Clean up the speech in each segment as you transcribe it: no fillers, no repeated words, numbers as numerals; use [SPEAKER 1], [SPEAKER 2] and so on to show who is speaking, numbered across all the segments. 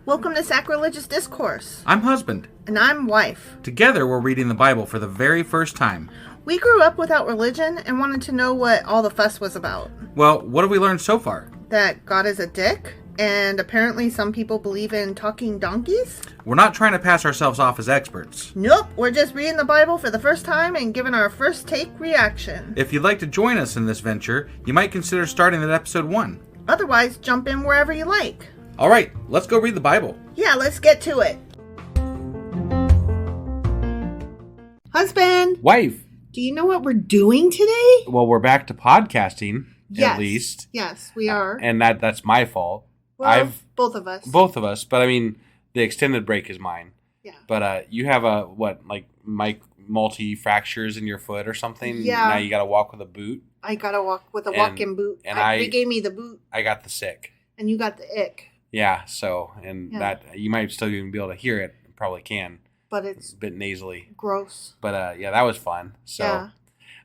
[SPEAKER 1] Welcome to Sacrilegious Discourse.
[SPEAKER 2] I'm husband.
[SPEAKER 1] And I'm wife.
[SPEAKER 2] Together, we're reading the Bible for the very first time.
[SPEAKER 1] We grew up without religion and wanted to know what all the fuss was about.
[SPEAKER 2] Well, what have we learned so far?
[SPEAKER 1] That God is a dick, and apparently some people believe in talking donkeys?
[SPEAKER 2] We're not trying to pass ourselves off as experts.
[SPEAKER 1] Nope, we're just reading the Bible for the first time and giving our first take reaction.
[SPEAKER 2] If you'd like to join us in this venture, you might consider starting at episode 1.
[SPEAKER 1] Otherwise, jump in wherever you like.
[SPEAKER 2] All right, let's go read the Bible.
[SPEAKER 1] Yeah, let's get to it. Husband!
[SPEAKER 2] Wife!
[SPEAKER 1] Do you know what we're doing today?
[SPEAKER 2] Well, we're back to podcasting,
[SPEAKER 1] Yes.
[SPEAKER 2] at least.
[SPEAKER 1] Yes, we are.
[SPEAKER 2] And that's my fault.
[SPEAKER 1] Well, both of us.
[SPEAKER 2] Both of us, but I mean, the extended break is mine.
[SPEAKER 1] Yeah.
[SPEAKER 2] But you have multi-fractures in your foot or something?
[SPEAKER 1] Yeah.
[SPEAKER 2] Now you got to walk with a boot?
[SPEAKER 1] I gotta walk with a walk-in boot.
[SPEAKER 2] And
[SPEAKER 1] they gave me the boot.
[SPEAKER 2] I got the sick.
[SPEAKER 1] And you got the ick.
[SPEAKER 2] Yeah, so, that, you might still even be able to hear it. Probably can.
[SPEAKER 1] But it's
[SPEAKER 2] a bit nasally.
[SPEAKER 1] Gross.
[SPEAKER 2] But, that was fun. So,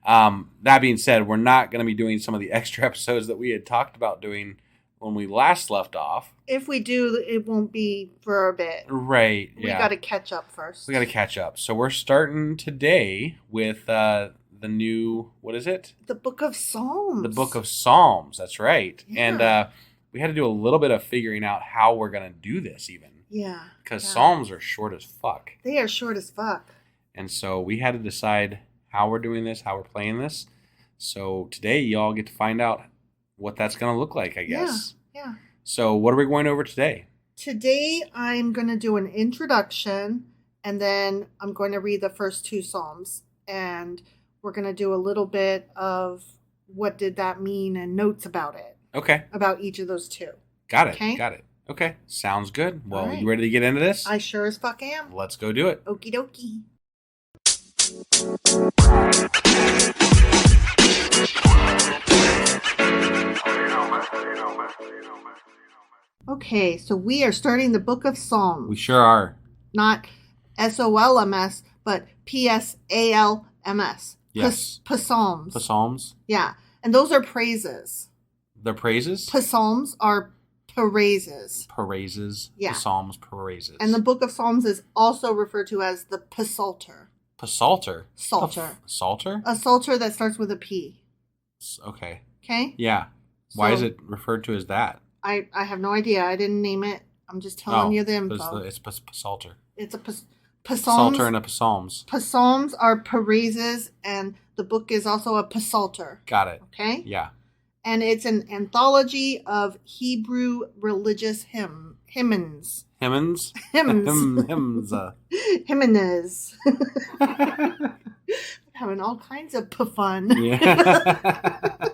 [SPEAKER 1] yeah.
[SPEAKER 2] That being said, we're not going to be doing some of the extra episodes that we had talked about doing when we last left off.
[SPEAKER 1] If we do, it won't be for a bit.
[SPEAKER 2] Right,
[SPEAKER 1] We got to catch up first.
[SPEAKER 2] We got to catch up. So we're starting today with the new, what is it?
[SPEAKER 1] The Book of Psalms.
[SPEAKER 2] The Book of Psalms, that's right.
[SPEAKER 1] Yeah.
[SPEAKER 2] And we had to do a little bit of figuring out how we're going to do this even.
[SPEAKER 1] Yeah.
[SPEAKER 2] Because Psalms are short as fuck.
[SPEAKER 1] They are short as fuck.
[SPEAKER 2] And so we had to decide how we're doing this, how we're playing this. So today y'all get to find out what that's going to look like, I guess.
[SPEAKER 1] Yeah.
[SPEAKER 2] So what are we going over today?
[SPEAKER 1] Today I'm going to do an introduction, and then I'm going to read the first 2 Psalms. And we're going to do a little bit of what did that mean and notes about it.
[SPEAKER 2] Okay.
[SPEAKER 1] About each of those 2.
[SPEAKER 2] Got it.
[SPEAKER 1] Okay?
[SPEAKER 2] Got it. Okay. Sounds good. Well,
[SPEAKER 1] right.
[SPEAKER 2] You ready to get into this?
[SPEAKER 1] I sure as fuck am.
[SPEAKER 2] Let's go do it.
[SPEAKER 1] Okie dokie. Okay, so we are starting the Book of Psalms.
[SPEAKER 2] We sure are.
[SPEAKER 1] Not SOLMS, but PSALMS.
[SPEAKER 2] Yes.
[SPEAKER 1] Psalms.
[SPEAKER 2] Psalms?
[SPEAKER 1] Yeah, and those are praises.
[SPEAKER 2] They're praises?
[SPEAKER 1] Psalms are praises.
[SPEAKER 2] Praises.
[SPEAKER 1] Yeah.
[SPEAKER 2] Psalms, praises.
[SPEAKER 1] And the Book of Psalms is also referred to as the Psalter.
[SPEAKER 2] Psalter?
[SPEAKER 1] Psalter.
[SPEAKER 2] Psalter?
[SPEAKER 1] A psalter that starts with a P.
[SPEAKER 2] Okay.
[SPEAKER 1] Okay?
[SPEAKER 2] Yeah. Why is it referred to as that?
[SPEAKER 1] I have no idea. I didn't name it. I'm just telling you the info.
[SPEAKER 2] It's psalter.
[SPEAKER 1] It's a psalms.
[SPEAKER 2] Psalter and a psalms.
[SPEAKER 1] Psalms are praises, and the book is also a psalter.
[SPEAKER 2] Got it.
[SPEAKER 1] Okay?
[SPEAKER 2] Yeah.
[SPEAKER 1] And it's an anthology of Hebrew religious hymns.
[SPEAKER 2] Hymns?
[SPEAKER 1] Hymns.
[SPEAKER 2] Hymns.
[SPEAKER 1] Hymnes. Having all kinds of fun.
[SPEAKER 2] Yeah.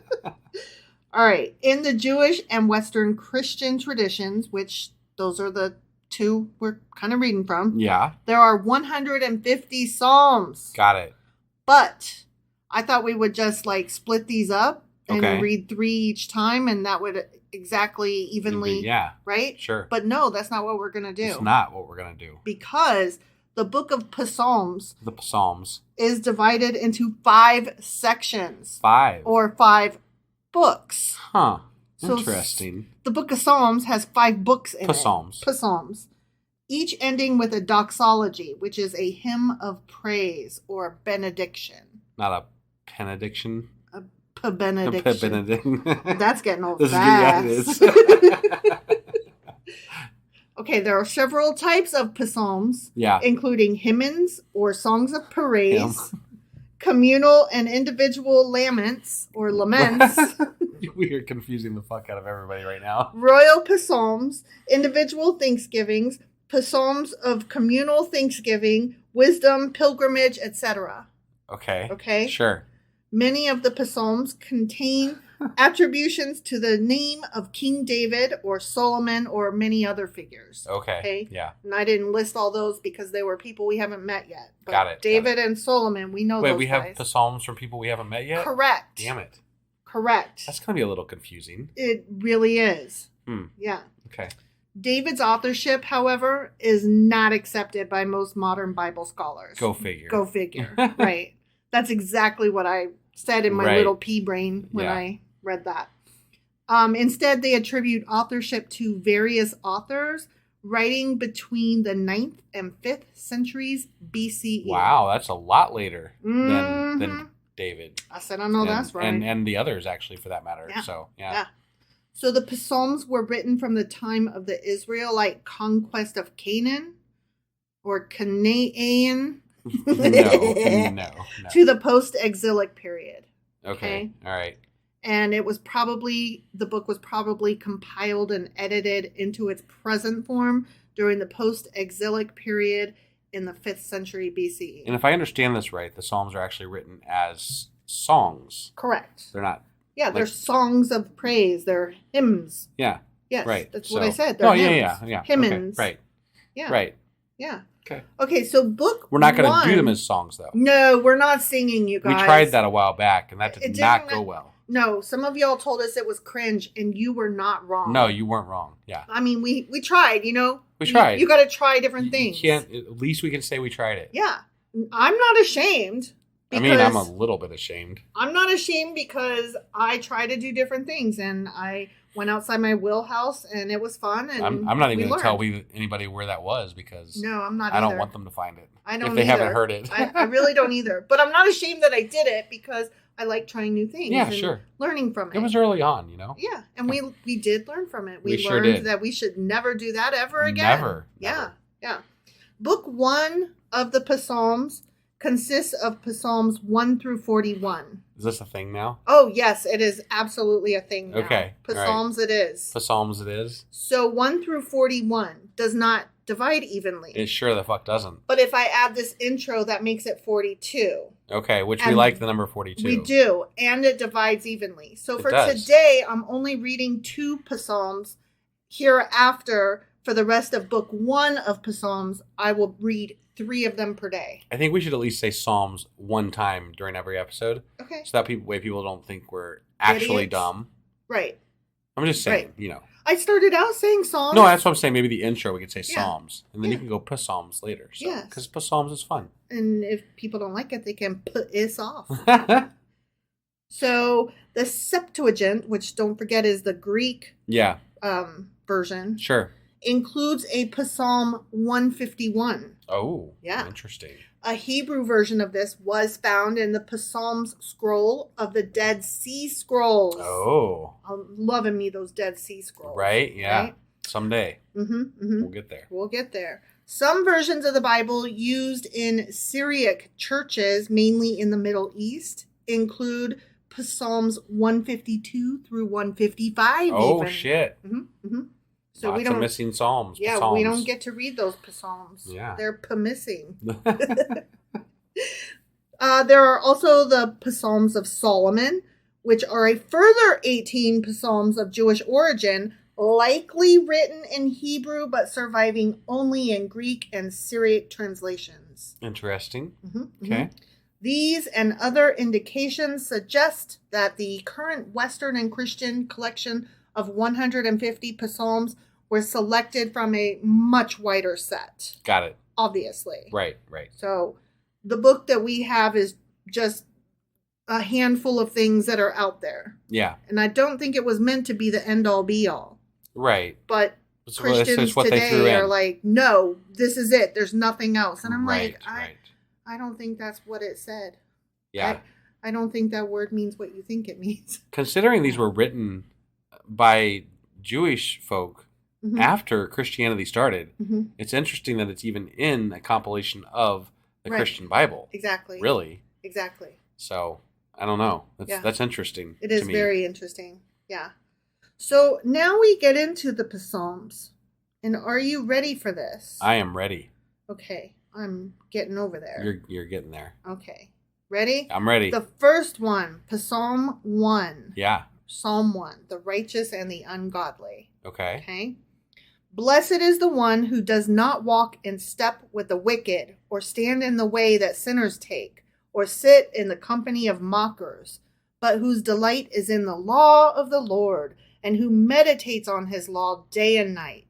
[SPEAKER 1] All right. In the Jewish and Western Christian traditions, which those are the 2 we're kind of reading from.
[SPEAKER 2] Yeah.
[SPEAKER 1] There are 150 Psalms.
[SPEAKER 2] Got it.
[SPEAKER 1] But I thought we would just split these up and
[SPEAKER 2] Okay.
[SPEAKER 1] read 3 each time, and that would exactly evenly,
[SPEAKER 2] Yeah.
[SPEAKER 1] right?
[SPEAKER 2] Sure.
[SPEAKER 1] But no, that's not what we're going to do.
[SPEAKER 2] It's not what we're going to do.
[SPEAKER 1] Because the Book of Psalms
[SPEAKER 2] The Psalms.
[SPEAKER 1] is divided into 5 sections.
[SPEAKER 2] 5.
[SPEAKER 1] Or 5 books.
[SPEAKER 2] Huh.
[SPEAKER 1] So
[SPEAKER 2] Interesting.
[SPEAKER 1] The Book of Psalms has 5 books in
[SPEAKER 2] Psalms.
[SPEAKER 1] it. Psalms. Each ending with a doxology, which is a hymn of praise or benediction.
[SPEAKER 2] Not a benediction.
[SPEAKER 1] A benediction.
[SPEAKER 2] Benediction.
[SPEAKER 1] That's getting old
[SPEAKER 2] This
[SPEAKER 1] fast.
[SPEAKER 2] is good. Yeah, it is.
[SPEAKER 1] Okay, there are several types of psalms,
[SPEAKER 2] Yeah.
[SPEAKER 1] including hymns or songs of praise, communal and individual laments or laments,
[SPEAKER 2] We are confusing the fuck out of everybody right now.
[SPEAKER 1] royal psalms, individual thanksgivings, psalms of communal thanksgiving, wisdom, pilgrimage, etc.
[SPEAKER 2] Okay.
[SPEAKER 1] Okay?
[SPEAKER 2] Sure.
[SPEAKER 1] Many of the psalms contain attributions to the name of King David or Solomon or many other figures.
[SPEAKER 2] Okay. Yeah.
[SPEAKER 1] And I didn't list all those because they were people we haven't met yet. But
[SPEAKER 2] Got it.
[SPEAKER 1] David and Solomon, we know
[SPEAKER 2] Wait,
[SPEAKER 1] those
[SPEAKER 2] we have
[SPEAKER 1] guys.
[SPEAKER 2] psalms from people we haven't met yet?
[SPEAKER 1] Correct.
[SPEAKER 2] Damn it.
[SPEAKER 1] Correct.
[SPEAKER 2] That's going to be a little confusing.
[SPEAKER 1] It really is. Yeah.
[SPEAKER 2] Okay.
[SPEAKER 1] David's authorship, however, is not accepted by most modern Bible scholars.
[SPEAKER 2] Go figure.
[SPEAKER 1] Go figure. Right. That's exactly what I said in my little pea brain when I read that. Instead, they attribute authorship to various authors writing between the 9th and 5th centuries BCE.
[SPEAKER 2] Wow, that's a lot later
[SPEAKER 1] Mm-hmm.
[SPEAKER 2] than David.
[SPEAKER 1] I said, I know that's right.
[SPEAKER 2] And the others, actually, for that matter.
[SPEAKER 1] Yeah.
[SPEAKER 2] So, yeah.
[SPEAKER 1] So the Psalms were written from the time of the Israelite conquest of Canaan or Canaan
[SPEAKER 2] No.
[SPEAKER 1] to the post-exilic period.
[SPEAKER 2] Okay. All right.
[SPEAKER 1] And the book was probably compiled and edited into its present form during the post-exilic period in the 5th century BCE.
[SPEAKER 2] And if I understand this right, the Psalms are actually written as songs.
[SPEAKER 1] Correct.
[SPEAKER 2] They're not.
[SPEAKER 1] Yeah, they're songs of praise. They're hymns.
[SPEAKER 2] Yeah.
[SPEAKER 1] Yes.
[SPEAKER 2] Right.
[SPEAKER 1] That's what I said. They're hymns.
[SPEAKER 2] Yeah.
[SPEAKER 1] Hymns.
[SPEAKER 2] Okay. Right.
[SPEAKER 1] Yeah.
[SPEAKER 2] Right.
[SPEAKER 1] Yeah.
[SPEAKER 2] Okay.
[SPEAKER 1] Okay, so book
[SPEAKER 2] We're not going
[SPEAKER 1] one-
[SPEAKER 2] to do them as songs, though.
[SPEAKER 1] No, we're not singing, you guys.
[SPEAKER 2] We tried that a while back, and that did not go well.
[SPEAKER 1] No, some of y'all told us it was cringe, and you were not wrong.
[SPEAKER 2] No, you weren't wrong. Yeah.
[SPEAKER 1] I mean, we tried, you know.
[SPEAKER 2] We tried.
[SPEAKER 1] You got to try different things.
[SPEAKER 2] At least we can say we tried it.
[SPEAKER 1] Yeah. I'm not ashamed.
[SPEAKER 2] I mean, I'm a little bit ashamed.
[SPEAKER 1] I'm not ashamed because I try to do different things, and I went outside my wheelhouse, and it was fun. And
[SPEAKER 2] I'm not even going to tell anybody where that was because
[SPEAKER 1] no, I'm not.
[SPEAKER 2] I don't want them to find it.
[SPEAKER 1] I don't
[SPEAKER 2] if they
[SPEAKER 1] either.
[SPEAKER 2] haven't heard it.
[SPEAKER 1] I really don't either. But I'm not ashamed that I did it because I like trying new things.
[SPEAKER 2] Yeah,
[SPEAKER 1] and
[SPEAKER 2] sure.
[SPEAKER 1] Learning from it.
[SPEAKER 2] It was early on, you know.
[SPEAKER 1] Yeah, and we did learn from it. We
[SPEAKER 2] sure
[SPEAKER 1] learned
[SPEAKER 2] did.
[SPEAKER 1] that we should never do that ever again.
[SPEAKER 2] Never.
[SPEAKER 1] Yeah. Book 1 of the Psalms consists of Psalms 1 through 41.
[SPEAKER 2] Is this a thing now?
[SPEAKER 1] Oh, yes, it is absolutely a thing now.
[SPEAKER 2] Okay.
[SPEAKER 1] Psalms it is.
[SPEAKER 2] Psalms it is.
[SPEAKER 1] So 1 through 41 does not divide evenly.
[SPEAKER 2] It sure the fuck doesn't.
[SPEAKER 1] But if I add this intro, that makes it 42.
[SPEAKER 2] Okay, which we like the number 42.
[SPEAKER 1] We do, and it divides evenly. So for
[SPEAKER 2] does.
[SPEAKER 1] today, I'm only reading 2 Psalms. Hereafter, for the rest of book 1 of Psalms, I will read 3 of them per day.
[SPEAKER 2] I think we should at least say Psalms one time during every episode.
[SPEAKER 1] Okay.
[SPEAKER 2] So that people don't think we're actually
[SPEAKER 1] Idiots.
[SPEAKER 2] dumb.
[SPEAKER 1] Right.
[SPEAKER 2] I'm just saying,
[SPEAKER 1] Right.
[SPEAKER 2] you know.
[SPEAKER 1] I started out saying Psalms.
[SPEAKER 2] No, that's what I'm saying. Maybe the intro we could say
[SPEAKER 1] Yeah.
[SPEAKER 2] Psalms. And then you can go Psalms later. So,
[SPEAKER 1] Yes.
[SPEAKER 2] because Psalms is fun.
[SPEAKER 1] And if people don't like it, they can put us off. So the Septuagint, which don't forget is the Greek
[SPEAKER 2] Yeah.
[SPEAKER 1] version,
[SPEAKER 2] Sure.
[SPEAKER 1] includes a Psalm 151.
[SPEAKER 2] Oh.
[SPEAKER 1] Yeah.
[SPEAKER 2] Interesting.
[SPEAKER 1] A Hebrew version of this was found in the Psalms scroll of the Dead Sea Scrolls.
[SPEAKER 2] Oh.
[SPEAKER 1] I'm loving me those Dead Sea Scrolls.
[SPEAKER 2] Right? Yeah.
[SPEAKER 1] Right?
[SPEAKER 2] Someday.
[SPEAKER 1] We'll
[SPEAKER 2] get there.
[SPEAKER 1] We'll get there. Some versions of the Bible used in Syriac churches, mainly in the Middle East, include Psalms 152 through 155.
[SPEAKER 2] Oh,
[SPEAKER 1] even.
[SPEAKER 2] shit.
[SPEAKER 1] So
[SPEAKER 2] Lots
[SPEAKER 1] we don't
[SPEAKER 2] of missing Psalms.
[SPEAKER 1] Yeah,
[SPEAKER 2] Psalms.
[SPEAKER 1] we don't get to read those Psalms.
[SPEAKER 2] Yeah.
[SPEAKER 1] They're missing. There are also the Psalms of Solomon, which are a further 18 Psalms of Jewish origin, likely written in Hebrew, but surviving only in Greek and Syriac translations.
[SPEAKER 2] Interesting. Okay.
[SPEAKER 1] These and other indications suggest that the current Western and Christian collection of 150 Psalms were selected from a much wider set.
[SPEAKER 2] Got it.
[SPEAKER 1] Obviously.
[SPEAKER 2] Right.
[SPEAKER 1] So the book that we have is just a handful of things that are out there.
[SPEAKER 2] Yeah.
[SPEAKER 1] And I don't think it was meant to be the end all be all.
[SPEAKER 2] Right.
[SPEAKER 1] But
[SPEAKER 2] It's
[SPEAKER 1] Christians
[SPEAKER 2] what they threw
[SPEAKER 1] today
[SPEAKER 2] in.
[SPEAKER 1] are like, no, this is it. There's nothing else. And I'm
[SPEAKER 2] right.
[SPEAKER 1] I don't think that's what it said.
[SPEAKER 2] Yeah.
[SPEAKER 1] I don't think that word means what you think it means.
[SPEAKER 2] Considering these were written by Jewish folk after Christianity started, it's interesting that it's even in a compilation of the Christian Bible.
[SPEAKER 1] Exactly.
[SPEAKER 2] Really.
[SPEAKER 1] Exactly.
[SPEAKER 2] So, I don't know. That's interesting.
[SPEAKER 1] It is
[SPEAKER 2] to me.
[SPEAKER 1] very interesting. Yeah. So now we get into the Psalms. And are you ready for this?
[SPEAKER 2] I am ready.
[SPEAKER 1] Okay. I'm getting over there.
[SPEAKER 2] You're getting there.
[SPEAKER 1] Okay. Ready?
[SPEAKER 2] I'm ready.
[SPEAKER 1] The first one, Psalm 1.
[SPEAKER 2] Yeah.
[SPEAKER 1] Psalm 1, the righteous and the ungodly.
[SPEAKER 2] Okay.
[SPEAKER 1] Okay. Blessed is the one who does not walk in step with the wicked, or stand in the way that sinners take, or sit in the company of mockers, but whose delight is in the law of the Lord, and who meditates on his law day and night.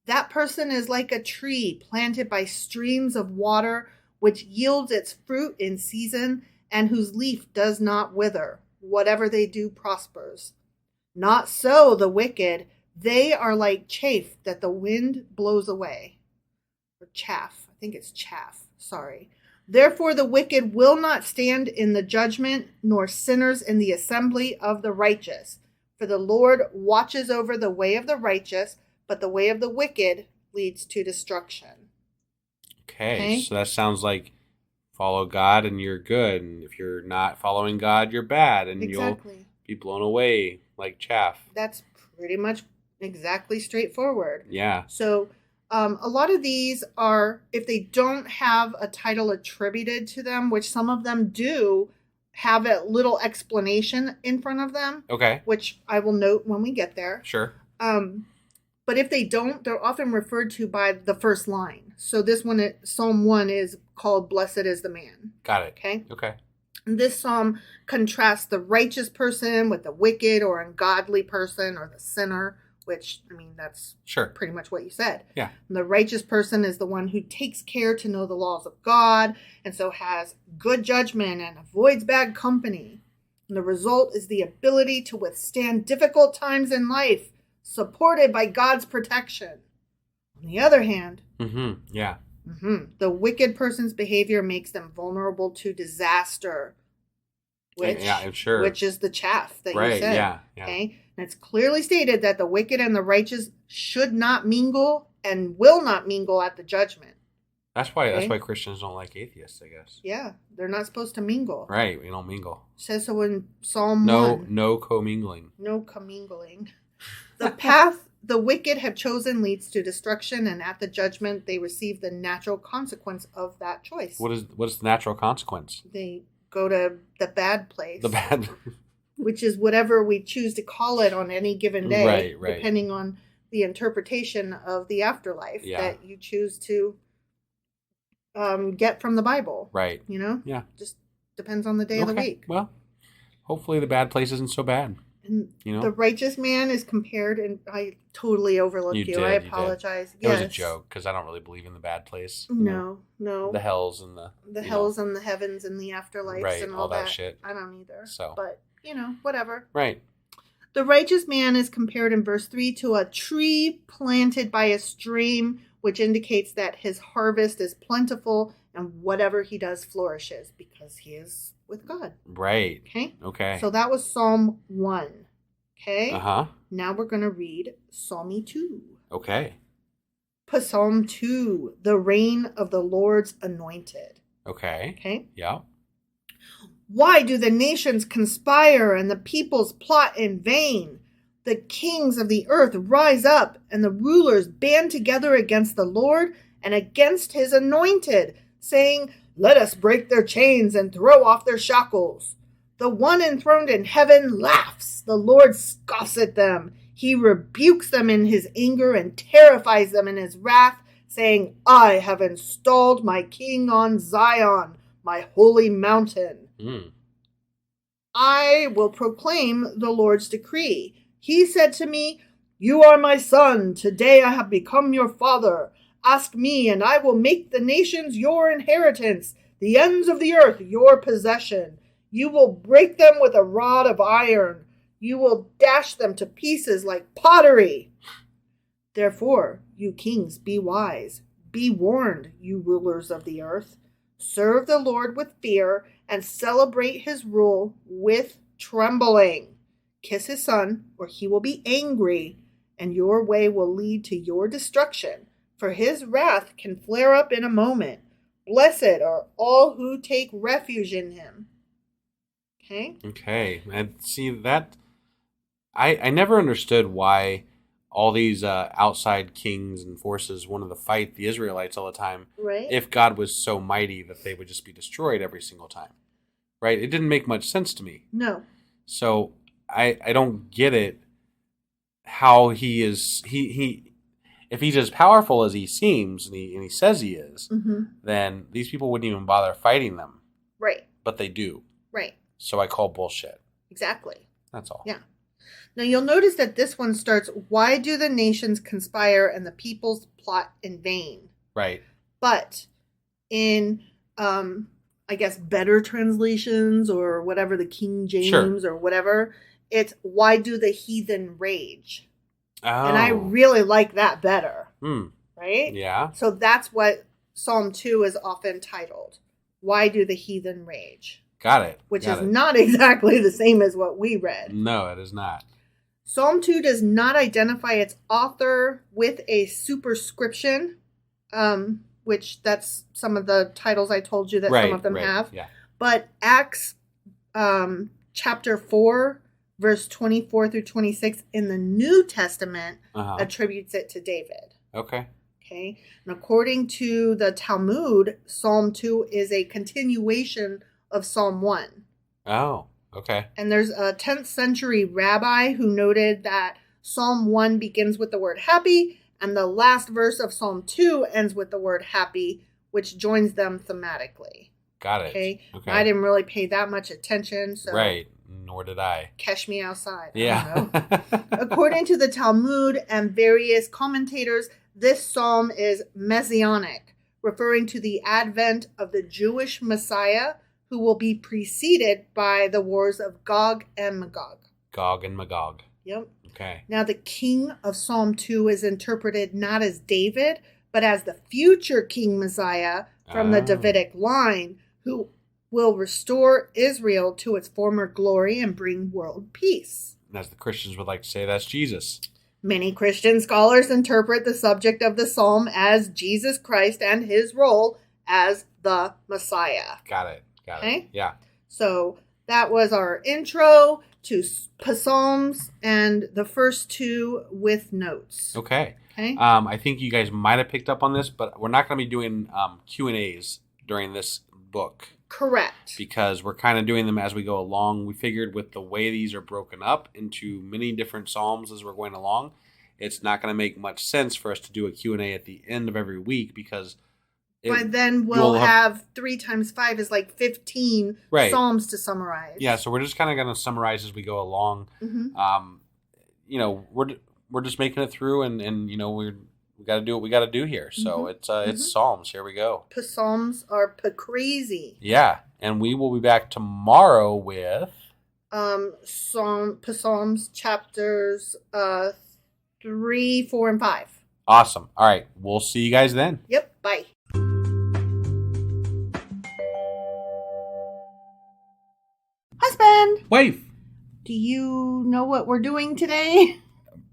[SPEAKER 1] That person is like a tree planted by streams of water, which yields its fruit in season, and whose leaf does not wither. Whatever they do prospers. Not so the wicked. They are like chaff that the wind blows away. Or chaff. I think it's chaff. Sorry. Therefore the wicked will not stand in the judgment, nor sinners in the assembly of the righteous. For the Lord watches over the way of the righteous, but the way of the wicked leads to destruction.
[SPEAKER 2] Okay, so that sounds like follow God and you're good. And if you're not following God, you're bad. And you'll be blown away like chaff.
[SPEAKER 1] That's pretty much exactly straightforward.
[SPEAKER 2] Yeah.
[SPEAKER 1] So a lot of these are, if they don't have a title attributed to them, which some of them do have a little explanation in front of them.
[SPEAKER 2] Okay.
[SPEAKER 1] Which I will note when we get there.
[SPEAKER 2] Sure.
[SPEAKER 1] But if they don't, they're often referred to by the first line. So this one, Psalm 1, is called Blessed is the Man.
[SPEAKER 2] Got it.
[SPEAKER 1] Okay?
[SPEAKER 2] Okay.
[SPEAKER 1] And this psalm contrasts the righteous person with the wicked or ungodly person or the sinner, which, I mean, that's pretty much what you said.
[SPEAKER 2] Yeah.
[SPEAKER 1] And the righteous person is the one who takes care to know the laws of God and so has good judgment and avoids bad company. And the result is the ability to withstand difficult times in life, supported by God's protection. On the other hand, the wicked person's behavior makes them vulnerable to disaster, which is the chaff that you said.
[SPEAKER 2] Yeah.
[SPEAKER 1] Okay, and it's clearly stated that the wicked and the righteous should not mingle and will not mingle at the judgment.
[SPEAKER 2] That's why Christians don't like atheists, I guess.
[SPEAKER 1] Yeah, they're not supposed to mingle.
[SPEAKER 2] Right, we don't mingle.
[SPEAKER 1] It says so in Psalm 1.
[SPEAKER 2] No commingling.
[SPEAKER 1] No commingling. The path the wicked have chosen leads to destruction, and at the judgment they receive the natural consequence of that choice.
[SPEAKER 2] What is the natural consequence?
[SPEAKER 1] They go to the bad place.
[SPEAKER 2] The bad
[SPEAKER 1] which is whatever we choose to call it on any given day, depending on the interpretation of the afterlife that you choose to get from the Bible.
[SPEAKER 2] Right.
[SPEAKER 1] You know?
[SPEAKER 2] Yeah.
[SPEAKER 1] Just depends on the day of the week.
[SPEAKER 2] Well, hopefully the bad place isn't so bad.
[SPEAKER 1] And the righteous man is compared, and I totally overlooked you. I apologize.
[SPEAKER 2] It was a joke because I don't really believe in the bad place.
[SPEAKER 1] No.
[SPEAKER 2] The hells and
[SPEAKER 1] the hells and the heavens and the afterlives and all that
[SPEAKER 2] shit.
[SPEAKER 1] I don't either.
[SPEAKER 2] So,
[SPEAKER 1] but whatever.
[SPEAKER 2] Right.
[SPEAKER 1] The righteous man is compared in verse 3 to a tree planted by a stream, which indicates that his harvest is plentiful and whatever he does flourishes because he is with God.
[SPEAKER 2] Right.
[SPEAKER 1] Okay. So that was Psalm 1. Okay. Now we're going to read Psalm 2.
[SPEAKER 2] Okay.
[SPEAKER 1] Psalm 2, the reign of the Lord's anointed.
[SPEAKER 2] Okay. Yeah.
[SPEAKER 1] Why do the nations conspire and the peoples plot in vain? The kings of the earth rise up and the rulers band together against the Lord and against his anointed, saying, "Let us break their chains and throw off their shackles." The one enthroned in heaven laughs. The Lord scoffs at them. He rebukes them in his anger and terrifies them in his wrath, saying, "I have installed my king on Zion, my holy mountain. I will proclaim the Lord's decree. He said to me, 'You are my son. Today I have become your father. Ask me, and I will make the nations your inheritance, the ends of the earth your possession. You will break them with a rod of iron. You will dash them to pieces like pottery.' Therefore, you kings, be wise. Be warned, you rulers of the earth. Serve the Lord with fear and celebrate his rule with trembling. Kiss his son, or he will be angry, and your way will lead to your destruction, for his wrath can flare up in a moment. Blessed are all who take refuge in him."
[SPEAKER 2] Okay. And see that I never understood why all these outside kings and forces wanted to fight the Israelites all the time.
[SPEAKER 1] Right.
[SPEAKER 2] If God was so mighty that they would just be destroyed every single time. Right? It didn't make much sense to me.
[SPEAKER 1] No.
[SPEAKER 2] So I don't get it how he is he if he's as powerful as he seems and he says he is, then these people wouldn't even bother fighting them.
[SPEAKER 1] Right.
[SPEAKER 2] But they do.
[SPEAKER 1] Right.
[SPEAKER 2] So I call bullshit.
[SPEAKER 1] Exactly.
[SPEAKER 2] That's all.
[SPEAKER 1] Yeah. Now you'll notice that this one starts, "Why do the nations conspire and the peoples plot in vain?"
[SPEAKER 2] Right.
[SPEAKER 1] But in, I guess, better translations or whatever, the King James or whatever, it's, "Why do the heathen rage?" And I really like that better.
[SPEAKER 2] Hmm.
[SPEAKER 1] Right?
[SPEAKER 2] Yeah.
[SPEAKER 1] So that's what Psalm 2 is often titled. Why do the heathen rage?
[SPEAKER 2] Got it.
[SPEAKER 1] Which is not exactly the same as what we read.
[SPEAKER 2] No, it is not.
[SPEAKER 1] Psalm 2 does not identify its author with a superscription, which that's some of the titles I told you that some of them have.
[SPEAKER 2] Yeah.
[SPEAKER 1] But Acts chapter 4, verse 24 through 26 in the New Testament attributes it to David.
[SPEAKER 2] Okay.
[SPEAKER 1] Okay. And according to the Talmud, Psalm 2 is a continuation of Psalm 1.
[SPEAKER 2] Oh, okay.
[SPEAKER 1] And there's a 10th century rabbi who noted that Psalm 1 begins with the word happy, and the last verse of Psalm 2 ends with the word happy, which joins them thematically.
[SPEAKER 2] Got it.
[SPEAKER 1] Okay. I didn't really pay that much attention. So
[SPEAKER 2] right. Nor did I.
[SPEAKER 1] Catch me outside.
[SPEAKER 2] Yeah.
[SPEAKER 1] I don't know. According to the Talmud and various commentators, this psalm is messianic, referring to the advent of the Jewish Messiah, who will be preceded by the wars of Gog and Magog.
[SPEAKER 2] Gog and Magog.
[SPEAKER 1] Yep.
[SPEAKER 2] Okay.
[SPEAKER 1] Now, the king of Psalm 2 is interpreted not as David, but as the future King Messiah from the Davidic line, who will restore Israel to its former glory and bring world peace.
[SPEAKER 2] As the Christians would like to say, that's Jesus.
[SPEAKER 1] Many Christian scholars interpret the subject of the psalm as Jesus Christ and his role as the Messiah.
[SPEAKER 2] Got it.
[SPEAKER 1] Okay?
[SPEAKER 2] Yeah.
[SPEAKER 1] So that was our intro to Psalms and the first two with notes.
[SPEAKER 2] Okay.
[SPEAKER 1] Okay.
[SPEAKER 2] I think you guys might have picked up on this, but we're not going to be doing Q&As during this book.
[SPEAKER 1] Correct.
[SPEAKER 2] Because we're kind of doing them as we go along. We figured with the way these are broken up into many different psalms as we're going along, it's not going to make much sense for us to do a Q&A at the end of every week because...
[SPEAKER 1] But then we'll have 3 times 5 is like 15 psalms to summarize.
[SPEAKER 2] Yeah, so we're just kind of going to summarize as we go along. Mm-hmm. We're just making it through, and we got to do what we got to do here. So it's Psalms. Here we go.
[SPEAKER 1] Psalms are crazy.
[SPEAKER 2] Yeah, and we will be back tomorrow with
[SPEAKER 1] Psalms chapters 3, 4, and 5.
[SPEAKER 2] Awesome. All right, we'll see you guys then.
[SPEAKER 1] Yep. Bye. Husband.
[SPEAKER 2] Wife.
[SPEAKER 1] Do you know what we're doing today?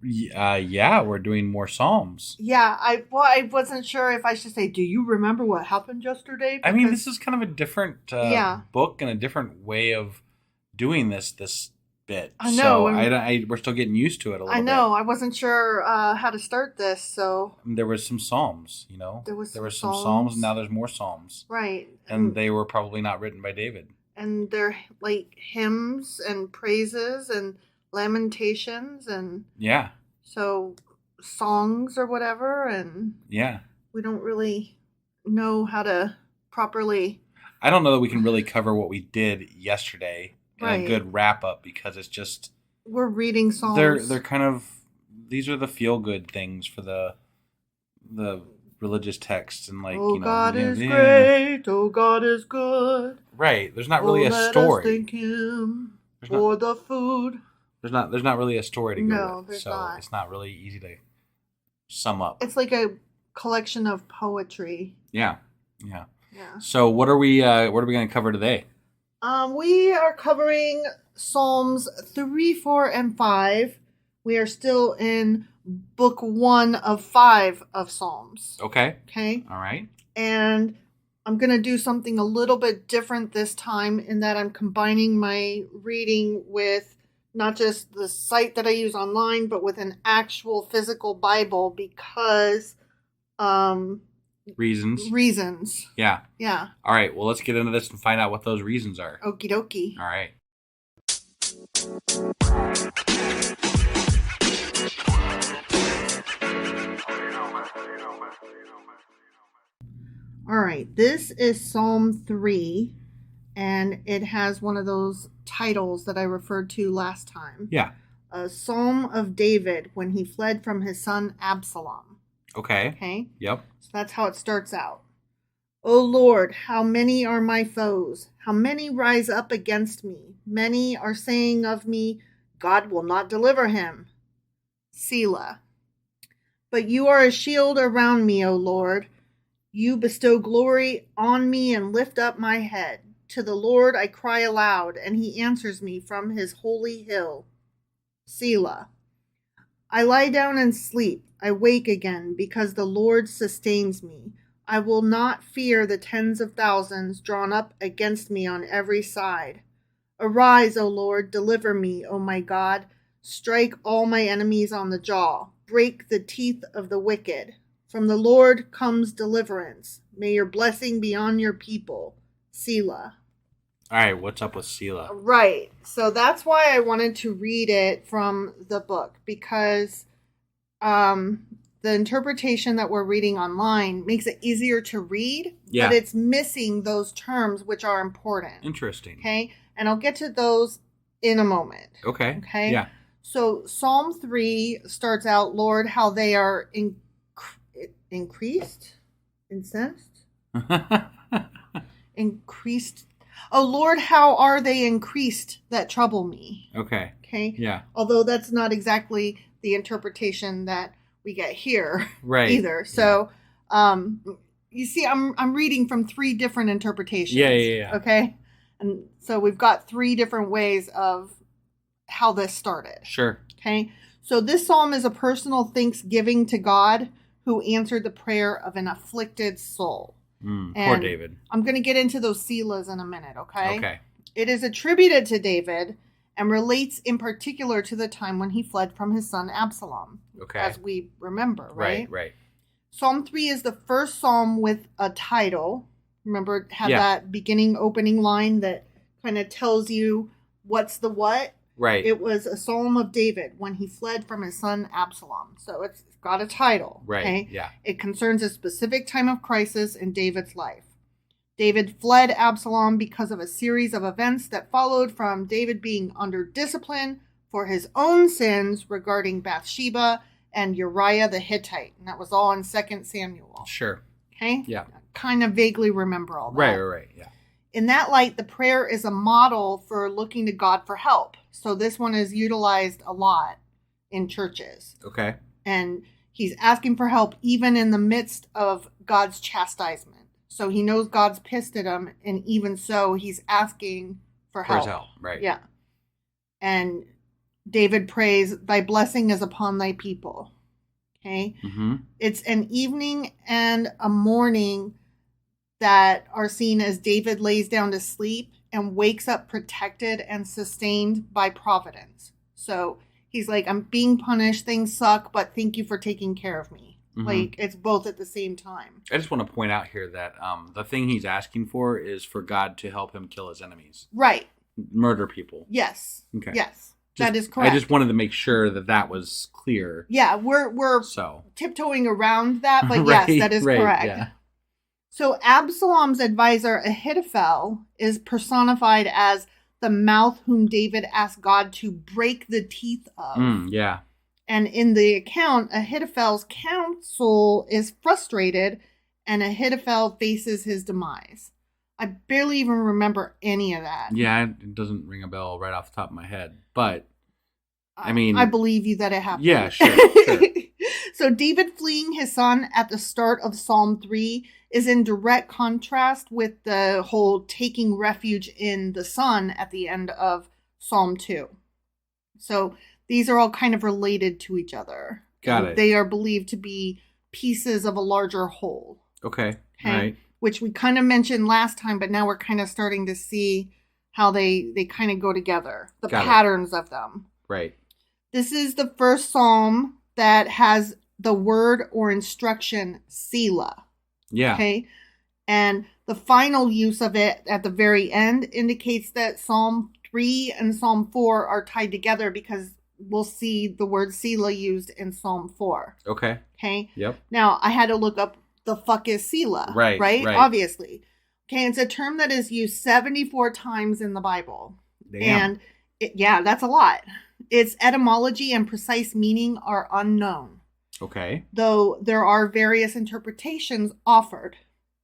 [SPEAKER 2] Yeah, we're doing more Psalms.
[SPEAKER 1] Yeah, I wasn't sure if I should say, do you remember what happened yesterday?
[SPEAKER 2] Because, I mean, this is kind of a different book and a different way of doing this bit.
[SPEAKER 1] I know.
[SPEAKER 2] So we're still getting used to it a little bit.
[SPEAKER 1] I know. I wasn't sure how to start this, so...
[SPEAKER 2] There was some Psalms, There were some Psalms, and now there's more Psalms.
[SPEAKER 1] Right.
[SPEAKER 2] And they were probably not written by David.
[SPEAKER 1] And they're like hymns and praises and lamentations and so songs or whatever, and we don't really know how to properly.
[SPEAKER 2] I don't know that we can really cover what we did yesterday in a good wrap up because it's just
[SPEAKER 1] we're reading songs.
[SPEAKER 2] They're kind of these are the feel good things for the religious texts and
[SPEAKER 1] God is great, oh God is good.
[SPEAKER 2] Right. There's not really a story.
[SPEAKER 1] Let us thank him for the food.
[SPEAKER 2] There's not really a story to go with.
[SPEAKER 1] No, there's not.
[SPEAKER 2] It's not really easy to sum up.
[SPEAKER 1] It's like a collection of poetry.
[SPEAKER 2] Yeah. So what are we going to cover today?
[SPEAKER 1] We are covering Psalms 3, 4, and 5. We are still in book 1 of 5 of Psalms.
[SPEAKER 2] Okay.
[SPEAKER 1] All
[SPEAKER 2] right.
[SPEAKER 1] And I'm going to do something a little bit different this time in that I'm combining my reading with not just the site that I use online, but with an actual physical Bible because... Reasons.
[SPEAKER 2] Yeah.
[SPEAKER 1] Yeah.
[SPEAKER 2] All right. Well, let's get into this and find out what those reasons are.
[SPEAKER 1] Okie dokie.
[SPEAKER 2] All right.
[SPEAKER 1] All right. This is Psalm 3, and it has one of those titles that I referred to last time.
[SPEAKER 2] Yeah.
[SPEAKER 1] A Psalm of David when he fled from his son Absalom.
[SPEAKER 2] Okay. Yep.
[SPEAKER 1] So that's how it starts out. O Lord, how many are my foes? How many rise up against me? Many are saying of me, God will not deliver him. Selah. But you are a shield around me, O Lord. You bestow glory on me and lift up my head. To the Lord I cry aloud, and he answers me from his holy hill. Selah. I lie down and sleep. I wake again because the Lord sustains me. I will not fear the tens of thousands drawn up against me on every side. Arise, O Lord, deliver me, O my God. Strike all my enemies on the jaw. Break the teeth of the wicked. From the Lord comes deliverance. May your blessing be on your people. Selah.
[SPEAKER 2] All right, what's up with Selah?
[SPEAKER 1] Right. So that's why I wanted to read it from the book, because the interpretation that we're reading online makes it easier to read, but it's missing those terms which are important.
[SPEAKER 2] Interesting.
[SPEAKER 1] Okay. And I'll get to those in a moment.
[SPEAKER 2] Okay.
[SPEAKER 1] Okay.
[SPEAKER 2] Yeah.
[SPEAKER 1] So Psalm 3 starts out, Lord, how they are increased, increased. Oh, Lord, how are they increased that trouble me?
[SPEAKER 2] Okay.
[SPEAKER 1] Okay.
[SPEAKER 2] Yeah.
[SPEAKER 1] Although that's not exactly the interpretation that we get here,
[SPEAKER 2] right,
[SPEAKER 1] either. So, you see, I'm reading from 3 different interpretations.
[SPEAKER 2] Yeah.
[SPEAKER 1] Okay. And so we've got 3 different ways of how this started.
[SPEAKER 2] Sure.
[SPEAKER 1] Okay. So this psalm is a personal thanksgiving to God who answered the prayer of an afflicted soul.
[SPEAKER 2] Poor David.
[SPEAKER 1] I'm going to get into those Selahs in a minute, okay?
[SPEAKER 2] Okay.
[SPEAKER 1] It is attributed to David and relates in particular to the time when he fled from his son Absalom.
[SPEAKER 2] Okay.
[SPEAKER 1] As we remember, right?
[SPEAKER 2] Right.
[SPEAKER 1] Psalm 3 is the first psalm with a title. Remember, it had that beginning opening line that kind of tells you what's the what.
[SPEAKER 2] Right.
[SPEAKER 1] It was a psalm of David when he fled from his son Absalom. So it's got a title.
[SPEAKER 2] Right.
[SPEAKER 1] Okay?
[SPEAKER 2] Yeah.
[SPEAKER 1] It concerns a specific time of crisis in David's life. David fled Absalom because of a series of events that followed from David being under discipline for his own sins regarding Bathsheba and Uriah the Hittite. And that was all in 2 Samuel.
[SPEAKER 2] Sure.
[SPEAKER 1] Okay?
[SPEAKER 2] Yeah.
[SPEAKER 1] Kind of vaguely remember all that.
[SPEAKER 2] Right. Yeah.
[SPEAKER 1] In that light, the prayer is a model for looking to God for help. So this one is utilized a lot in churches.
[SPEAKER 2] Okay.
[SPEAKER 1] And he's asking for help even in the midst of God's chastisement. So he knows God's pissed at him, and even so, he's asking for help.
[SPEAKER 2] For his help, right.
[SPEAKER 1] Yeah. And David prays, thy blessing is upon thy people. Okay?
[SPEAKER 2] Mm-hmm.
[SPEAKER 1] It's an evening and a morning that are seen as David lays down to sleep and wakes up protected and sustained by providence. So he's like, I'm being punished, things suck, but thank you for taking care of me. Mm-hmm. Like, it's both at the same time.
[SPEAKER 2] I just want to point out here that the thing he's asking for is for God to help him kill his enemies.
[SPEAKER 1] Right.
[SPEAKER 2] Murder people.
[SPEAKER 1] Yes.
[SPEAKER 2] Okay.
[SPEAKER 1] Yes. That is correct.
[SPEAKER 2] I just wanted to make sure that was clear.
[SPEAKER 1] Yeah, we're tiptoeing around that, but right, yes, that is correct. Yeah. So Absalom's advisor Ahithophel is personified as the mouth whom David asked God to break the teeth of.
[SPEAKER 2] Yeah.
[SPEAKER 1] And in the account, Ahithophel's counsel is frustrated and Ahithophel faces his demise. I barely even remember any of that.
[SPEAKER 2] Yeah, it doesn't ring a bell right off the top of my head. But, I mean...
[SPEAKER 1] I believe you that it happened.
[SPEAKER 2] Yeah, sure.
[SPEAKER 1] So David fleeing his son at the start of Psalm 3 is in direct contrast with the whole taking refuge in the son at the end of Psalm 2. So these are all kind of related to each other.
[SPEAKER 2] Got it.
[SPEAKER 1] They are believed to be pieces of a larger whole.
[SPEAKER 2] Okay. All right.
[SPEAKER 1] Which we kind of mentioned last time, but now we're kind of starting to see how they kind of go together. The patterns of them.
[SPEAKER 2] Right.
[SPEAKER 1] This is the first psalm that has the word or instruction Selah.
[SPEAKER 2] Yeah.
[SPEAKER 1] Okay. And the final use of it at the very end indicates that Psalm 3 and Psalm 4 are tied together because we'll see the word Selah used in Psalm 4.
[SPEAKER 2] Okay.
[SPEAKER 1] Okay.
[SPEAKER 2] Yep.
[SPEAKER 1] Now, I had to look up the fuck is Selah.
[SPEAKER 2] Right.
[SPEAKER 1] Obviously. Okay. It's a term that is used 74 times in the Bible.
[SPEAKER 2] Damn.
[SPEAKER 1] And that's a lot. Its etymology and precise meaning are unknown.
[SPEAKER 2] Okay.
[SPEAKER 1] Though there are various interpretations offered.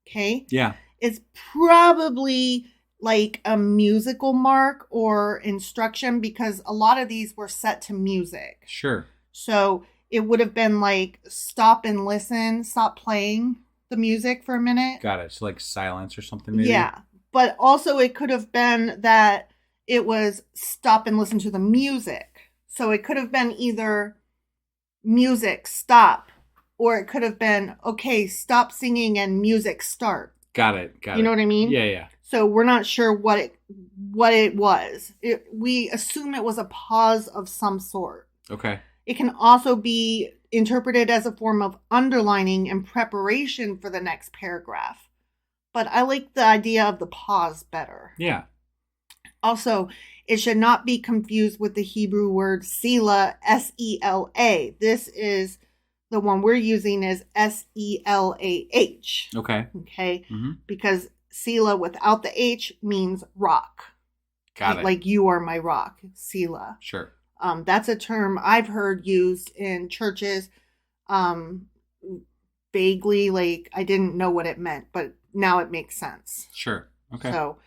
[SPEAKER 1] Okay.
[SPEAKER 2] Yeah.
[SPEAKER 1] It's probably like a musical mark or instruction because a lot of these were set to music.
[SPEAKER 2] Sure.
[SPEAKER 1] So it would have been like stop and listen, stop playing the music for a minute.
[SPEAKER 2] Got it. So like silence or something maybe?
[SPEAKER 1] Yeah. But also it could have been that it was stop and listen to the music. So it could have been either music, stop, or it could have been, okay, stop singing and music start.
[SPEAKER 2] Got it.
[SPEAKER 1] You know what I mean?
[SPEAKER 2] Yeah.
[SPEAKER 1] So we're not sure what it was. We assume it was a pause of some sort.
[SPEAKER 2] Okay.
[SPEAKER 1] It can also be interpreted as a form of underlining and preparation for the next paragraph. But I like the idea of the pause better.
[SPEAKER 2] Yeah.
[SPEAKER 1] Also, it should not be confused with the Hebrew word Selah, S-E-L-A. This is the one we're using is S-E-L-A-H.
[SPEAKER 2] Okay.
[SPEAKER 1] Okay? Mm-hmm. Because Selah without the H means rock.
[SPEAKER 2] Got it.
[SPEAKER 1] Like you are my rock, Selah.
[SPEAKER 2] Sure.
[SPEAKER 1] That's a term I've heard used in churches vaguely. Like I didn't know what it meant, but now it makes sense.
[SPEAKER 2] Sure. Okay.
[SPEAKER 1] So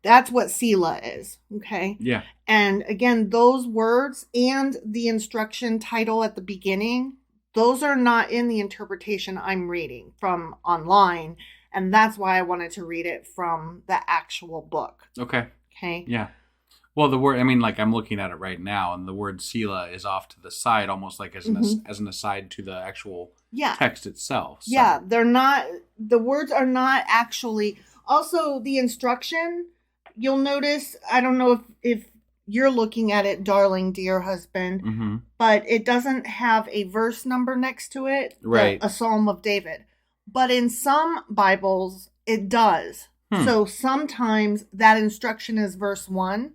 [SPEAKER 1] that's what Selah is. Okay.
[SPEAKER 2] Yeah.
[SPEAKER 1] And again, those words and the instruction title at the beginning, those are not in the interpretation I'm reading from online. And that's why I wanted to read it from the actual book.
[SPEAKER 2] Okay.
[SPEAKER 1] Okay.
[SPEAKER 2] Yeah. Well, the word, I mean, like I'm looking at it right now, and the word Selah is off to the side, almost like as an aside to the actual text itself. So.
[SPEAKER 1] Yeah, they're not, the words are not actually, also the instruction, you'll notice, I don't know if you're looking at it, darling, dear husband, but it doesn't have a verse number next to it,
[SPEAKER 2] right?
[SPEAKER 1] A Psalm of David. But in some Bibles, it does. So sometimes that instruction is verse 1.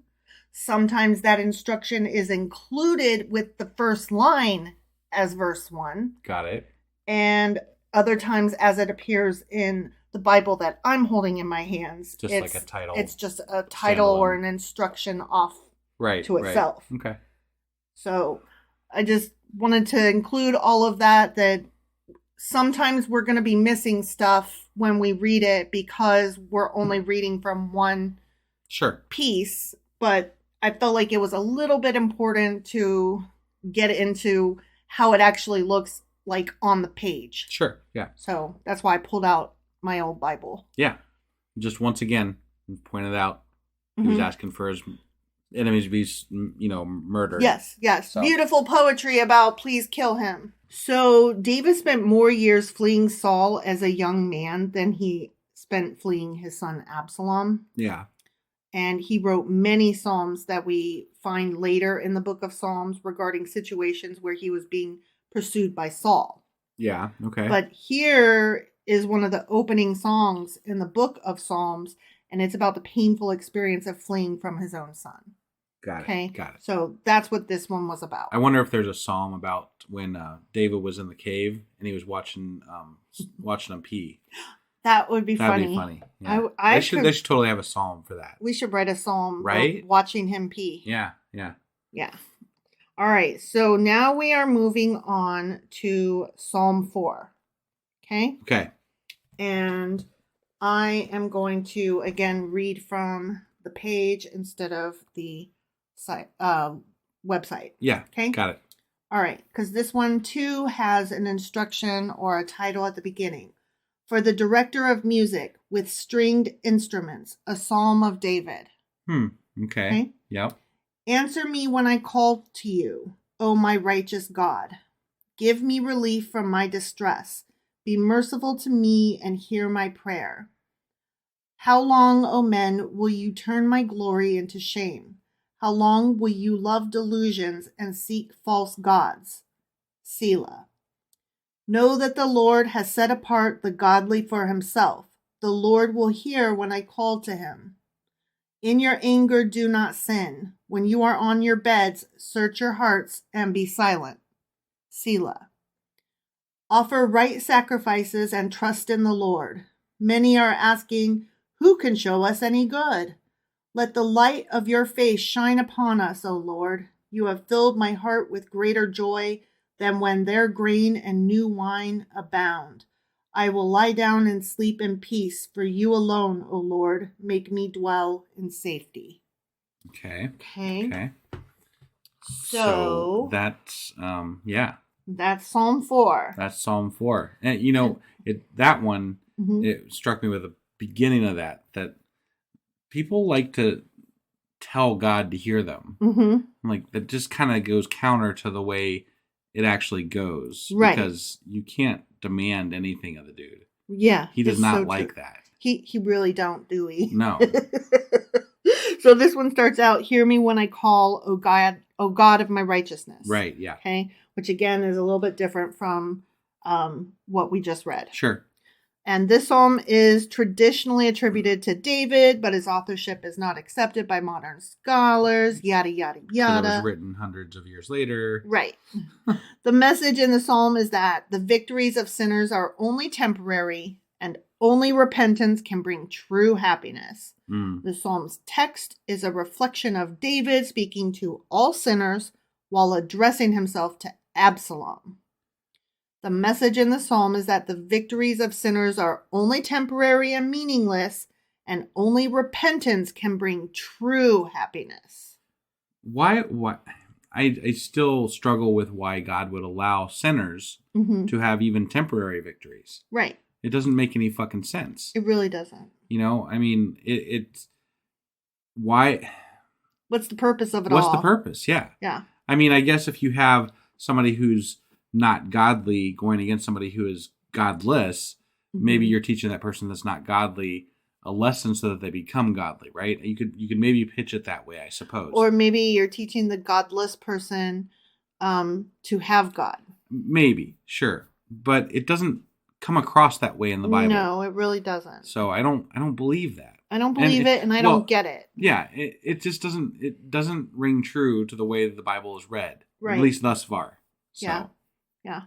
[SPEAKER 1] Sometimes that instruction is included with the first line as verse 1.
[SPEAKER 2] Got it.
[SPEAKER 1] And other times as it appears in the Bible that I'm holding in my hands.
[SPEAKER 2] Just like a title.
[SPEAKER 1] It's just a title or an instruction off to itself.
[SPEAKER 2] Right. Okay.
[SPEAKER 1] So I just wanted to include all of that sometimes we're going to be missing stuff when we read it because we're only reading from one piece. But I felt like it was a little bit important to get into how it actually looks like on the page.
[SPEAKER 2] Sure, yeah.
[SPEAKER 1] So that's why I pulled out my old Bible.
[SPEAKER 2] Yeah. Just once again, pointed out, he was asking for his enemies to be, murdered.
[SPEAKER 1] Yes. So. Beautiful poetry about please kill him. So David spent more years fleeing Saul as a young man than he spent fleeing his son Absalom.
[SPEAKER 2] Yeah.
[SPEAKER 1] And he wrote many psalms that we find later in the book of Psalms regarding situations where he was being pursued by Saul.
[SPEAKER 2] Yeah, okay.
[SPEAKER 1] But here is one of the opening songs in the book of Psalms, and it's about the painful experience of fleeing from his own son.
[SPEAKER 2] Got it.
[SPEAKER 1] So that's what this one was about.
[SPEAKER 2] I wonder if there's a psalm about when David was in the cave and he was watching him pee.
[SPEAKER 1] That would be funny.
[SPEAKER 2] That'd be funny. Yeah. They should totally have a psalm for that.
[SPEAKER 1] We should write a psalm,
[SPEAKER 2] right?
[SPEAKER 1] Watching him pee.
[SPEAKER 2] Yeah.
[SPEAKER 1] All right. So now we are moving on to Psalm 4. Okay. And I am going to again read from the page instead of the website.
[SPEAKER 2] Yeah.
[SPEAKER 1] Okay.
[SPEAKER 2] Got it.
[SPEAKER 1] All right. Because this one too has an instruction or a title at the beginning. For the director of music with stringed instruments, a psalm of David.
[SPEAKER 2] Okay. Yep.
[SPEAKER 1] Answer me when I call to you, O my righteous God. Give me relief from my distress. Be merciful to me and hear my prayer. How long, O men, will you turn my glory into shame? How long will you love delusions and seek false gods? Selah. Know that the Lord has set apart the godly for himself. The Lord will hear when I call to him. In your anger, do not sin. When you are on your beds, search your hearts and be silent. Selah. Offer right sacrifices and trust in the Lord. Many are asking, who can show us any good? Let the light of your face shine upon us, O Lord. You have filled my heart with greater joy than when their grain and new wine abound. I will lie down and sleep in peace, for you alone, O Lord, make me dwell in safety.
[SPEAKER 2] Okay. So that's yeah.
[SPEAKER 1] That's Psalm 4.
[SPEAKER 2] That's Psalm 4. And that one, it struck me with the beginning of that people like to tell God to hear them. Like that just kind of goes counter to the way it actually goes.
[SPEAKER 1] Right.
[SPEAKER 2] Because you can't demand anything of the dude.
[SPEAKER 1] Yeah.
[SPEAKER 2] He does not like that.
[SPEAKER 1] He really don't, do we?
[SPEAKER 2] No.
[SPEAKER 1] So this one starts out, hear me when I call, O God of my righteousness.
[SPEAKER 2] Right, yeah.
[SPEAKER 1] Okay. Which again is a little bit different from what we just read.
[SPEAKER 2] Sure.
[SPEAKER 1] And this psalm is traditionally attributed to David, but his authorship is not accepted by modern scholars, yada, yada, yada.
[SPEAKER 2] It was written hundreds of years later.
[SPEAKER 1] Right. The message in the psalm is that the victories of sinners are only temporary and only repentance can bring true happiness. The psalm's text is a reflection of David speaking to all sinners while addressing himself to Absalom. The message in the psalm is that the victories of sinners are only temporary and meaningless, and only repentance can bring true happiness.
[SPEAKER 2] Why? I still struggle with why God would allow sinners to have even temporary victories.
[SPEAKER 1] Right.
[SPEAKER 2] It doesn't make any fucking sense.
[SPEAKER 1] It really doesn't.
[SPEAKER 2] You know, I mean, it's why?
[SPEAKER 1] What's the purpose of it all?
[SPEAKER 2] What's the purpose? Yeah.
[SPEAKER 1] Yeah.
[SPEAKER 2] I mean, I guess if you have somebody who's not godly going against somebody who is godless, maybe you're teaching that person that's not godly a lesson so that they become godly, right? You could maybe pitch it that way, I suppose.
[SPEAKER 1] Or maybe you're teaching the godless person to have God.
[SPEAKER 2] Maybe, sure, but it doesn't come across that way in the Bible.
[SPEAKER 1] No, it really doesn't.
[SPEAKER 2] So I don't believe that.
[SPEAKER 1] I don't believe it, and I don't get it.
[SPEAKER 2] Yeah, it just doesn't ring true to the way that the Bible is read,
[SPEAKER 1] right?
[SPEAKER 2] At least thus far. So.
[SPEAKER 1] Yeah.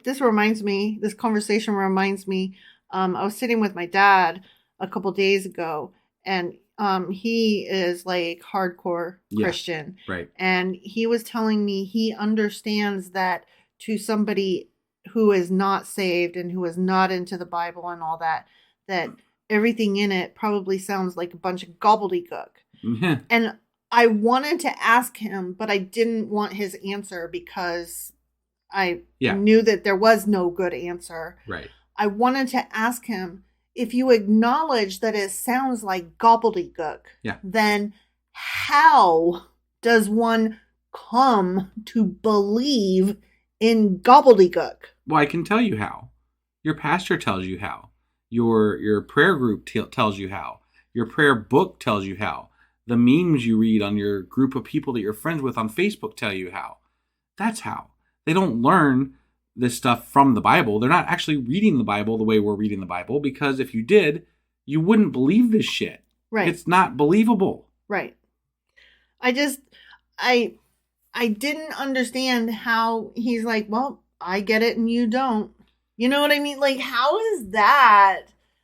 [SPEAKER 1] This conversation reminds me, I was sitting with my dad a couple days ago, and he is like hardcore Christian.
[SPEAKER 2] Right.
[SPEAKER 1] And he was telling me he understands that to somebody who is not saved and who is not into the Bible and all that everything in it probably sounds like a bunch of gobbledygook. And I wanted to ask him, but I didn't want his answer because I knew that there was no good answer.
[SPEAKER 2] Right.
[SPEAKER 1] I wanted to ask him, if you acknowledge that it sounds like gobbledygook, then how does one come to believe in gobbledygook?
[SPEAKER 2] Well, I can tell you how. Your pastor tells you how. Your prayer group tells you how. Your prayer book tells you how. The memes you read on your group of people that you're friends with on Facebook tell you how. That's how. They don't learn this stuff from the Bible. They're not actually reading the Bible the way we're reading the Bible, because if you did, you wouldn't believe this shit.
[SPEAKER 1] Right.
[SPEAKER 2] It's not believable.
[SPEAKER 1] Right. I didn't understand how he's like, well, I get it and you don't. You know what I mean? Like, how is that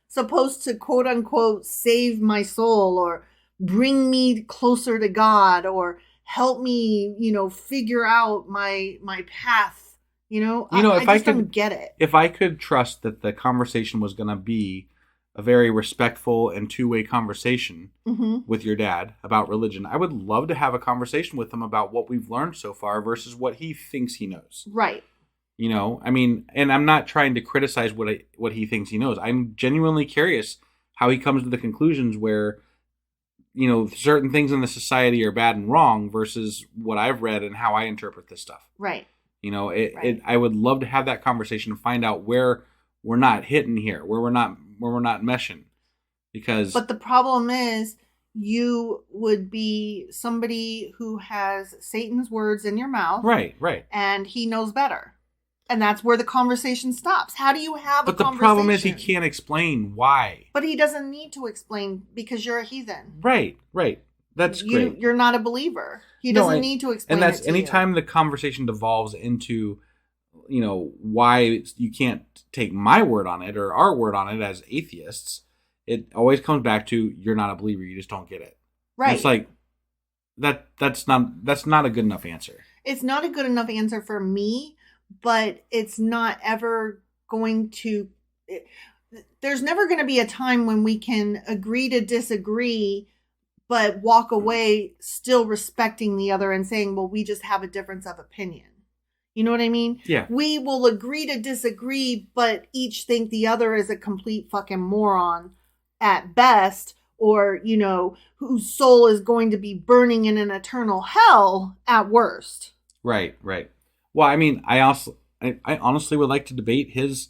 [SPEAKER 1] supposed to, quote unquote, save my soul or bring me closer to God or help me, figure out my path? I just don't get it.
[SPEAKER 2] If I could trust that the conversation was going to be a very respectful and two-way conversation with your dad about religion, I would love to have a conversation with him about what we've learned so far versus what he thinks he knows.
[SPEAKER 1] Right.
[SPEAKER 2] I mean, and I'm not trying to criticize what he thinks he knows. I'm genuinely curious how he comes to the conclusions where, certain things in the society are bad and wrong versus what I've read and how I interpret this stuff.
[SPEAKER 1] Right.
[SPEAKER 2] I would love to have that conversation and find out where we're not hitting here, where we're not meshing,
[SPEAKER 1] But the problem is, you would be somebody who has Satan's words in your mouth,
[SPEAKER 2] right,
[SPEAKER 1] and he knows better, and that's where the conversation stops. How do you have
[SPEAKER 2] a conversation? But the problem is he can't explain why.
[SPEAKER 1] But he doesn't need to explain because you're a heathen.
[SPEAKER 2] Right. That's great.
[SPEAKER 1] You're not a believer. He doesn't need to explain.
[SPEAKER 2] And that's
[SPEAKER 1] it to
[SPEAKER 2] anytime the conversation devolves into, why you can't take my word on it or our word on it as atheists. It always comes back to you're not a believer. You just don't get it.
[SPEAKER 1] Right.
[SPEAKER 2] And it's like that's not a good enough answer.
[SPEAKER 1] It's not a good enough answer for me, but it's not ever going to. There's never going to be a time when we can agree to disagree but walk away still respecting the other and saying, well, we just have a difference of opinion. You know what I mean?
[SPEAKER 2] Yeah.
[SPEAKER 1] We will agree to disagree, but each think the other is a complete fucking moron at best, or, you know, whose soul is going to be burning in an eternal hell at worst.
[SPEAKER 2] Right. Well, I mean, I honestly would like to debate his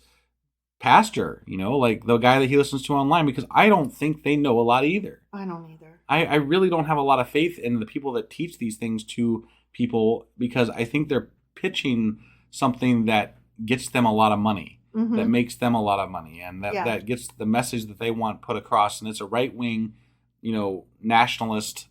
[SPEAKER 2] pastor, you know, like the guy that he listens to online, because I don't think they know a lot either.
[SPEAKER 1] I don't either.
[SPEAKER 2] I really don't have a lot of faith in the people that teach these things to people, because I think they're pitching something that gets them a lot of money, that makes them a lot of money, and that gets the message that they want put across. And it's a right-wing, you know, nationalist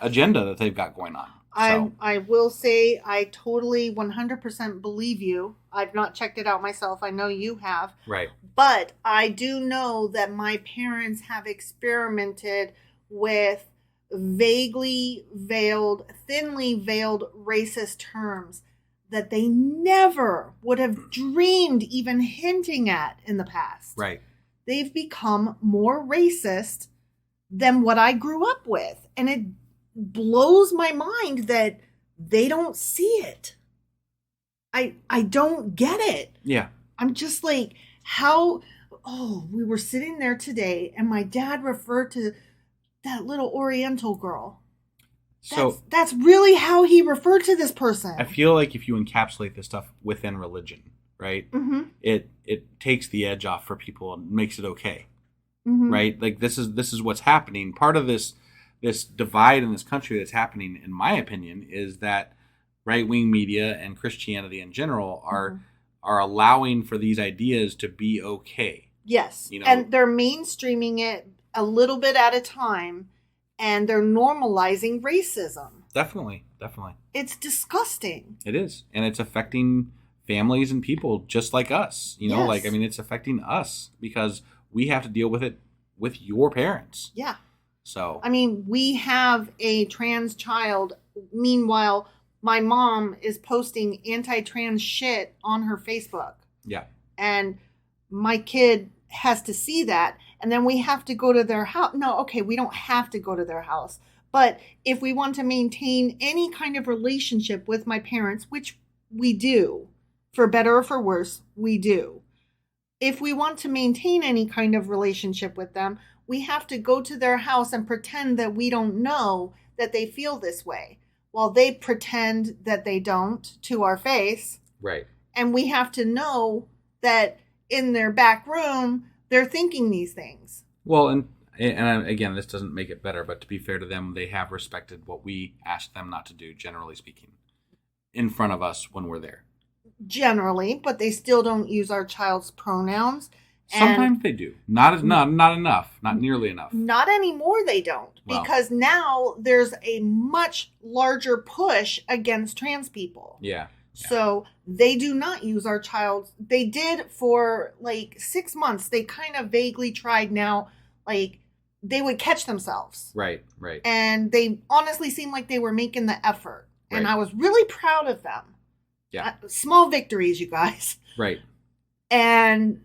[SPEAKER 2] agenda that they've got going on.
[SPEAKER 1] I will say I totally 100% believe you. I've not checked it out myself. I know you have.
[SPEAKER 2] Right.
[SPEAKER 1] But I do know that my parents have experimented with vaguely veiled, thinly veiled racist terms that they never would have dreamed even hinting at in the past.
[SPEAKER 2] Right.
[SPEAKER 1] They've become more racist than what I grew up with. And it blows my mind that they don't see it. I don't get it.
[SPEAKER 2] Yeah. I'm
[SPEAKER 1] just like, how? Oh, we were sitting there today and my dad referred to that little Oriental girl. That's really how he referred to this person.
[SPEAKER 2] I feel like if you encapsulate this stuff within religion, right, it takes the edge off for people and makes it okay, right? Like this is what's happening. Part of this divide in this country that's happening, in my opinion, is that right-wing media and Christianity in general are allowing for these ideas to be okay.
[SPEAKER 1] Yes, you know? And they're mainstreaming it a little bit at a time. And they're normalizing racism.
[SPEAKER 2] Definitely.
[SPEAKER 1] It's disgusting.
[SPEAKER 2] It is. And it's affecting families and people just like us. You know,
[SPEAKER 1] yes.
[SPEAKER 2] Like, I mean, it's affecting us because we have to deal with it with your parents.
[SPEAKER 1] Yeah.
[SPEAKER 2] So.
[SPEAKER 1] I mean, we have a trans child. Meanwhile, my mom is posting anti-trans shit on her Facebook.
[SPEAKER 2] Yeah.
[SPEAKER 1] And my kid has to see that. And then we have to go to their house. No, okay, we don't have to go to their house. But if we want to maintain any kind of relationship with my parents, which we do, for better or for worse, we do. If we want to maintain any kind of relationship with them, we have to go to their house and pretend that we don't know that they feel this way, while they pretend that they don't to our face.
[SPEAKER 2] Right.
[SPEAKER 1] And we have to know that in their back room, they're thinking these things.
[SPEAKER 2] Well, and again, this doesn't make it better, but to be fair to them, they have respected what we asked them not to do, generally speaking, in front of us when we're there.
[SPEAKER 1] Generally, but they still don't use our child's pronouns.
[SPEAKER 2] Sometimes they do. Not enough. Not nearly enough.
[SPEAKER 1] Not anymore they don't.
[SPEAKER 2] Well,
[SPEAKER 1] because now there's a much larger push against trans people.
[SPEAKER 2] Yeah.
[SPEAKER 1] So they do not use our child's. They did for like 6 months. They kind of vaguely tried. Now, like, they would catch themselves.
[SPEAKER 2] Right.
[SPEAKER 1] And they honestly seemed like they were making the effort.
[SPEAKER 2] Right.
[SPEAKER 1] And I was really proud of them.
[SPEAKER 2] Yeah.
[SPEAKER 1] Small victories, you guys.
[SPEAKER 2] Right.
[SPEAKER 1] And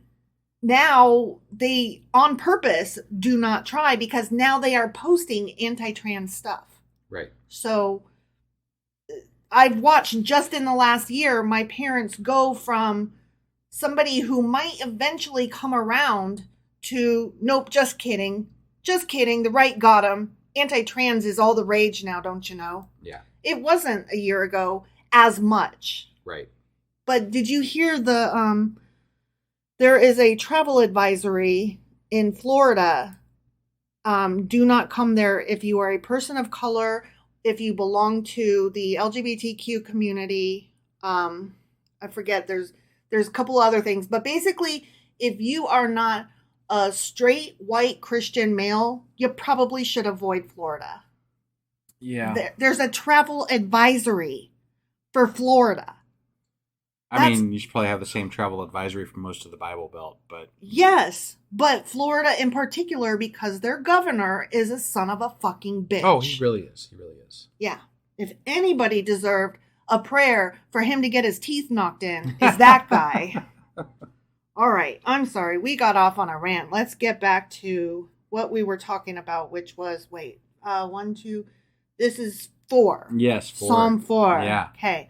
[SPEAKER 1] now they, on purpose, do not try because now they are posting anti-trans stuff.
[SPEAKER 2] Right.
[SPEAKER 1] So I've watched just in the last year my parents go from somebody who might eventually come around to, nope, just kidding, the right got him. Anti-trans is all the rage now, don't you know?
[SPEAKER 2] Yeah.
[SPEAKER 1] It wasn't a year ago as much.
[SPEAKER 2] Right.
[SPEAKER 1] But did you hear there is a travel advisory in Florida. Do not come there if you are a person of color, if you belong to the LGBTQ community. I forget, there's a couple other things. But basically, if you are not a straight white Christian male, you probably should avoid Florida.
[SPEAKER 2] Yeah.
[SPEAKER 1] There's a travel advisory for Florida.
[SPEAKER 2] I mean, you should probably have the same travel advisory for most of the Bible Belt, but...
[SPEAKER 1] Yes, but Florida in particular, because their governor is a son of a fucking bitch.
[SPEAKER 2] Oh, he really is.
[SPEAKER 1] Yeah. If anybody deserved a prayer for him to get his teeth knocked in, is that guy. All right, I'm sorry. We got off on a rant. Let's get back to what we were talking about, which was, 1, 2. This is 4.
[SPEAKER 2] Yes, 4.
[SPEAKER 1] Psalm 4.
[SPEAKER 2] Yeah.
[SPEAKER 1] Okay.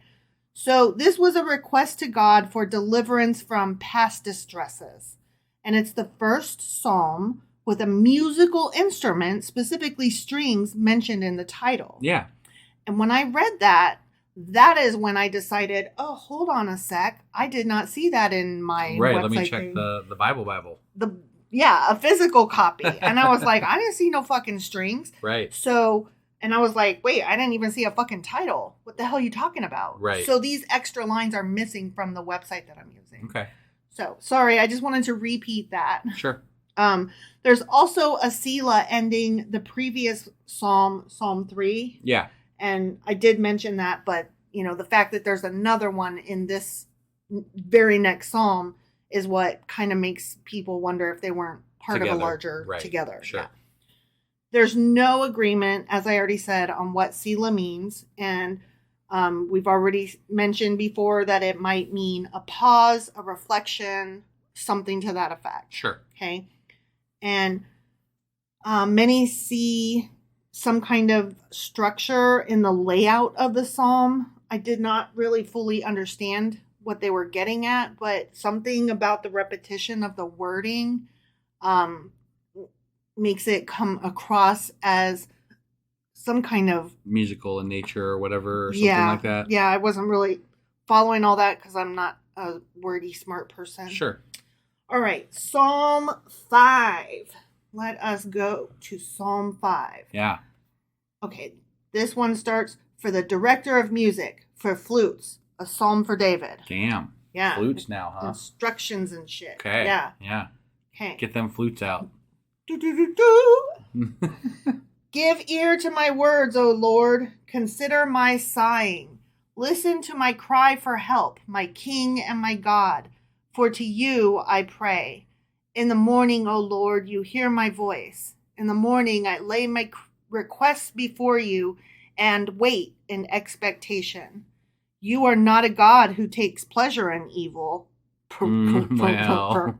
[SPEAKER 1] So this was a request to God for deliverance from past distresses. And it's the first psalm with a musical instrument, specifically strings, mentioned in the title.
[SPEAKER 2] Yeah.
[SPEAKER 1] And when I read that, that is when I decided, oh, hold on a sec. I did not see that in my
[SPEAKER 2] right.
[SPEAKER 1] website.
[SPEAKER 2] Let me check
[SPEAKER 1] thing.
[SPEAKER 2] the Bible.
[SPEAKER 1] A physical copy. And I was like, I didn't see no fucking strings.
[SPEAKER 2] Right.
[SPEAKER 1] So, and I was like, wait, I didn't even see a fucking title. What the hell are you talking about?
[SPEAKER 2] Right.
[SPEAKER 1] So these extra lines are missing from the website that I'm using.
[SPEAKER 2] Okay.
[SPEAKER 1] So, sorry, I just wanted to repeat that.
[SPEAKER 2] Sure.
[SPEAKER 1] There's also a Selah ending the previous Psalm 3.
[SPEAKER 2] Yeah.
[SPEAKER 1] And I did mention that, but, the fact that there's another one in this very next Psalm is what kind of makes people wonder if they weren't part of a larger together.
[SPEAKER 2] Sure.
[SPEAKER 1] Yeah. There's no agreement, as I already said, on what Selah means. And we've already mentioned before that it might mean a pause, a reflection, something to that effect.
[SPEAKER 2] Sure.
[SPEAKER 1] Okay. And many see some kind of structure in the layout of the psalm. I did not really fully understand what they were getting at, but something about the repetition of the wording makes it come across as some kind of
[SPEAKER 2] musical in nature or whatever, or something like that.
[SPEAKER 1] Yeah, I wasn't really following all that because I'm not a wordy, smart person.
[SPEAKER 2] Sure.
[SPEAKER 1] All right, Psalm 5. Let us go to Psalm 5.
[SPEAKER 2] Yeah.
[SPEAKER 1] Okay, this one starts, for the director of music, for flutes, a psalm for David.
[SPEAKER 2] Damn.
[SPEAKER 1] Yeah.
[SPEAKER 2] Flutes now, huh?
[SPEAKER 1] Instructions and shit.
[SPEAKER 2] Okay.
[SPEAKER 1] Yeah.
[SPEAKER 2] Yeah.
[SPEAKER 1] Okay.
[SPEAKER 2] Get them flutes out.
[SPEAKER 1] Give ear to my words, O Lord. Consider my sighing. Listen to my cry for help, my King and my God. For to you I pray. In the morning, O Lord, you hear my voice. In the morning I lay my requests before you and wait in expectation. You are not a God who takes pleasure in evil.
[SPEAKER 2] Well.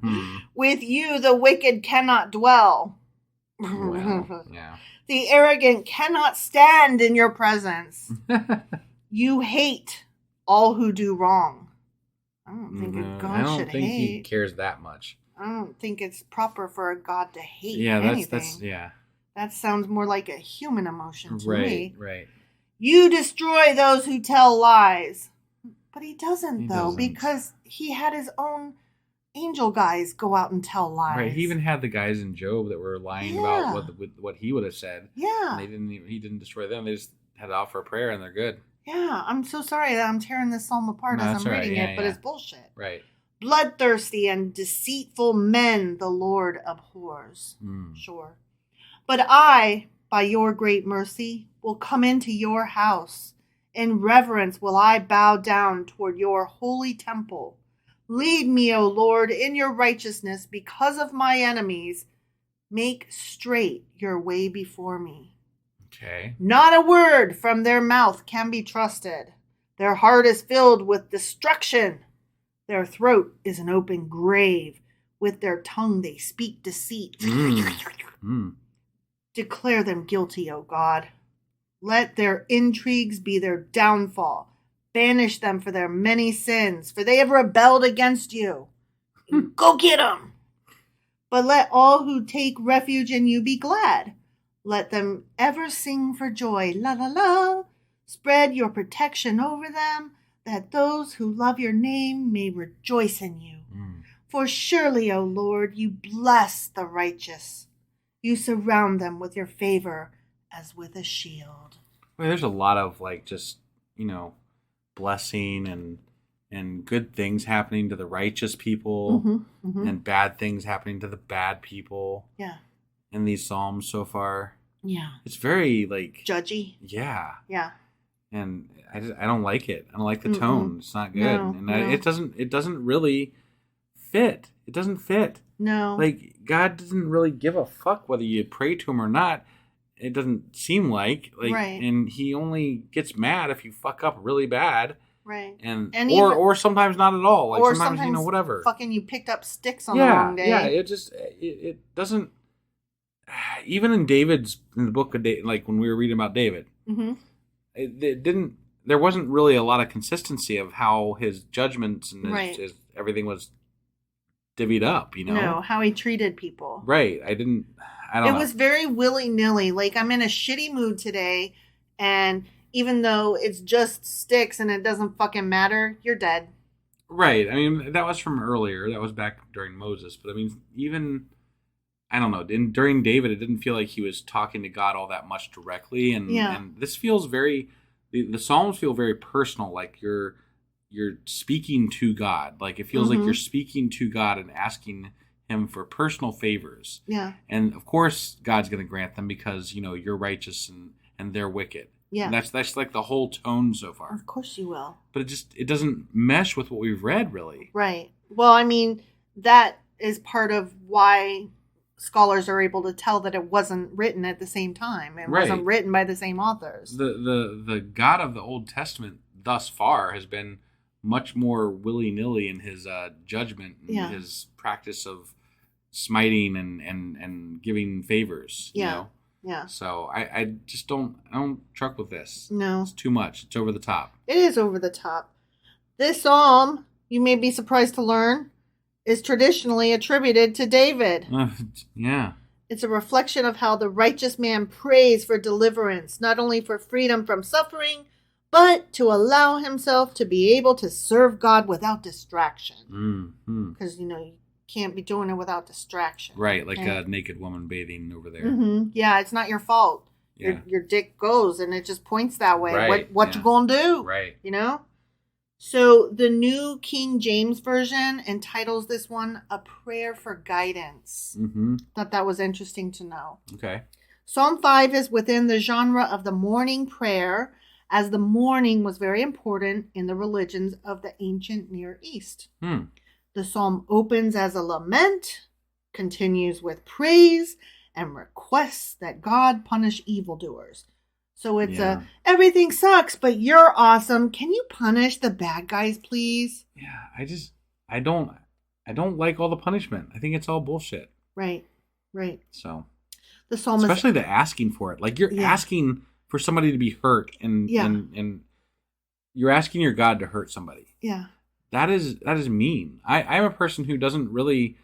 [SPEAKER 1] With you the wicked cannot dwell.
[SPEAKER 2] Well, yeah.
[SPEAKER 1] The arrogant cannot stand in your presence. You hate all who do wrong. I don't think a God
[SPEAKER 2] I don't
[SPEAKER 1] should
[SPEAKER 2] think
[SPEAKER 1] hate.
[SPEAKER 2] he cares that much.
[SPEAKER 1] I don't think it's proper for a God to hate
[SPEAKER 2] anything.
[SPEAKER 1] that's
[SPEAKER 2] yeah.
[SPEAKER 1] That sounds more like a human emotion to me.
[SPEAKER 2] Right.
[SPEAKER 1] You destroy those who tell lies. But he doesn't, because he had his own angel guys go out and tell lies.
[SPEAKER 2] Right. He even had the guys in Job that were lying about what he would have said.
[SPEAKER 1] Yeah.
[SPEAKER 2] And he didn't destroy them. They just had to offer a prayer and they're good.
[SPEAKER 1] Yeah. I'm so sorry that I'm tearing this psalm apart as I'm reading it, but it's bullshit.
[SPEAKER 2] Right.
[SPEAKER 1] Bloodthirsty and deceitful men the Lord abhors. Sure. But I, by your great mercy, will come into your house. In reverence will I bow down toward your holy temple. Lead me, O Lord, in your righteousness because of my enemies. Make straight your way before me.
[SPEAKER 2] Okay.
[SPEAKER 1] Not a word from their mouth can be trusted. Their heart is filled with destruction. Their throat is an open grave. With their tongue they speak deceit. Declare them guilty, O God. Let their intrigues be their downfall. Banish them for their many sins, for they have rebelled against you. Go get them. But let all who take refuge in you be glad. Let them ever sing for joy. La la la. Spread your protection over them, that those who love your name may rejoice in you. For surely, O Lord, you bless the righteous. You surround them with your favor as with a shield.
[SPEAKER 2] Well, there's a lot of blessing and good things happening to the righteous people and bad things happening to the bad people.
[SPEAKER 1] Yeah.
[SPEAKER 2] In these psalms so far.
[SPEAKER 1] Yeah.
[SPEAKER 2] It's very
[SPEAKER 1] judgy.
[SPEAKER 2] Yeah.
[SPEAKER 1] Yeah.
[SPEAKER 2] And I don't like it. I don't like the tone. It's not good.
[SPEAKER 1] No.
[SPEAKER 2] It doesn't really fit. It doesn't fit.
[SPEAKER 1] No.
[SPEAKER 2] God doesn't really give a fuck whether you pray to him or not. It doesn't seem like
[SPEAKER 1] right.
[SPEAKER 2] And he only gets mad if you fuck up really bad.
[SPEAKER 1] Right.
[SPEAKER 2] And or sometimes not at all.
[SPEAKER 1] Or sometimes
[SPEAKER 2] whatever.
[SPEAKER 1] Fucking you picked up sticks on the wrong day.
[SPEAKER 2] Yeah, it doesn't even in the book of David, like when we were reading about David,
[SPEAKER 1] Mm-hmm.
[SPEAKER 2] it didn't. There wasn't really a lot of consistency of how his judgments and
[SPEAKER 1] Right.
[SPEAKER 2] his everything was divvied up. You know,
[SPEAKER 1] No, how he treated people.
[SPEAKER 2] right? I don't
[SPEAKER 1] It
[SPEAKER 2] know.
[SPEAKER 1] was very willy-nilly. Like, I'm in a shitty mood today, and even though it's just sticks and it doesn't fucking matter, you're dead.
[SPEAKER 2] Right. I mean, that was from earlier. That was back during Moses. But I mean, even I don't know. During David, it didn't feel like he was talking to God all that much directly,
[SPEAKER 1] Yeah.
[SPEAKER 2] and this feels very. The Psalms feel very personal, like you're speaking to God. Like it feels like
[SPEAKER 1] Mm-hmm.
[SPEAKER 2] you're speaking to God and asking Him for personal favors.
[SPEAKER 1] Yeah.
[SPEAKER 2] And of course, God's going to grant them because you're righteous and they're wicked.
[SPEAKER 1] Yeah.
[SPEAKER 2] And that's like the whole tone so far.
[SPEAKER 1] Of course you will.
[SPEAKER 2] But it doesn't mesh with what we've read really.
[SPEAKER 1] Right. Well, I mean, that is part of why scholars are able to tell that it wasn't written at the same time. It wasn't
[SPEAKER 2] Right.
[SPEAKER 1] written by the same authors.
[SPEAKER 2] The God of the Old Testament thus far has been much more willy-nilly in his judgment and
[SPEAKER 1] Yeah.
[SPEAKER 2] his practice of smiting and giving favors.
[SPEAKER 1] Yeah.
[SPEAKER 2] You know?
[SPEAKER 1] Yeah.
[SPEAKER 2] So I just don't truck with this.
[SPEAKER 1] No.
[SPEAKER 2] It's too much. It's over the top.
[SPEAKER 1] It is over the top. This psalm, you may be surprised to learn, is traditionally attributed to David.
[SPEAKER 2] Yeah.
[SPEAKER 1] It's a reflection of how the righteous man prays for deliverance, not only for freedom from suffering, but to allow himself to be able to serve God without distraction.
[SPEAKER 2] Mm-hmm.
[SPEAKER 1] Because, you can't be doing it without distraction.
[SPEAKER 2] Right, like
[SPEAKER 1] Okay?
[SPEAKER 2] a naked woman bathing over there.
[SPEAKER 1] Mm-hmm. Yeah, it's not your fault.
[SPEAKER 2] Yeah.
[SPEAKER 1] Your dick goes and it just points that way.
[SPEAKER 2] Right,
[SPEAKER 1] What
[SPEAKER 2] yeah.
[SPEAKER 1] you gonna do?
[SPEAKER 2] Right.
[SPEAKER 1] So the New King James Version entitles this one A Prayer for Guidance.
[SPEAKER 2] Mm-hmm.
[SPEAKER 1] Thought that was interesting to know.
[SPEAKER 2] Okay.
[SPEAKER 1] Psalm 5 is within the genre of the morning prayer, as the morning was very important in the religions of the ancient Near East. The psalm opens as a lament, continues with praise, and requests that God punish evildoers. So it's everything sucks, but you're awesome. Can you punish the bad guys, please?
[SPEAKER 2] Yeah, I don't like all the punishment. I think it's all bullshit.
[SPEAKER 1] Right.
[SPEAKER 2] So
[SPEAKER 1] The psalmist,
[SPEAKER 2] especially the asking for it. Like you're asking for somebody to be hurt and you're asking your God to hurt somebody.
[SPEAKER 1] Yeah.
[SPEAKER 2] That is mean. I'm a person who doesn't really.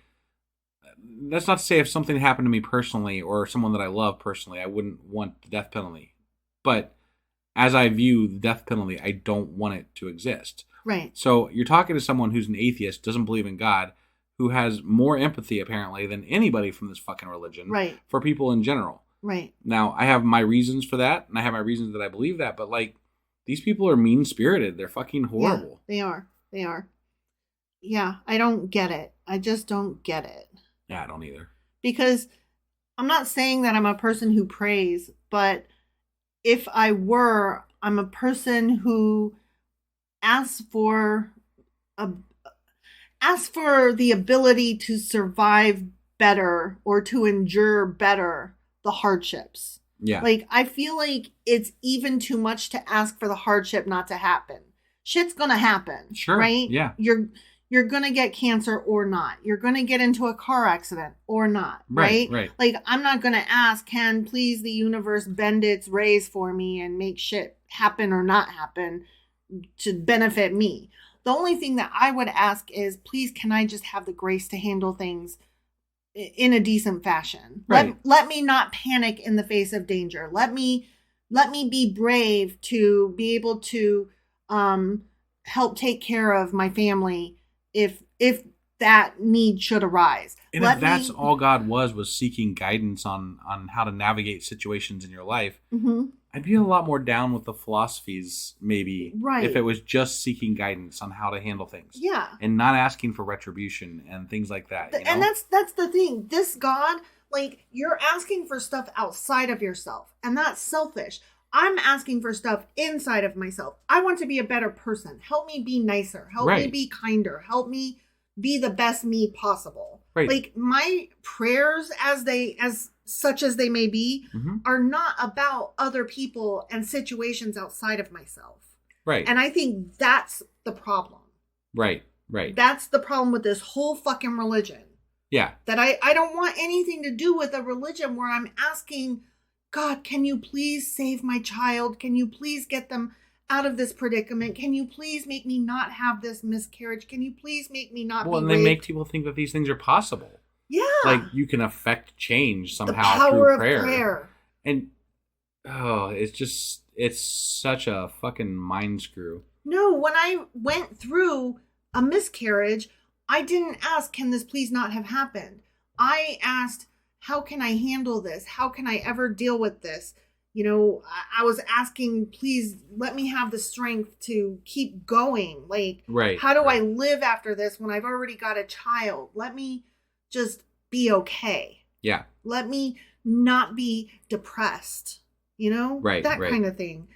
[SPEAKER 2] That's not to say if something happened to me personally or someone that I love personally, I wouldn't want the death penalty. But as I view the death penalty, I don't want it to exist.
[SPEAKER 1] Right.
[SPEAKER 2] So you're talking to someone who's an atheist, doesn't believe in God, who has more empathy apparently than anybody from this fucking religion.
[SPEAKER 1] Right.
[SPEAKER 2] For people in general.
[SPEAKER 1] Right.
[SPEAKER 2] Now I have my reasons for that, and I have my reasons that I believe that. But like, these people are mean spirited. They're fucking horrible.
[SPEAKER 1] Yeah, they are. Yeah, I don't get it. I just don't get it.
[SPEAKER 2] Yeah, I don't either.
[SPEAKER 1] Because I'm not saying that I'm a person who prays, but if I were, I'm a person who asks for the ability to survive better or to endure better the hardships.
[SPEAKER 2] Yeah.
[SPEAKER 1] Like, I feel like it's even too much to ask for the hardship not to happen. Shit's gonna happen.
[SPEAKER 2] Sure.
[SPEAKER 1] Right?
[SPEAKER 2] Yeah.
[SPEAKER 1] You're going to get cancer or not. You're going to get into a car accident or not. Right?
[SPEAKER 2] Right.
[SPEAKER 1] Like, I'm not going to ask, can please the universe bend its rays for me and make shit happen or not happen to benefit me? The only thing that I would ask is, please, can I just have the grace to handle things in a decent fashion?
[SPEAKER 2] Right.
[SPEAKER 1] Let me not panic in the face of danger. Let me be brave to be able to help take care of my family if that need should arise.
[SPEAKER 2] And if that's all God was seeking guidance on how to navigate situations in your life, I'd be a lot more down with the philosophies, maybe,
[SPEAKER 1] right,
[SPEAKER 2] if it was just seeking guidance on how to handle things.
[SPEAKER 1] Yeah.
[SPEAKER 2] And not asking for retribution and things like that.
[SPEAKER 1] And that's the thing. This God, like, you're asking for stuff outside of yourself, and that's selfish. I'm asking for stuff inside of myself. I want to be a better person. Help me be nicer. Help me be kinder. Help me be the best me possible.
[SPEAKER 2] Right.
[SPEAKER 1] Like, my prayers, as such as they may be, are not about other people and situations outside of myself.
[SPEAKER 2] Right.
[SPEAKER 1] And I think that's the problem.
[SPEAKER 2] Right.
[SPEAKER 1] That's the problem with this whole fucking religion.
[SPEAKER 2] Yeah.
[SPEAKER 1] That I don't want anything to do with a religion where I'm asking, God, can you please save my child? Can you please get them out of this predicament? Can you please make me not have this miscarriage? Can you please make me not be
[SPEAKER 2] and
[SPEAKER 1] raped?
[SPEAKER 2] they make people think that these things are possible.
[SPEAKER 1] Yeah.
[SPEAKER 2] Like, you can affect change somehow
[SPEAKER 1] the power
[SPEAKER 2] through
[SPEAKER 1] of prayer.
[SPEAKER 2] And, it's such a fucking mind screw.
[SPEAKER 1] No, when I went through a miscarriage, I didn't ask, can this please not have happened? I asked, how can I handle this? How can I ever deal with this? You know, I was asking, please let me have the strength to keep going. Like, how do I live after this when I've already got a child? Let me just be okay.
[SPEAKER 2] Yeah.
[SPEAKER 1] Let me not be depressed. You know? That kind of thing.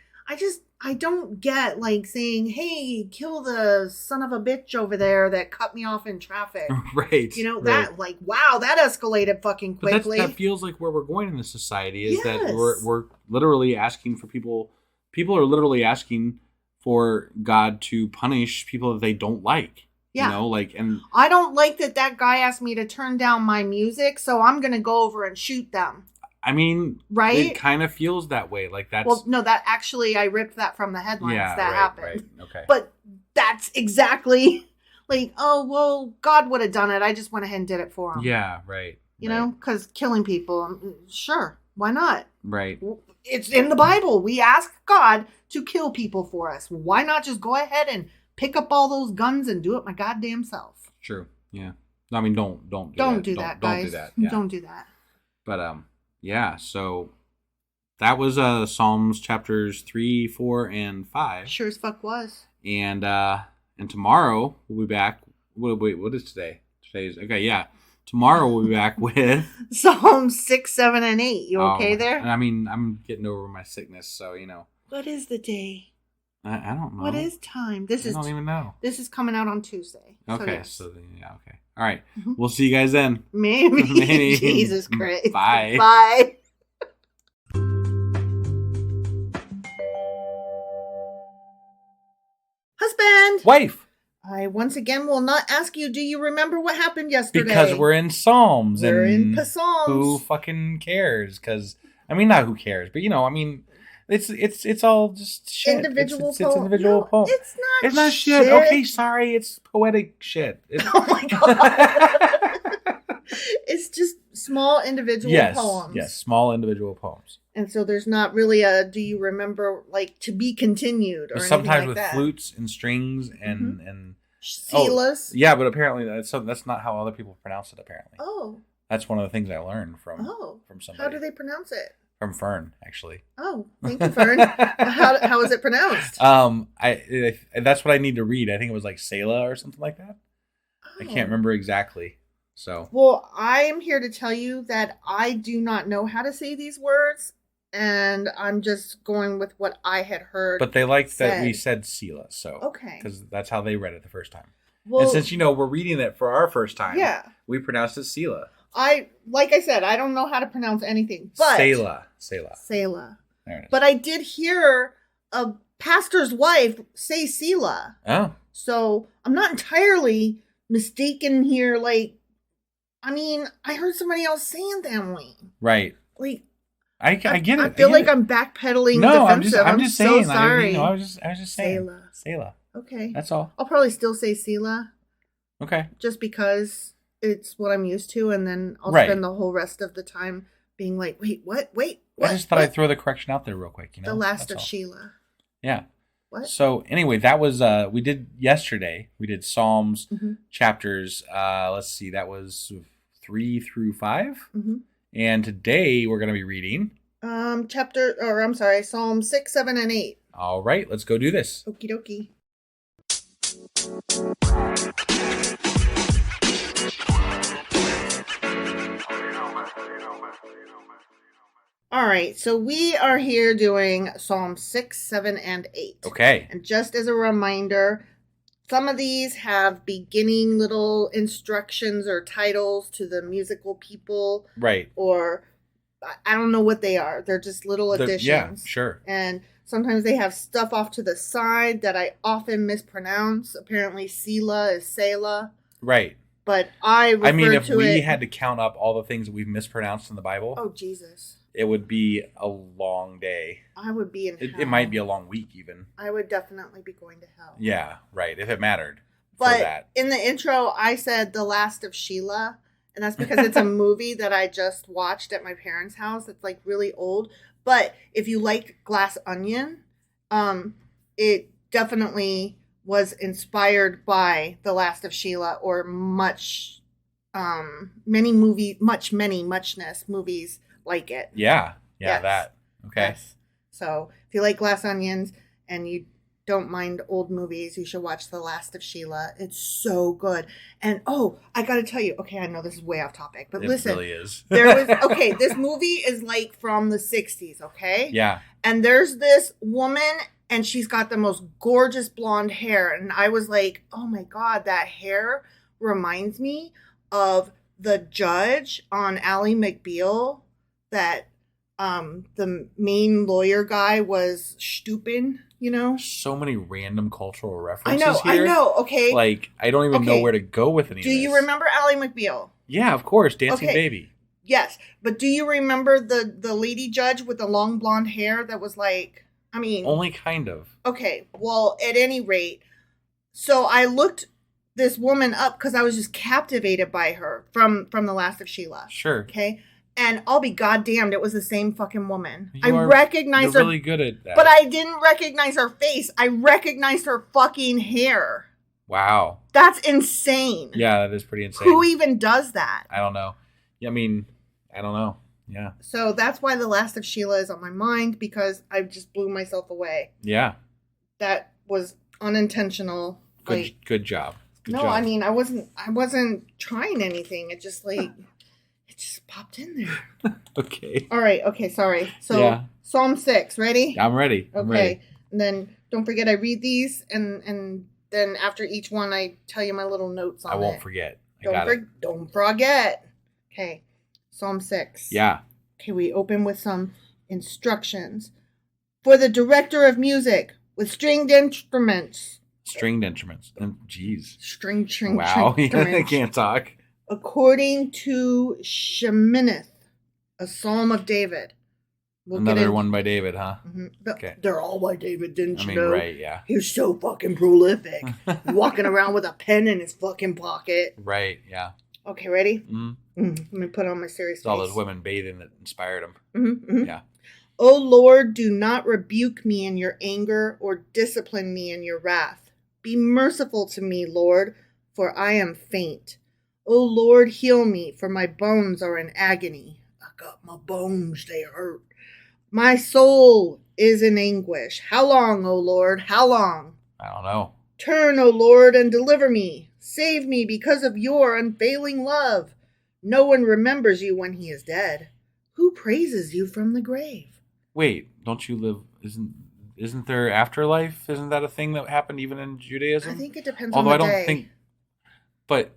[SPEAKER 1] I don't get like saying, hey, kill the son of a bitch over there that cut me off in traffic.
[SPEAKER 2] Right.
[SPEAKER 1] You know, that like, wow, that escalated fucking quickly.
[SPEAKER 2] But that feels like where we're going in this society is that we're literally asking for people are literally asking for God to punish people that they don't like. Yeah. You know, like, and
[SPEAKER 1] I don't like that guy asked me to turn down my music, so I'm going to go over and shoot them.
[SPEAKER 2] I mean, it kind of feels that way. Like, that's...
[SPEAKER 1] Well, no, that actually, I ripped that from the headlines. That happened.
[SPEAKER 2] Right. Okay.
[SPEAKER 1] But that's exactly like, oh, well, God would have done it. I just went ahead and did it for him.
[SPEAKER 2] Yeah, right.
[SPEAKER 1] You know, because killing people, sure, why not?
[SPEAKER 2] Right.
[SPEAKER 1] It's in the Bible. We ask God to kill people for us. Why not just go ahead and pick up all those guns and do it my goddamn self?
[SPEAKER 2] True. Yeah. I mean, don't do that.
[SPEAKER 1] Don't do that, guys.
[SPEAKER 2] Don't do that. Yeah.
[SPEAKER 1] Don't do that.
[SPEAKER 2] But, yeah, so that was Psalms chapters 3, 4, and 5.
[SPEAKER 1] Sure as fuck was.
[SPEAKER 2] And tomorrow we'll be back. Wait, what is today? Tomorrow we'll be back with
[SPEAKER 1] Psalms 6, 7, and 8. You okay there?
[SPEAKER 2] I mean, I'm getting over my sickness, so you know.
[SPEAKER 1] What is the day?
[SPEAKER 2] I don't know.
[SPEAKER 1] What is time?
[SPEAKER 2] I don't even know.
[SPEAKER 1] This is coming out on Tuesday.
[SPEAKER 2] Okay, so okay. All right. Mm-hmm. We'll see you guys then.
[SPEAKER 1] Maybe. Jesus Christ.
[SPEAKER 2] Bye.
[SPEAKER 1] Bye. Husband.
[SPEAKER 2] Wife.
[SPEAKER 1] I once again will not ask you, do you remember what happened yesterday?
[SPEAKER 2] Because we're in Psalms.
[SPEAKER 1] We're in Psalms.
[SPEAKER 2] Who fucking cares? Because, I mean, not who cares, but, you know, I mean... It's all just shit.
[SPEAKER 1] Individual
[SPEAKER 2] it's individual poem.
[SPEAKER 1] It's not
[SPEAKER 2] shit. Okay, sorry. It's poetic shit.
[SPEAKER 1] Oh my God. It's just small individual poems.
[SPEAKER 2] Yes, small individual poems.
[SPEAKER 1] And so there's not really a, do you remember, like, to be continued or
[SPEAKER 2] sometimes
[SPEAKER 1] anything like
[SPEAKER 2] with
[SPEAKER 1] that.
[SPEAKER 2] Flutes and strings and
[SPEAKER 1] Sealess.
[SPEAKER 2] Yeah, but apparently that's not how other people pronounce it, apparently.
[SPEAKER 1] Oh.
[SPEAKER 2] That's one of the things I learned from somebody.
[SPEAKER 1] How do they pronounce it?
[SPEAKER 2] From Fern, actually.
[SPEAKER 1] Oh, thank you, Fern. How is it pronounced?
[SPEAKER 2] That's what I need to read. I think it was like Selah or something like that. I can't remember exactly. So. Well,
[SPEAKER 1] I am here to tell you that I do not know how to say these words, and I'm just going with what I had heard.
[SPEAKER 2] But they liked that we said Selah, so
[SPEAKER 1] okay,
[SPEAKER 2] because that's how they read it the first time.
[SPEAKER 1] Well,
[SPEAKER 2] and since we're reading it for our first time, we pronounced it Selah.
[SPEAKER 1] Like I said, I don't know how to pronounce anything. But
[SPEAKER 2] Selah.
[SPEAKER 1] There it is. But I did hear a pastor's wife say Selah.
[SPEAKER 2] Oh.
[SPEAKER 1] So I'm not entirely mistaken here. Like, I mean, I heard somebody else saying that way.
[SPEAKER 2] Right.
[SPEAKER 1] Like,
[SPEAKER 2] I get it.
[SPEAKER 1] I feel like I'm backpedaling.
[SPEAKER 2] No,
[SPEAKER 1] defensive.
[SPEAKER 2] I'm just saying.
[SPEAKER 1] So sorry.
[SPEAKER 2] I was just saying.
[SPEAKER 1] Selah. Okay.
[SPEAKER 2] That's all.
[SPEAKER 1] I'll probably still say Selah.
[SPEAKER 2] Okay.
[SPEAKER 1] Just because it's what I'm used to, and then I'll spend the whole rest of the time being like, wait, what?
[SPEAKER 2] I just thought I'd throw the correction out there real quick.
[SPEAKER 1] The last of Sheila.
[SPEAKER 2] Yeah.
[SPEAKER 1] What?
[SPEAKER 2] So anyway, that was we did yesterday. We did Psalms chapters. Let's see, that was 3 through 5, and today we're going to be reading
[SPEAKER 1] Psalm 6, 7, and 8.
[SPEAKER 2] All right, let's go do this.
[SPEAKER 1] Okie dokie. All right, so we are here doing Psalm 6, 7, and 8.
[SPEAKER 2] Okay.
[SPEAKER 1] And just as a reminder, some of these have beginning little instructions or titles to the musical people.
[SPEAKER 2] Right.
[SPEAKER 1] Or I don't know what they are. They're just little additions.
[SPEAKER 2] Yeah, sure.
[SPEAKER 1] And sometimes they have stuff off to the side that I often mispronounce. Apparently, Selah is Selah.
[SPEAKER 2] Right.
[SPEAKER 1] but I refer
[SPEAKER 2] I mean, if
[SPEAKER 1] to
[SPEAKER 2] we
[SPEAKER 1] it.
[SPEAKER 2] had to count up all the things that we've mispronounced in the Bible,
[SPEAKER 1] Oh Jesus!
[SPEAKER 2] it would be a long day.
[SPEAKER 1] I would be in hell.
[SPEAKER 2] It might be a long week even.
[SPEAKER 1] I would definitely be going to hell.
[SPEAKER 2] Yeah, right. If it mattered.
[SPEAKER 1] But
[SPEAKER 2] for that.
[SPEAKER 1] In the intro, I said The Last of Sheila, and that's because it's a movie that I just watched at my parents' house. It's like really old. But if you like Glass Onion, it definitely was inspired by The Last of Sheila or muchness movies like it.
[SPEAKER 2] Yeah,
[SPEAKER 1] Yes.
[SPEAKER 2] that. Okay.
[SPEAKER 1] Yes. So if you like Glass Onions and you don't mind old movies, you should watch The Last of Sheila. It's so good. And I gotta tell you, okay, I know this is way off topic, but listen.
[SPEAKER 2] It really is.
[SPEAKER 1] This movie is like from the 60s, okay?
[SPEAKER 2] Yeah.
[SPEAKER 1] And there's this woman and she's got the most gorgeous blonde hair. And I was like, oh my God, that hair reminds me of the judge on Ally McBeal that the main lawyer guy was stupid, you know?
[SPEAKER 2] So many random cultural references here.
[SPEAKER 1] I know, okay.
[SPEAKER 2] Like, I don't even know where to go with any of this.
[SPEAKER 1] Do you remember Ally McBeal?
[SPEAKER 2] Yeah, of course. Dancing Baby.
[SPEAKER 1] Yes. But do you remember the lady judge with the long blonde hair that was like, I mean...
[SPEAKER 2] Only kind of.
[SPEAKER 1] Okay. Well, at any rate, so I looked this woman up because I was just captivated by her from The Last of Sheila.
[SPEAKER 2] Sure.
[SPEAKER 1] Okay. And I'll be goddamned, it was the same fucking woman. I recognized her.
[SPEAKER 2] You're really good at that.
[SPEAKER 1] But I didn't recognize her face. I recognized her fucking hair.
[SPEAKER 2] Wow.
[SPEAKER 1] That's insane.
[SPEAKER 2] Yeah, that is pretty insane.
[SPEAKER 1] Who even does that?
[SPEAKER 2] I don't know. I mean, I don't know. Yeah.
[SPEAKER 1] So that's why The Last of Sheila is on my mind, because I just blew myself away.
[SPEAKER 2] Yeah.
[SPEAKER 1] That was unintentional.
[SPEAKER 2] Good job. Good
[SPEAKER 1] job. I mean, I wasn't trying anything. It just it just popped in there.
[SPEAKER 2] Okay.
[SPEAKER 1] All right. Okay. Sorry. So yeah. Psalm 6. Ready?
[SPEAKER 2] I'm ready.
[SPEAKER 1] Okay.
[SPEAKER 2] Ready.
[SPEAKER 1] And then don't forget I read these, and then after each one I tell you my little notes on it.
[SPEAKER 2] I won't forget.
[SPEAKER 1] Don't forget. Okay. Psalm 6.
[SPEAKER 2] Yeah.
[SPEAKER 1] Okay. We open with some instructions for the director of music with stringed instruments.
[SPEAKER 2] Stringed instruments. Jeez.
[SPEAKER 1] String.
[SPEAKER 2] Wow. I can't talk.
[SPEAKER 1] According to Sheminith, a Psalm of David.
[SPEAKER 2] Another one by David, huh?
[SPEAKER 1] Mm-hmm.
[SPEAKER 2] Okay.
[SPEAKER 1] They're all by David, didn't you know?
[SPEAKER 2] Right, yeah.
[SPEAKER 1] He's so fucking prolific. Walking around with a pen in his fucking pocket.
[SPEAKER 2] Right, yeah.
[SPEAKER 1] Okay, ready?
[SPEAKER 2] Mm-hmm.
[SPEAKER 1] Let me put on my serious face.
[SPEAKER 2] It's all those women bathing that inspired him.
[SPEAKER 1] Mm-hmm.
[SPEAKER 2] Yeah.
[SPEAKER 1] O Lord, do not rebuke me in your anger or discipline me in your wrath. Be merciful to me, Lord, for I am faint. O Lord, heal me, for my bones are in agony. I got my bones, they hurt. My soul is in anguish. How long, O Lord? How long?
[SPEAKER 2] I don't know.
[SPEAKER 1] Turn, O Lord, and deliver me. Save me because of your unfailing love. No one remembers you when he is dead. Who praises you from the grave?
[SPEAKER 2] Wait, don't you live... Isn't there afterlife? Isn't that a thing that happened even in Judaism?
[SPEAKER 1] I think it depends on the day.
[SPEAKER 2] Although I don't think... But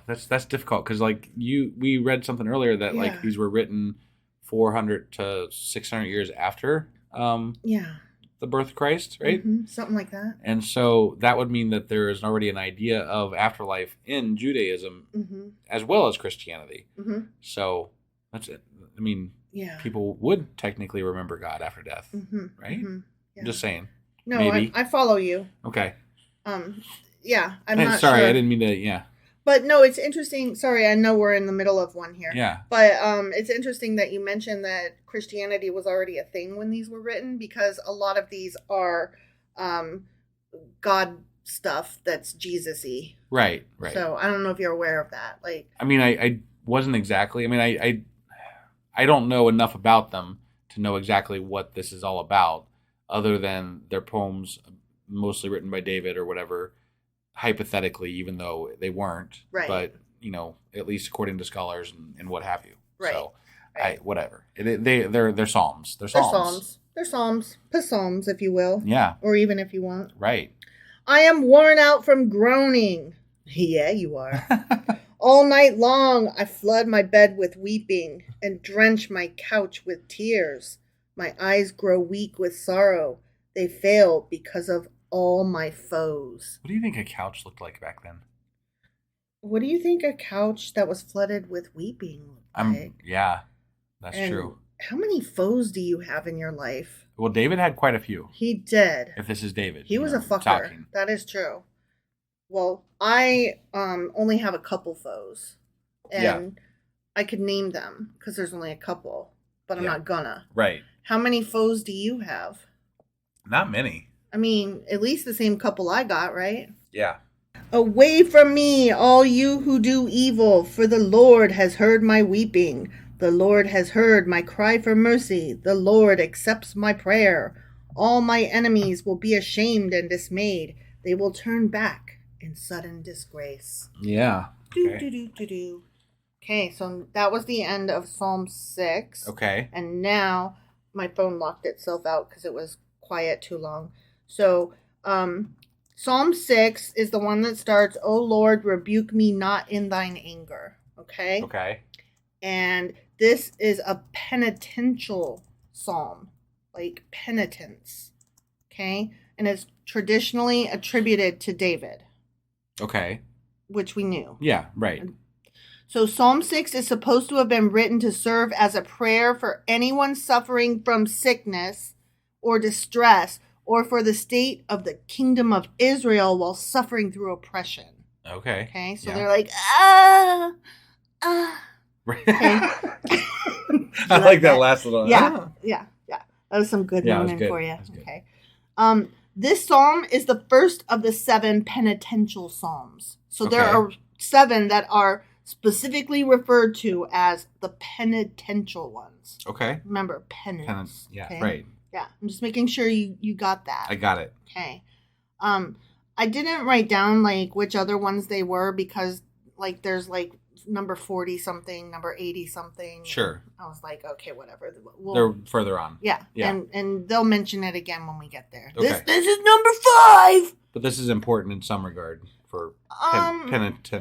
[SPEAKER 2] that's difficult because we read something earlier that like these were written 400 to 600 years after the birth of Christ, right?
[SPEAKER 1] Mm-hmm. Something like that.
[SPEAKER 2] And so that would mean that there is already an idea of afterlife in Judaism as well as Christianity. Mm-hmm. So that's it. I mean, people would technically remember God after death, right? Mm-hmm. Yeah. I'm just saying.
[SPEAKER 1] No,
[SPEAKER 2] maybe.
[SPEAKER 1] I follow you.
[SPEAKER 2] Okay.
[SPEAKER 1] Yeah, I'm not
[SPEAKER 2] sorry,
[SPEAKER 1] sure.
[SPEAKER 2] I didn't mean to. Yeah.
[SPEAKER 1] But no, it's interesting. Sorry, I know we're in the middle of one here.
[SPEAKER 2] Yeah.
[SPEAKER 1] But it's interesting that you mentioned that Christianity was already a thing when these were written, because a lot of these are God stuff that's Jesus-y.
[SPEAKER 2] Right, right.
[SPEAKER 1] So I don't know if you're aware of that. Like,
[SPEAKER 2] I mean, I wasn't exactly. I mean, I don't know enough about them to know exactly what this is all about, other than their poems, mostly written by David or whatever. Hypothetically, even though they weren't,
[SPEAKER 1] right.
[SPEAKER 2] But at least according to scholars and what have you.
[SPEAKER 1] Right.
[SPEAKER 2] So,
[SPEAKER 1] right.
[SPEAKER 2] Whatever. They're psalms. They're psalms.
[SPEAKER 1] They're psalms. Psalms, if you will.
[SPEAKER 2] Yeah.
[SPEAKER 1] Or even if you want.
[SPEAKER 2] Right.
[SPEAKER 1] I am worn out from groaning. Yeah, you are. All night long, I flood my bed with weeping and drench my couch with tears. My eyes grow weak with sorrow. They fail because of all my foes.
[SPEAKER 2] What do you think a couch looked like back then?
[SPEAKER 1] What do you think a couch that was flooded with weeping looked like?
[SPEAKER 2] Yeah, that's
[SPEAKER 1] And
[SPEAKER 2] true.
[SPEAKER 1] how many foes do you have in your life?
[SPEAKER 2] Well, David had quite a few.
[SPEAKER 1] He did.
[SPEAKER 2] If this is David.
[SPEAKER 1] He was a fucker.
[SPEAKER 2] Talking.
[SPEAKER 1] That is true. Well, I only have a couple foes. And I could name them because there's only a couple. But I'm not gonna.
[SPEAKER 2] Right.
[SPEAKER 1] How many foes do you have?
[SPEAKER 2] Not many.
[SPEAKER 1] I mean, at least the same couple I got, right?
[SPEAKER 2] Yeah.
[SPEAKER 1] Away from me, all you who do evil, for the Lord has heard my weeping. The Lord has heard my cry for mercy. The Lord accepts my prayer. All my enemies will be ashamed and dismayed. They will turn back in sudden disgrace.
[SPEAKER 2] Yeah.
[SPEAKER 1] Okay. Okay, so that was the end of Psalm 6.
[SPEAKER 2] Okay.
[SPEAKER 1] And now my phone locked itself out because it was quiet too long. So, Psalm 6 is the one that starts, O Lord, rebuke me not in thine anger. Okay?
[SPEAKER 2] Okay.
[SPEAKER 1] And this is a penitential psalm, like penitence. Okay? And it's traditionally attributed to David.
[SPEAKER 2] Okay.
[SPEAKER 1] Which we knew.
[SPEAKER 2] Yeah, right.
[SPEAKER 1] So Psalm 6 is supposed to have been written to serve as a prayer for anyone suffering from sickness or distress, or for the state of the kingdom of Israel while suffering through oppression.
[SPEAKER 2] Okay.
[SPEAKER 1] Okay, so they're like, Okay.
[SPEAKER 2] I like that last little.
[SPEAKER 1] Yeah. That was some good moaning for you. Okay. This psalm is the first of the 7 penitential psalms. So there are 7 that are specifically referred to as the penitential ones.
[SPEAKER 2] Okay.
[SPEAKER 1] Remember, penance.
[SPEAKER 2] Yeah, right.
[SPEAKER 1] Yeah, I'm just making sure you got that.
[SPEAKER 2] I got it.
[SPEAKER 1] Okay. I didn't write down like which other ones they were because like there's like number 40 something, number 80 something.
[SPEAKER 2] Sure.
[SPEAKER 1] I was like, okay, whatever.
[SPEAKER 2] They're further on.
[SPEAKER 1] Yeah. And they'll mention it again when we get there.
[SPEAKER 2] Okay.
[SPEAKER 1] This is number 5.
[SPEAKER 2] But this is important in some regard for penance.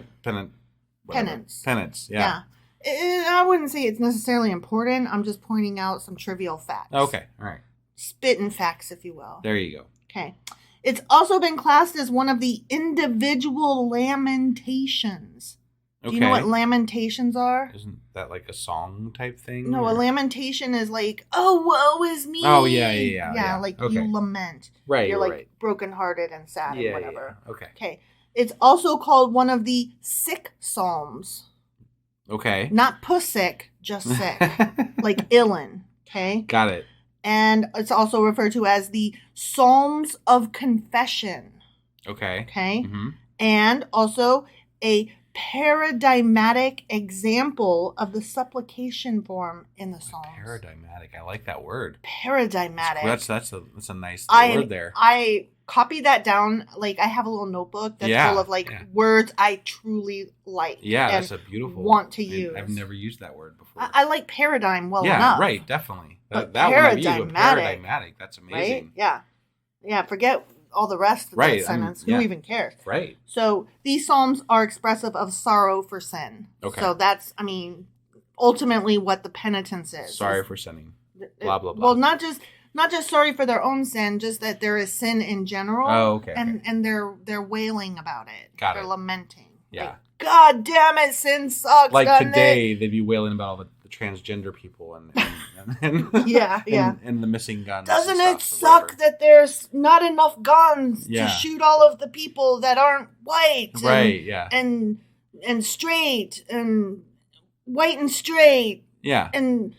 [SPEAKER 2] Yeah.
[SPEAKER 1] I wouldn't say it's necessarily important. I'm just pointing out some trivial facts.
[SPEAKER 2] Okay. All right.
[SPEAKER 1] Spitting facts, if you will.
[SPEAKER 2] There you go.
[SPEAKER 1] Okay. It's also been classed as one of the individual lamentations. Do you know what lamentations are?
[SPEAKER 2] Isn't that like a song type thing?
[SPEAKER 1] No, a lamentation is like, oh, woe is me.
[SPEAKER 2] Oh, yeah.
[SPEAKER 1] Yeah, like you lament.
[SPEAKER 2] Right,
[SPEAKER 1] You're like
[SPEAKER 2] right.
[SPEAKER 1] brokenhearted and sad and whatever.
[SPEAKER 2] Yeah. Okay.
[SPEAKER 1] Okay. It's also called one of the sick psalms.
[SPEAKER 2] Okay.
[SPEAKER 1] Not pussick, just sick. Like illin. Okay?
[SPEAKER 2] Got it.
[SPEAKER 1] And it's also referred to as the Psalms of Confession.
[SPEAKER 2] Okay.
[SPEAKER 1] Okay?
[SPEAKER 2] Mm-hmm.
[SPEAKER 1] And also a paradigmatic example of the supplication form in the Psalms.
[SPEAKER 2] Paradigmatic. I like that word.
[SPEAKER 1] Paradigmatic.
[SPEAKER 2] That's a nice word there.
[SPEAKER 1] I copy that down. Like I have a little notebook that's full of words I truly like.
[SPEAKER 2] Yeah, that's a beautiful
[SPEAKER 1] want to use.
[SPEAKER 2] I've never used that word before.
[SPEAKER 1] I like paradigm enough.
[SPEAKER 2] Yeah, right, definitely. That paradigmatic. That's amazing.
[SPEAKER 1] Right? Yeah. Forget all the rest of that sentence. Who even cares?
[SPEAKER 2] Right.
[SPEAKER 1] So these psalms are expressive of sorrow for sin.
[SPEAKER 2] Okay.
[SPEAKER 1] So that's, ultimately what the penitence is.
[SPEAKER 2] Sorry for sinning. Blah blah blah.
[SPEAKER 1] Well, not just sorry for their own sin, just that there is sin in general.
[SPEAKER 2] Oh, okay.
[SPEAKER 1] And they're wailing about it. They're lamenting.
[SPEAKER 2] Yeah.
[SPEAKER 1] Like, God damn it, sin sucks.
[SPEAKER 2] Like today, they'd be wailing about all the transgender people and and the missing guns.
[SPEAKER 1] Doesn't it suck that there's not enough guns to shoot all of the people that aren't white?
[SPEAKER 2] Right.
[SPEAKER 1] And straight and white and straight.
[SPEAKER 2] Yeah.
[SPEAKER 1] And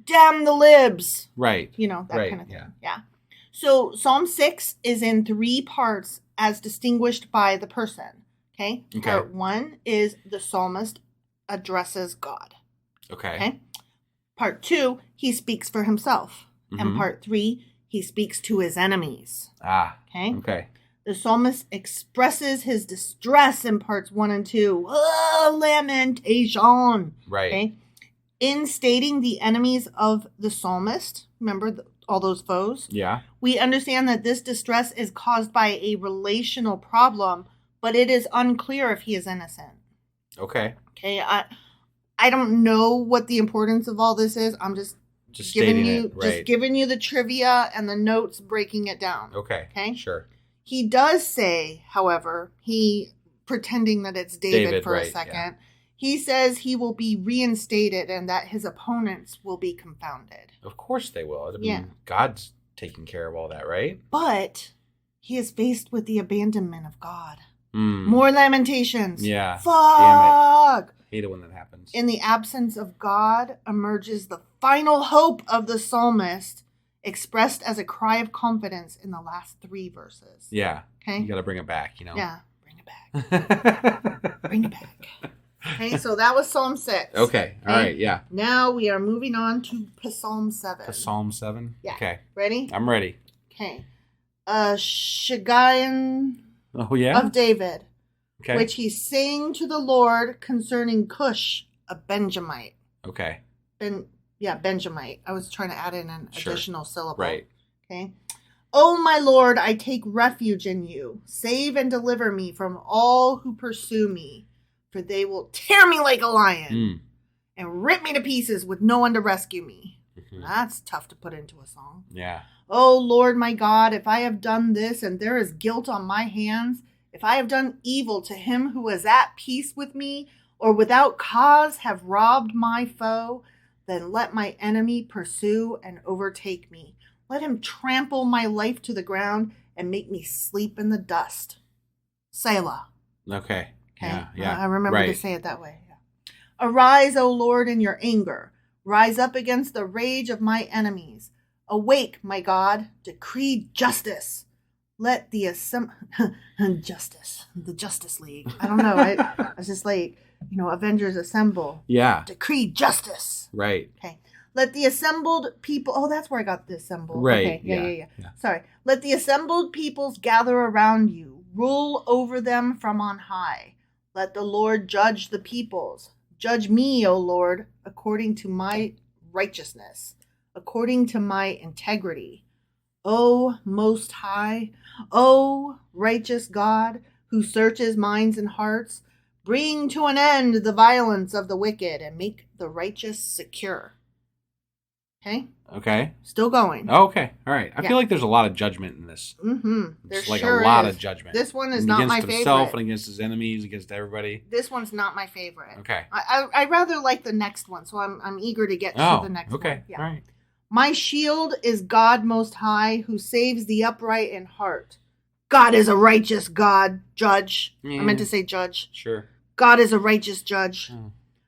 [SPEAKER 1] damn the libs.
[SPEAKER 2] Right.
[SPEAKER 1] That kind of thing. Yeah. So Psalm 6 is in 3 parts as distinguished by the person. Okay. Part 1 is the psalmist addresses God.
[SPEAKER 2] Okay.
[SPEAKER 1] Part 2, he speaks for himself. Mm-hmm. And part 3, he speaks to his enemies. Okay. The psalmist expresses his distress in parts 1 and 2. Lamentation.
[SPEAKER 2] Right.
[SPEAKER 1] Okay. In stating the enemies of the psalmist, remember all those foes?
[SPEAKER 2] Yeah.
[SPEAKER 1] We understand that this distress is caused by a relational problem, but it is unclear if he is innocent.
[SPEAKER 2] Okay.
[SPEAKER 1] Okay. I don't know what the importance of all this is. I'm just giving you just giving you the trivia and the notes breaking it down.
[SPEAKER 2] Okay.
[SPEAKER 1] Okay.
[SPEAKER 2] Sure.
[SPEAKER 1] He does say, however, he pretending that it's David for a
[SPEAKER 2] right,
[SPEAKER 1] second.
[SPEAKER 2] yeah.
[SPEAKER 1] He says he will be reinstated and that his opponents will be confounded.
[SPEAKER 2] Of course they will. I mean,
[SPEAKER 1] Yeah.
[SPEAKER 2] God's taking care of all that, right?
[SPEAKER 1] But he is faced with the abandonment of God.
[SPEAKER 2] Mm.
[SPEAKER 1] More lamentations.
[SPEAKER 2] Yeah.
[SPEAKER 1] Fuck.
[SPEAKER 2] Damn it. Hate it when that happens.
[SPEAKER 1] In the absence of God emerges the final hope of the psalmist, expressed as a cry of confidence in the last 3 verses.
[SPEAKER 2] Yeah.
[SPEAKER 1] Okay.
[SPEAKER 2] You got to bring it back, you know?
[SPEAKER 1] Yeah. Bring it back. Bring it back. Okay, so that was Psalm 6.
[SPEAKER 2] Okay. All right. Yeah.
[SPEAKER 1] Now we are moving on to Psalm 7.
[SPEAKER 2] Psalm 7?
[SPEAKER 1] Yeah.
[SPEAKER 2] Okay.
[SPEAKER 1] Ready?
[SPEAKER 2] I'm ready.
[SPEAKER 1] Okay. Shiggaion
[SPEAKER 2] Oh, yeah?
[SPEAKER 1] of David,
[SPEAKER 2] Okay.
[SPEAKER 1] which he sang to the Lord concerning Cush, a Benjamite.
[SPEAKER 2] Okay.
[SPEAKER 1] Benjamite. I was trying to add in an additional syllable.
[SPEAKER 2] Right.
[SPEAKER 1] Okay. Oh, my Lord, I take refuge in you. Save and deliver me from all who pursue me, for they will tear me like a lion and rip me to pieces with no one to rescue me. Mm-hmm. That's tough to put into a song.
[SPEAKER 2] Yeah.
[SPEAKER 1] Oh, Lord, my God, if I have done this and there is guilt on my hands, if I have done evil to him who is at peace with me, or without cause have robbed my foe, then let my enemy pursue and overtake me. Let him trample my life to the ground and make me sleep in the dust. Selah.
[SPEAKER 2] Okay.
[SPEAKER 1] Okay.
[SPEAKER 2] Yeah.
[SPEAKER 1] I remember to say it that way. Yeah. Arise, O Lord, in your anger. Rise up against the rage of my enemies. Awake, my God. Decree justice. Let the the Justice League. I don't know. I was just like, Avengers assemble.
[SPEAKER 2] Yeah.
[SPEAKER 1] Decree justice.
[SPEAKER 2] Right.
[SPEAKER 1] Okay. Let the assembled people. Oh, that's where I got the assembled.
[SPEAKER 2] Right.
[SPEAKER 1] Okay. Yeah. Sorry. Let the assembled peoples gather around you. Rule over them from on high. Let the Lord judge the peoples. Judge me, O Lord, according to my righteousness, according to my integrity. O Most High, O righteous God, who searches minds and hearts, bring to an end the violence of the wicked and make the righteous secure. Okay?
[SPEAKER 2] Okay.
[SPEAKER 1] Still going.
[SPEAKER 2] Oh, okay. All right. I feel like there's a lot of judgment in this.
[SPEAKER 1] Mm-hmm.
[SPEAKER 2] There's like a lot of judgment.
[SPEAKER 1] This one is not my favorite.
[SPEAKER 2] Against himself and against his enemies, against everybody.
[SPEAKER 1] This one's not my favorite.
[SPEAKER 2] Okay.
[SPEAKER 1] I rather like the next one, so I'm eager to get to the next one.
[SPEAKER 2] Okay.
[SPEAKER 1] Yeah.
[SPEAKER 2] All right.
[SPEAKER 1] My shield is God Most High, who saves the upright in heart. God is a righteous God, judge. I meant to say judge.
[SPEAKER 2] Sure.
[SPEAKER 1] God is a righteous judge.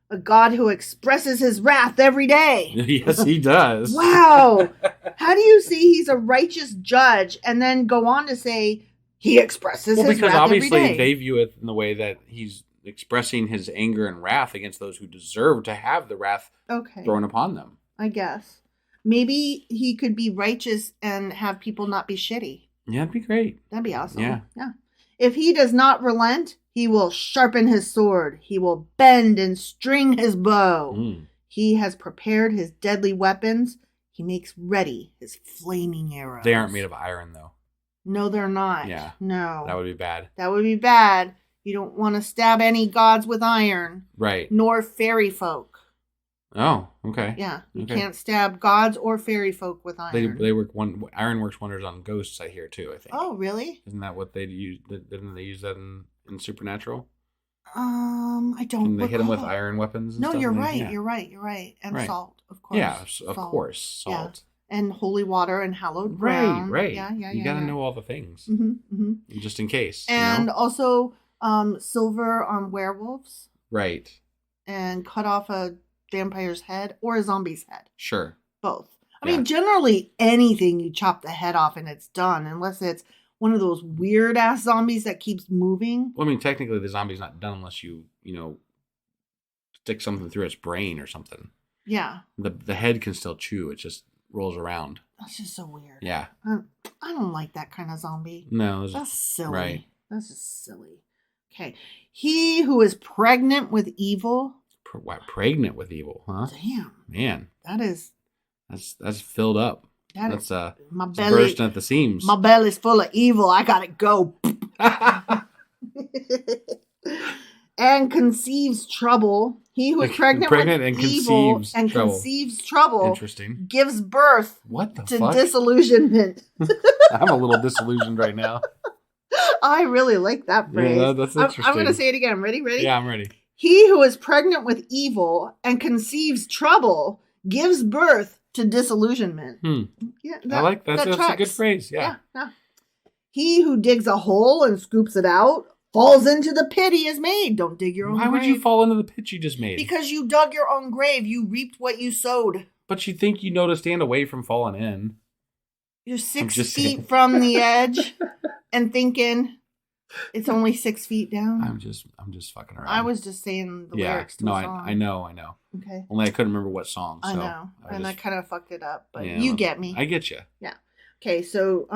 [SPEAKER 1] A God who expresses his wrath every day.
[SPEAKER 2] Yes, he does.
[SPEAKER 1] Wow. How do you see he's a righteous judge and then go on to say he expresses his wrath every day?
[SPEAKER 2] Because obviously they view it in the way that he's expressing his anger and wrath against those who deserve to have the wrath thrown upon them.
[SPEAKER 1] I guess. Maybe he could be righteous and have people not be shitty.
[SPEAKER 2] Yeah, that'd be great.
[SPEAKER 1] That'd be awesome.
[SPEAKER 2] Yeah.
[SPEAKER 1] If he does not relent, he will sharpen his sword. He will bend and string his bow. He has prepared his deadly weapons. He makes ready his flaming arrows.
[SPEAKER 2] They aren't made of iron, though.
[SPEAKER 1] No, they're not.
[SPEAKER 2] Yeah.
[SPEAKER 1] No.
[SPEAKER 2] That would be bad.
[SPEAKER 1] That would be bad. You don't want to stab any gods with iron.
[SPEAKER 2] Right.
[SPEAKER 1] Nor fairy folk.
[SPEAKER 2] Oh, okay.
[SPEAKER 1] Yeah. You can't stab gods or fairy folk with iron.
[SPEAKER 2] They work iron works wonders on ghosts, I hear, too, I think.
[SPEAKER 1] Oh, really?
[SPEAKER 2] Isn't that what they use? Didn't they use that in Supernatural?
[SPEAKER 1] I don't
[SPEAKER 2] Can they hit them with iron weapons?
[SPEAKER 1] No, you're right.
[SPEAKER 2] Yeah.
[SPEAKER 1] You're right. And salt, of course.
[SPEAKER 2] Yeah, of course. Salt.
[SPEAKER 1] Yeah. And holy water and hallowed ground.
[SPEAKER 2] Right.
[SPEAKER 1] Yeah.
[SPEAKER 2] You got to know all the things.
[SPEAKER 1] Mm-hmm.
[SPEAKER 2] Just in case.
[SPEAKER 1] And also silver on werewolves.
[SPEAKER 2] Right.
[SPEAKER 1] And cut off a vampire's head or a zombie's head.
[SPEAKER 2] Sure.
[SPEAKER 1] Both. I mean, generally anything you chop the head off and it's done, unless it's one of those weird ass zombies that keeps moving.
[SPEAKER 2] Well, I mean, technically the zombie's not done unless you stick something through its brain or something.
[SPEAKER 1] Yeah.
[SPEAKER 2] The head can still chew. It just rolls around.
[SPEAKER 1] That's just so weird.
[SPEAKER 2] Yeah.
[SPEAKER 1] I don't like that kind of zombie.
[SPEAKER 2] No.
[SPEAKER 1] That's silly.
[SPEAKER 2] Right.
[SPEAKER 1] That's just silly. Okay. He who is pregnant with evil.
[SPEAKER 2] Pregnant with evil, huh?
[SPEAKER 1] Damn.
[SPEAKER 2] Man. That's filled up. That's
[SPEAKER 1] my belly
[SPEAKER 2] bursting at the seams.
[SPEAKER 1] My belly's full of evil. I gotta go. And conceives trouble. He who is pregnant with
[SPEAKER 2] and
[SPEAKER 1] evil
[SPEAKER 2] conceives
[SPEAKER 1] and
[SPEAKER 2] trouble.
[SPEAKER 1] conceives trouble.
[SPEAKER 2] Interesting.
[SPEAKER 1] Gives birth
[SPEAKER 2] to
[SPEAKER 1] disillusionment.
[SPEAKER 2] I'm a little disillusioned right now.
[SPEAKER 1] I really like that phrase.
[SPEAKER 2] Yeah, that's interesting.
[SPEAKER 1] I'm going to say it again. Ready?
[SPEAKER 2] Yeah, I'm ready.
[SPEAKER 1] He who is pregnant with evil and conceives trouble gives birth to disillusionment. Yeah,
[SPEAKER 2] I like that. That's a good phrase. Yeah.
[SPEAKER 1] He who digs a hole and scoops it out falls into the pit he has made. Don't dig your own grave.
[SPEAKER 2] Why would you fall into the pit you just made?
[SPEAKER 1] Because you dug your own grave. You reaped what you sowed.
[SPEAKER 2] But you think you know to stand away from falling in.
[SPEAKER 1] You're 6 feet from the edge and thinking it's only 6 feet down.
[SPEAKER 2] I'm just fucking around.
[SPEAKER 1] I was just saying the lyrics to a song.
[SPEAKER 2] I know.
[SPEAKER 1] Okay.
[SPEAKER 2] Only I couldn't remember what song. So
[SPEAKER 1] I know. I kind of fucked it up, but
[SPEAKER 2] yeah,
[SPEAKER 1] you get me.
[SPEAKER 2] I get you.
[SPEAKER 1] Yeah. Okay, so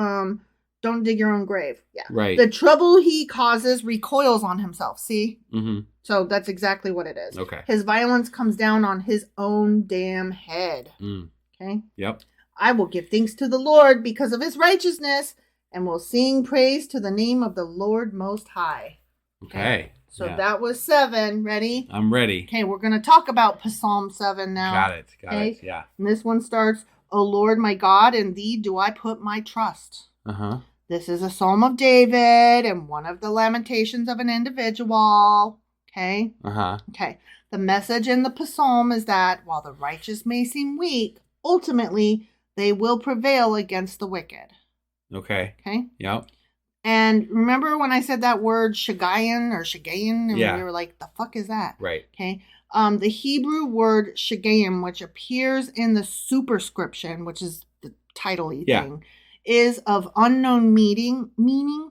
[SPEAKER 1] don't dig your own grave. Yeah.
[SPEAKER 2] Right.
[SPEAKER 1] The trouble he causes recoils on himself. See?
[SPEAKER 2] Mm-hmm.
[SPEAKER 1] So that's exactly what it is.
[SPEAKER 2] Okay.
[SPEAKER 1] His violence comes down on his own damn head. Okay?
[SPEAKER 2] Yep.
[SPEAKER 1] I will give thanks to the Lord because of his righteousness and will sing praise to the name of the Lord Most High.
[SPEAKER 2] Okay.
[SPEAKER 1] So that was 7. Ready?
[SPEAKER 2] I'm ready.
[SPEAKER 1] Okay, we're going to talk about Psalm 7 now.
[SPEAKER 2] Got it. Yeah.
[SPEAKER 1] And this one starts, O Lord my God, in thee do I put my trust.
[SPEAKER 2] Uh-huh.
[SPEAKER 1] This is a psalm of David and one of the lamentations of an individual. Okay?
[SPEAKER 2] Uh-huh.
[SPEAKER 1] Okay. The message in the psalm is that while the righteous may seem weak, ultimately they will prevail against the wicked.
[SPEAKER 2] Okay.
[SPEAKER 1] Okay?
[SPEAKER 2] Yep.
[SPEAKER 1] And remember when I said that word Shagayan or Shagayan? And we were like, the fuck is that?
[SPEAKER 2] Right.
[SPEAKER 1] Okay. The Hebrew word Shagaim, which appears in the superscription, which is the title-y thing, is of unknown meaning,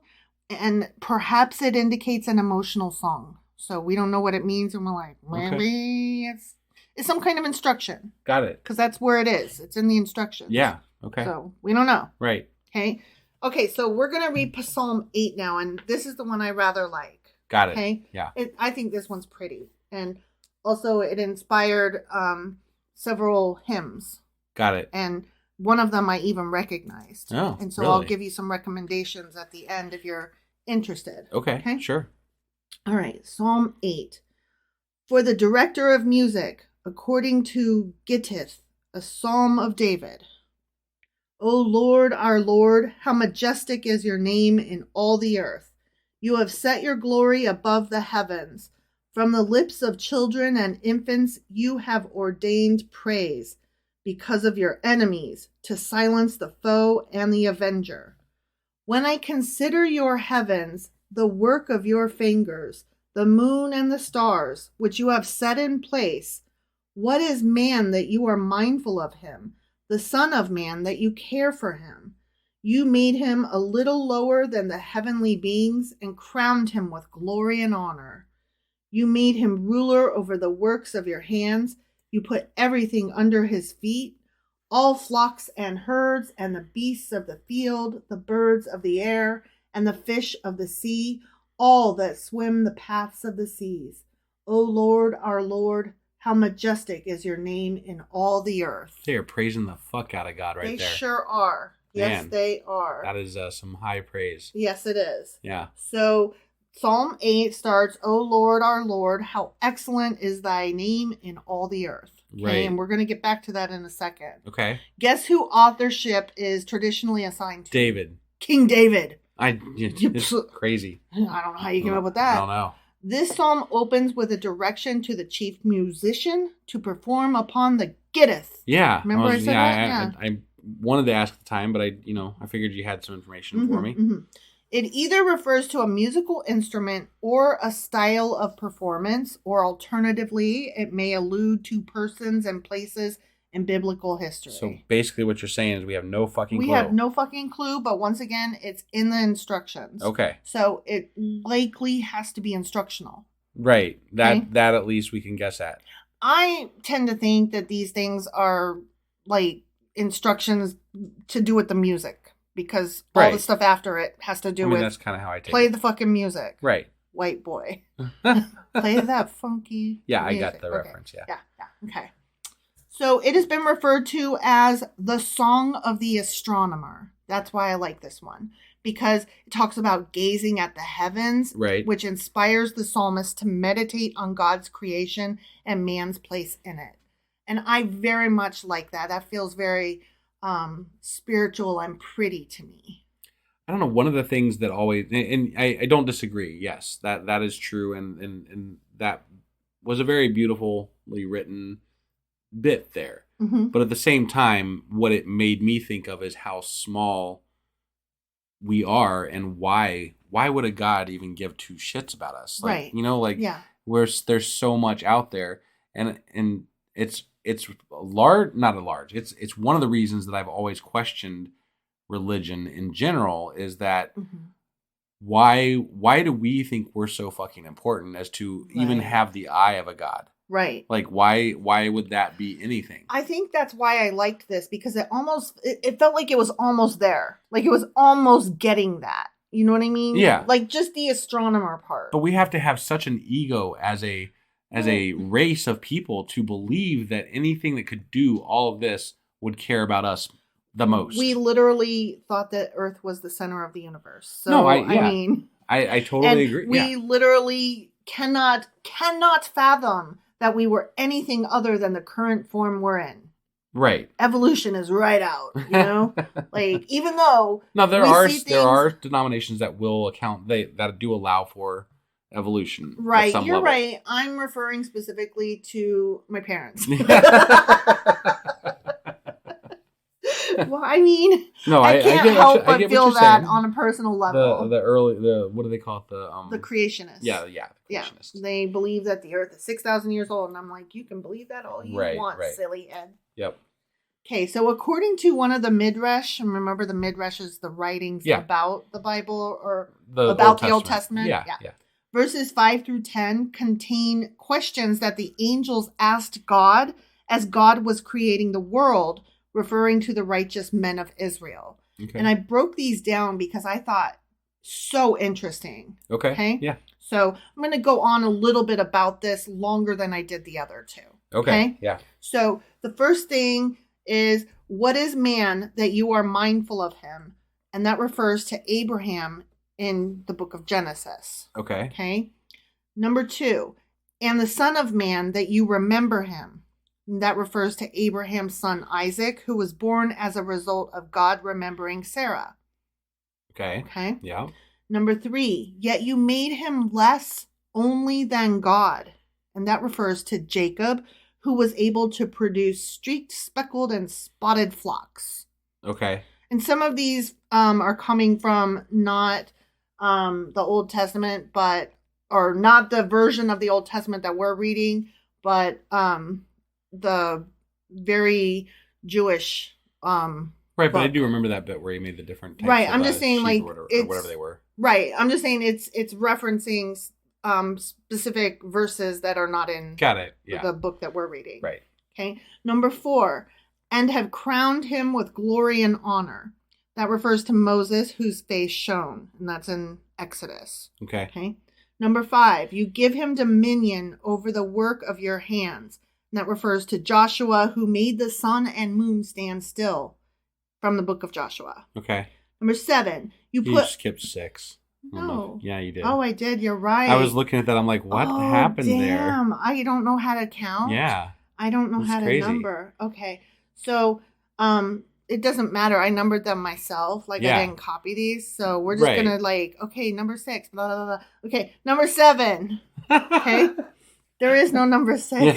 [SPEAKER 1] and perhaps it indicates an emotional song. So we don't know what it means, and we're like, maybe it's some kind of instruction.
[SPEAKER 2] Got it.
[SPEAKER 1] Because that's where it is. It's in the instructions.
[SPEAKER 2] Yeah. Okay.
[SPEAKER 1] So we don't know.
[SPEAKER 2] Right.
[SPEAKER 1] Okay. Okay, so we're going to read Psalm 8 now, and this is the one I rather like.
[SPEAKER 2] Got it.
[SPEAKER 1] Okay?
[SPEAKER 2] Yeah.
[SPEAKER 1] I think this one's pretty. And also it inspired several hymns.
[SPEAKER 2] Got it.
[SPEAKER 1] And one of them I even recognized.
[SPEAKER 2] Oh,
[SPEAKER 1] and so
[SPEAKER 2] really?
[SPEAKER 1] I'll give you some recommendations at the end if you're interested.
[SPEAKER 2] Okay? Sure.
[SPEAKER 1] All right, Psalm 8. For the director of music, according to Gittith, a psalm of David. O Lord, our Lord, how majestic is your name in all the earth. You have set your glory above the heavens. From the lips of children and infants you have ordained praise because of your enemies, to silence the foe and the avenger. When I consider your heavens, the work of your fingers, the moon and the stars, which you have set in place, what is man that you are mindful of him? The Son of Man, that you care for him. You made him a little lower than the heavenly beings and crowned him with glory and honor. You made him ruler over the works of your hands. You put everything under his feet, all flocks and herds and the beasts of the field, the birds of the air and the fish of the sea, all that swim the paths of the seas. O Lord, our Lord, how majestic is your name in all the earth.
[SPEAKER 2] They are praising the fuck out of God right there.
[SPEAKER 1] They sure are. Yes,
[SPEAKER 2] Man,
[SPEAKER 1] they are.
[SPEAKER 2] That is some high praise.
[SPEAKER 1] Yes, it is.
[SPEAKER 2] Yeah.
[SPEAKER 1] So Psalm 8 starts, O Lord, our Lord, how excellent is thy name in all the earth. Okay?
[SPEAKER 2] Right.
[SPEAKER 1] And we're going to get back to that in a second.
[SPEAKER 2] Okay.
[SPEAKER 1] Guess who authorship is traditionally assigned to?
[SPEAKER 2] David.
[SPEAKER 1] King David.
[SPEAKER 2] It's crazy.
[SPEAKER 1] I don't know how you came up with that.
[SPEAKER 2] I don't know.
[SPEAKER 1] This psalm opens with a direction to the chief musician to perform upon the Gittith.
[SPEAKER 2] Yeah.
[SPEAKER 1] Remember I said that?
[SPEAKER 2] I wanted to ask at the time, but I figured you had some information for me.
[SPEAKER 1] Mm-hmm. It either refers to a musical instrument or a style of performance, or alternatively, it may allude to persons and places in biblical history.
[SPEAKER 2] So basically what you're saying is we have no fucking clue.
[SPEAKER 1] We have no fucking clue, but once again, it's in the instructions.
[SPEAKER 2] Okay.
[SPEAKER 1] So it likely has to be instructional.
[SPEAKER 2] Right. That at least we can guess at.
[SPEAKER 1] I tend to think that these things are like instructions to do with the music, because all the stuff after it has to do with
[SPEAKER 2] that's kind of how I take
[SPEAKER 1] play
[SPEAKER 2] it.
[SPEAKER 1] the fucking music.
[SPEAKER 2] Right.
[SPEAKER 1] White boy. Play that funky
[SPEAKER 2] Yeah,
[SPEAKER 1] music.
[SPEAKER 2] I got the reference, yeah.
[SPEAKER 1] Yeah. Okay. So it has been referred to as the Song of the Astronomer. That's why I like this one, because it talks about gazing at the heavens,
[SPEAKER 2] right,
[SPEAKER 1] which inspires the psalmist to meditate on God's creation and man's place in it. And I very much like that. That feels very spiritual and pretty to me.
[SPEAKER 2] I don't know. One of the things that always, and I don't disagree. Yes, that is true, and that was a very beautifully written bit there.
[SPEAKER 1] Mm-hmm.
[SPEAKER 2] But at the same time, what it made me think of is how small we are, and why would a God even give two shits about us? Like,
[SPEAKER 1] Right.
[SPEAKER 2] like
[SPEAKER 1] Yeah.
[SPEAKER 2] there's so much out there, and it's large, not a large. It's one of the reasons that I've always questioned religion in general is that
[SPEAKER 1] Mm-hmm.
[SPEAKER 2] why do we think we're so fucking important as to even
[SPEAKER 1] Right.
[SPEAKER 2] have the eye of a God?
[SPEAKER 1] Right.
[SPEAKER 2] Like, why would that be anything?
[SPEAKER 1] I think that's why I liked this, because it felt like it was almost there. Like it was almost getting that. You know what I mean?
[SPEAKER 2] Yeah.
[SPEAKER 1] Like just the astronomer part.
[SPEAKER 2] But we have to have such an ego as a race of people to believe that anything that could do all of this would care about us the most.
[SPEAKER 1] We literally thought that Earth was the center of the universe. So
[SPEAKER 2] No,
[SPEAKER 1] I mean,
[SPEAKER 2] I totally agree.
[SPEAKER 1] We literally cannot fathom that we were anything other than the current form we're in.
[SPEAKER 2] Right.
[SPEAKER 1] Evolution is right out, like, even though
[SPEAKER 2] there are denominations that will account that do allow for evolution.
[SPEAKER 1] Right,
[SPEAKER 2] at some
[SPEAKER 1] you're
[SPEAKER 2] level.
[SPEAKER 1] right. I'm referring specifically to my parents. Well, I mean,
[SPEAKER 2] no,
[SPEAKER 1] I can't help but feel that
[SPEAKER 2] saying.
[SPEAKER 1] on a personal level.
[SPEAKER 2] The what do they call it?
[SPEAKER 1] The creationists.
[SPEAKER 2] Yeah, the creationists.
[SPEAKER 1] Yeah. They believe that the Earth is 6,000 years old, and I'm like, you can believe that all you want, silly Ed.
[SPEAKER 2] Yep.
[SPEAKER 1] Okay, so according to one of the Midrash, and remember the Midrash is the writings about the Bible or about the Old Testament.
[SPEAKER 2] Yeah.
[SPEAKER 1] Verses 5 through 10 contain questions that the angels asked God as God was creating the world, referring to the righteous men of Israel.
[SPEAKER 2] Okay.
[SPEAKER 1] And I broke these down because I thought so interesting.
[SPEAKER 2] Okay. Yeah.
[SPEAKER 1] So I'm going to go on a little bit about this longer than I did the other two.
[SPEAKER 2] Okay. Yeah.
[SPEAKER 1] So the first thing is, what is man that you are mindful of him? And that refers to Abraham in the book of Genesis.
[SPEAKER 2] Okay.
[SPEAKER 1] Okay. Number 2, and the son of man that you remember him. And that refers to Abraham's son Isaac, who was born as a result of God remembering Sarah.
[SPEAKER 2] Okay.
[SPEAKER 1] Okay.
[SPEAKER 2] Yeah.
[SPEAKER 1] Number 3, yet you made him less only than God. And that refers to Jacob, who was able to produce streaked, speckled, and spotted flocks.
[SPEAKER 2] Okay.
[SPEAKER 1] And some of these are coming from not the Old Testament, or not the version of the Old Testament that we're reading, but the very Jewish
[SPEAKER 2] right, but I do remember that bit where he made the different types
[SPEAKER 1] right.
[SPEAKER 2] of
[SPEAKER 1] I'm just saying, like,
[SPEAKER 2] or whatever they were.
[SPEAKER 1] Right. I'm just saying it's referencing specific verses that are not in the book that we're reading.
[SPEAKER 2] Right.
[SPEAKER 1] Okay. Number 4, and have crowned him with glory and honor. That refers to Moses, whose face shone, and that's in Exodus.
[SPEAKER 2] Okay.
[SPEAKER 1] Okay. Number 5, you give him dominion over the work of your hands. And that refers to Joshua, who made the sun and moon stand still, from the book of Joshua.
[SPEAKER 2] Okay.
[SPEAKER 1] Number 7, you
[SPEAKER 2] skipped 6.
[SPEAKER 1] No.
[SPEAKER 2] Yeah, you did.
[SPEAKER 1] Oh, I did. You're right.
[SPEAKER 2] I was looking at that. I'm like, what happened there?
[SPEAKER 1] Damn. I don't know how to count.
[SPEAKER 2] Yeah.
[SPEAKER 1] I don't know how to number. Okay. So, it doesn't matter. I numbered them myself. Like, I didn't copy these. So we're just going to okay, number 6. Blah, blah, blah. Okay. Number 7. Okay. There is no number 6.
[SPEAKER 2] Yeah,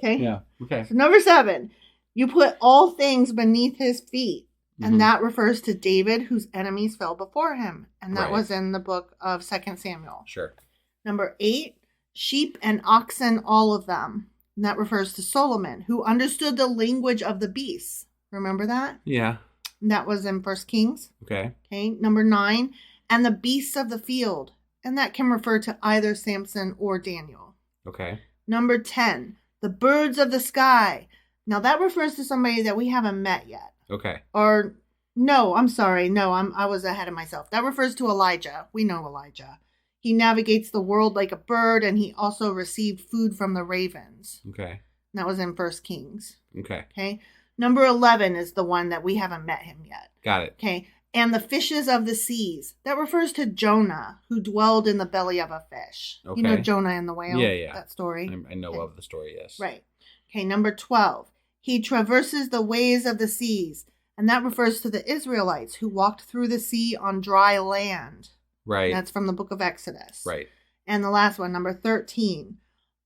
[SPEAKER 1] okay.
[SPEAKER 2] Yeah. Okay.
[SPEAKER 1] So number 7, you put all things beneath his feet. And that refers to David, whose enemies fell before him. And that was in the book of 2 Samuel.
[SPEAKER 2] Sure.
[SPEAKER 1] Number 8, sheep and oxen, all of them. And that refers to Solomon, who understood the language of the beasts. Remember that?
[SPEAKER 2] Yeah.
[SPEAKER 1] And that was in 1 Kings.
[SPEAKER 2] Okay.
[SPEAKER 1] Okay. Number 9, and the beasts of the field. And that can refer to either Samson or Daniel.
[SPEAKER 2] Okay.
[SPEAKER 1] Number 10, the birds of the sky. Now that refers to somebody that we haven't met yet.
[SPEAKER 2] Okay.
[SPEAKER 1] Or, no, I'm sorry. No, I was ahead of myself. That refers to Elijah. We know Elijah. He navigates the world like a bird, and he also received food from the ravens.
[SPEAKER 2] Okay.
[SPEAKER 1] And that was in 1 Kings.
[SPEAKER 2] Okay.
[SPEAKER 1] Okay. Number 11 is the one that we haven't met him yet.
[SPEAKER 2] Got it.
[SPEAKER 1] Okay. And the fishes of the seas. That refers to Jonah, who dwelled in the belly of a fish.
[SPEAKER 2] Okay.
[SPEAKER 1] You know Jonah and the whale?
[SPEAKER 2] Yeah.
[SPEAKER 1] That story?
[SPEAKER 2] I know of the story, yes.
[SPEAKER 1] Right. Okay, number 12. He traverses the ways of the seas, And that refers to the Israelites who walked through the sea on dry land.
[SPEAKER 2] Right.
[SPEAKER 1] That's from the book of Exodus.
[SPEAKER 2] Right.
[SPEAKER 1] And the last one, number 13.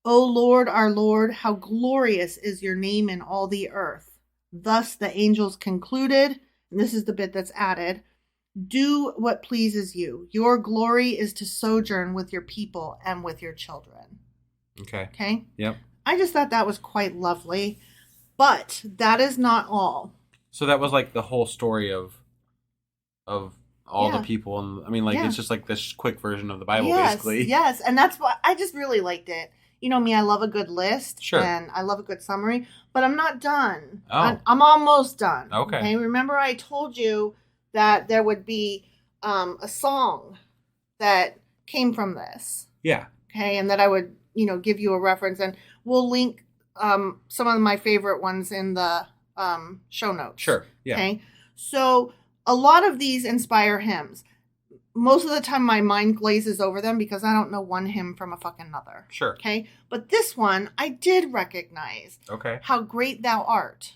[SPEAKER 1] O Lord, our Lord, how glorious is your name in all the earth. Thus the angels concluded, and this is the bit that's added, do what pleases you. Your glory is to sojourn with your people and with your children. Okay?
[SPEAKER 2] Yep.
[SPEAKER 1] I just thought that was quite lovely. But that is not all.
[SPEAKER 2] So that was like the whole story of all the people. And I mean, like, it's just like this quick version of the Bible, basically.
[SPEAKER 1] Yes, and that's why I just really liked it. You know me, I love a good list.
[SPEAKER 2] Sure.
[SPEAKER 1] And I love a good summary. But I'm not done.
[SPEAKER 2] Oh.
[SPEAKER 1] I'm almost done.
[SPEAKER 2] Okay.
[SPEAKER 1] Remember I told you that there would be a song that came from this.
[SPEAKER 2] Yeah.
[SPEAKER 1] Okay, and that I would, give you a reference. And we'll link some of my favorite ones in the show notes.
[SPEAKER 2] Sure, yeah.
[SPEAKER 1] Okay, so a lot of these inspire hymns. Most of the time my mind glazes over them because I don't know one hymn from a fucking another.
[SPEAKER 2] Sure.
[SPEAKER 1] Okay, but this one I did recognize.
[SPEAKER 2] Okay.
[SPEAKER 1] How great thou art.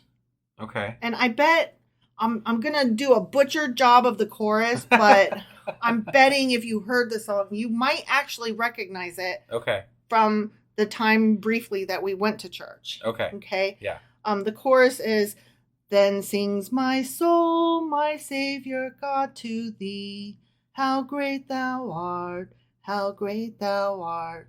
[SPEAKER 2] Okay.
[SPEAKER 1] And I bet I'm going to do a butchered job of the chorus, but I'm betting if you heard the song, you might actually recognize it.
[SPEAKER 2] Okay.
[SPEAKER 1] From the time briefly that we went to church.
[SPEAKER 2] Okay.
[SPEAKER 1] Okay.
[SPEAKER 2] Yeah.
[SPEAKER 1] The chorus is, then sings my soul, my Savior God, to thee. How great thou art. How great thou art.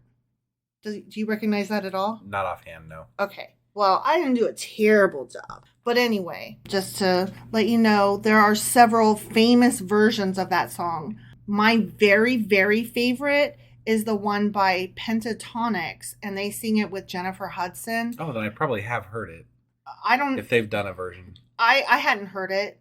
[SPEAKER 1] Do you recognize that at all?
[SPEAKER 2] Not offhand, no.
[SPEAKER 1] Okay. Well, I didn't do a terrible job. But anyway, just to let you know, there are several famous versions of that song. My very, very favorite is the one by Pentatonics, and they sing it with Jennifer Hudson.
[SPEAKER 2] Oh, then I probably have heard it.
[SPEAKER 1] I don't...
[SPEAKER 2] If they've done a version.
[SPEAKER 1] I hadn't heard it.